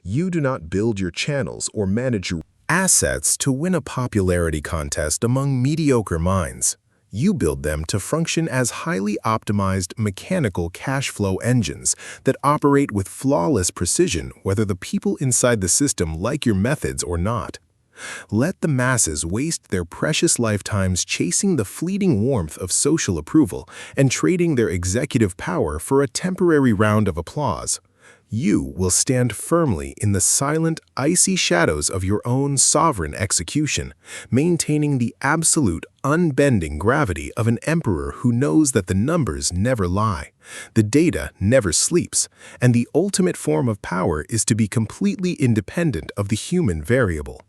You do not build your channels or manage your assets to win a popularity contest among mediocre minds. You build them to function as highly optimized mechanical cash flow engines that operate with flawless precision whether the people inside the system like your methods or not. Let the masses waste their precious lifetimes chasing the fleeting warmth of social approval and trading their executive power for a temporary round of applause. You will stand firmly in the silent, icy shadows of your own sovereign execution, maintaining the absolute, unbending gravity of an emperor who knows that the numbers never lie, the data never sleeps, and the ultimate form of power is to be completely independent of the human variable.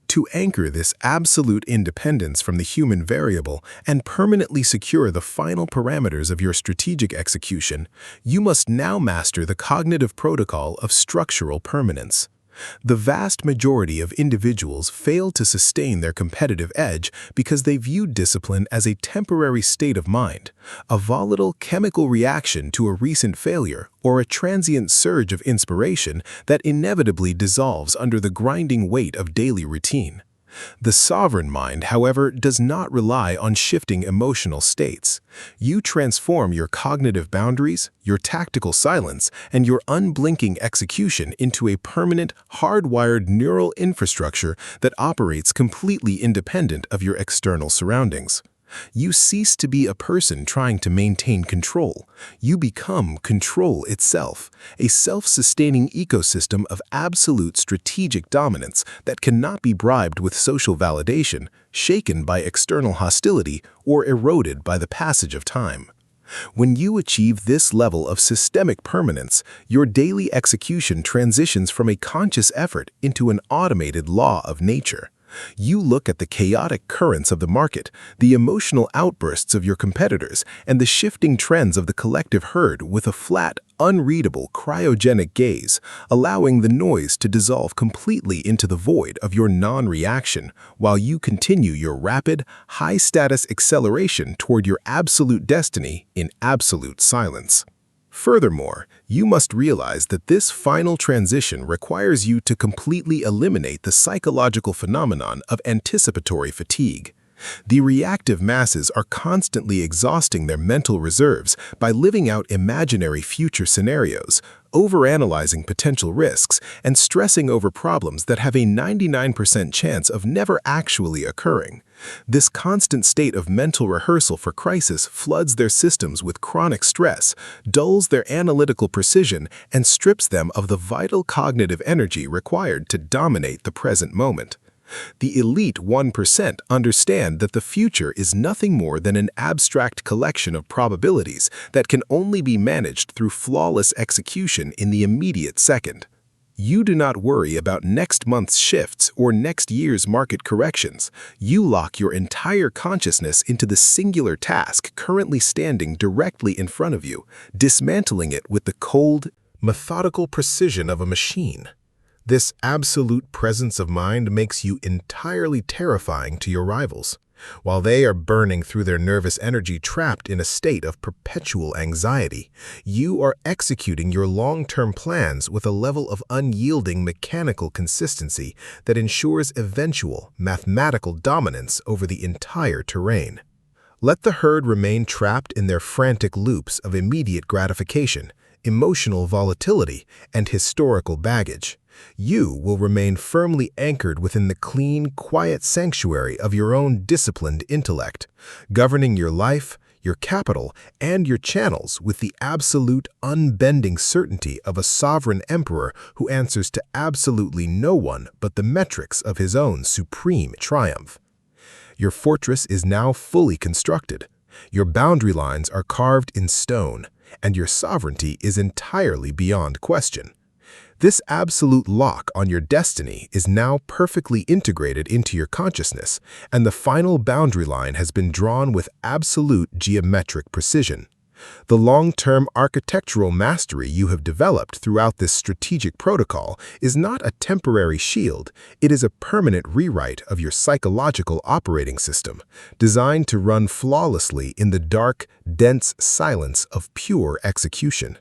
To anchor this absolute independence from the human variable and permanently secure the final parameters of your strategic execution, you must now master the cognitive protocol of structural permanence. The vast majority of individuals fail to sustain their competitive edge because they view discipline as a temporary state of mind, a volatile chemical reaction to a recent failure, or a transient surge of inspiration that inevitably dissolves under the grinding weight of daily routine. The sovereign mind, however, does not rely on shifting emotional states. You transform your cognitive boundaries, your tactical silence, and your unblinking execution into a permanent, hardwired neural infrastructure that operates completely independent of your external surroundings. You cease to be a person trying to maintain control. You become control itself, a self-sustaining ecosystem of absolute strategic dominance that cannot be bribed with social validation, shaken by external hostility, or eroded by the passage of time. When you achieve this level of systemic permanence, your daily execution transitions from a conscious effort into an automated law of nature. You look at the chaotic currents of the market, the emotional outbursts of your competitors, and the shifting trends of the collective herd with a flat, unreadable, cryogenic gaze, allowing the noise to dissolve completely into the void of your non-reaction, while you continue your rapid, high-status acceleration toward your absolute destiny in absolute silence. Furthermore, you must realize that this final transition requires you to completely eliminate the psychological phenomenon of anticipatory fatigue. The reactive masses are constantly exhausting their mental reserves by living out imaginary future scenarios, overanalyzing potential risks, and stressing over problems that have a 99% chance of never actually occurring. This constant state of mental rehearsal for crisis floods their systems with chronic stress, dulls their analytical precision, and strips them of the vital cognitive energy required to dominate the present moment. The elite 1% understand that the future is nothing more than an abstract collection of probabilities that can only be managed through flawless execution in the immediate second. You do not worry about next month's shifts or next year's market corrections. You lock your entire consciousness into the singular task currently standing directly in front of you, dismantling it with the cold, methodical precision of a machine. This absolute presence of mind makes you entirely terrifying to your rivals. While they are burning through their nervous energy trapped in a state of perpetual anxiety, you are executing your long-term plans with a level of unyielding mechanical consistency that ensures eventual mathematical dominance over the entire terrain. Let the herd remain trapped in their frantic loops of immediate gratification, emotional volatility, and historical baggage. You will remain firmly anchored within the clean, quiet sanctuary of your own disciplined intellect, governing your life, your capital, and your channels with the absolute, unbending certainty of a sovereign emperor who answers to absolutely no one but the metrics of his own supreme triumph. Your fortress is now fully constructed. Your boundary lines are carved in stone, and your sovereignty is entirely beyond question. This absolute lock on your destiny is now perfectly integrated into your consciousness, and the final boundary line has been drawn with absolute geometric precision. The long-term architectural mastery you have developed throughout this strategic protocol is not a temporary shield, it is a permanent rewrite of your psychological operating system, designed to run flawlessly in the dark, dense silence of pure execution.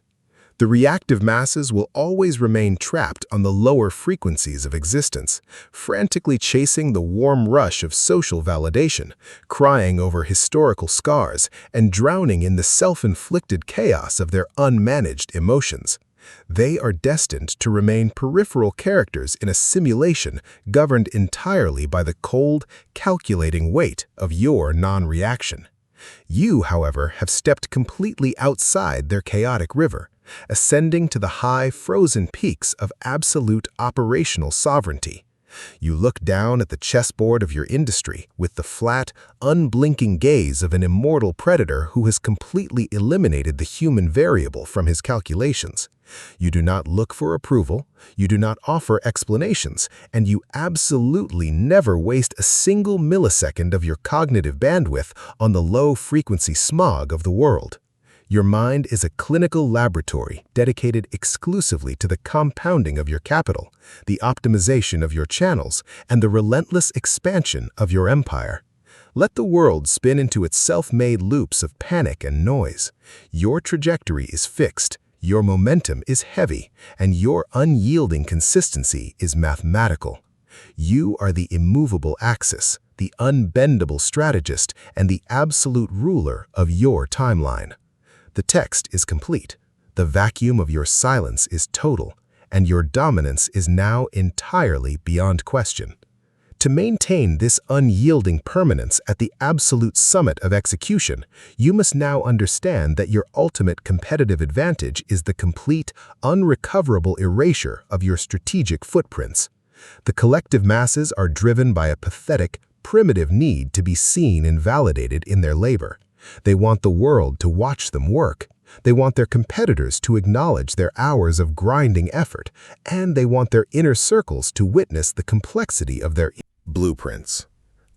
The reactive masses will always remain trapped on the lower frequencies of existence, frantically chasing the warm rush of social validation, crying over historical scars, and drowning in the self-inflicted chaos of their unmanaged emotions. They are destined to remain peripheral characters in a simulation governed entirely by the cold, calculating weight of your non-reaction. You, however, have stepped completely outside their chaotic river, ascending to the high, frozen peaks of absolute operational sovereignty. You look down at the chessboard of your industry with the flat, unblinking gaze of an immortal predator who has completely eliminated the human variable from his calculations. You do not look for approval, you do not offer explanations, and you absolutely never waste a single millisecond of your cognitive bandwidth on the low-frequency smog of the world. Your mind is a clinical laboratory dedicated exclusively to the compounding of your capital, the optimization of your channels, and the relentless expansion of your empire. Let the world spin into its self-made loops of panic and noise. Your trajectory is fixed, your momentum is heavy, and your unyielding consistency is mathematical. You are the immovable axis, the unbendable strategist, and the absolute ruler of your timeline. The text is complete, the vacuum of your silence is total, and your dominance is now entirely beyond question. To maintain this unyielding permanence at the absolute summit of execution, you must now understand that your ultimate competitive advantage is the complete, unrecoverable erasure of your strategic footprints. The collective masses are driven by a pathetic, primitive need to be seen and validated in their labor. They want the world to watch them work. They want their competitors to acknowledge their hours of grinding effort, and they want their inner circles to witness the complexity of their blueprints.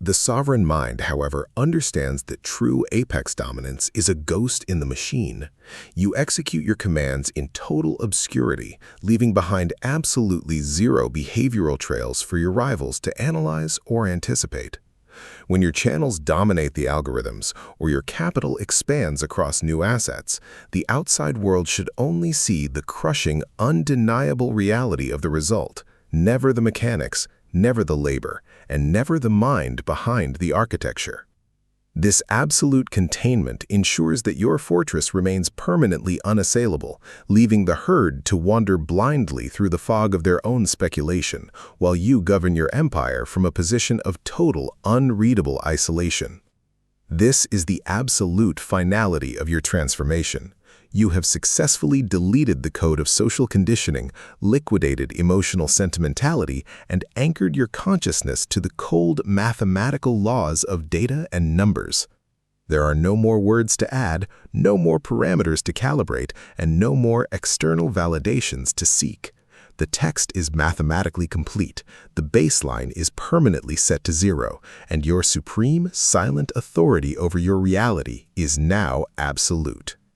The sovereign mind, however, understands that true apex dominance is a ghost in the machine. You execute your commands in total obscurity, leaving behind absolutely zero behavioral trails for your rivals to analyze or anticipate. When your channels dominate the algorithms or your capital expands across new assets, the outside world should only see the crushing, undeniable reality of the result, never the mechanics, never the labor, and never the mind behind the architecture. This absolute containment ensures that your fortress remains permanently unassailable, leaving the herd to wander blindly through the fog of their own speculation, while you govern your empire from a position of total, unreadable isolation. This is the absolute finality of your transformation. You have successfully deleted the code of social conditioning, liquidated emotional sentimentality, and anchored your consciousness to the cold mathematical laws of data and numbers. There are no more words to add, no more parameters to calibrate, and no more external validations to seek. The text is mathematically complete, the baseline is permanently set to zero, and your supreme, silent authority over your reality is now absolute.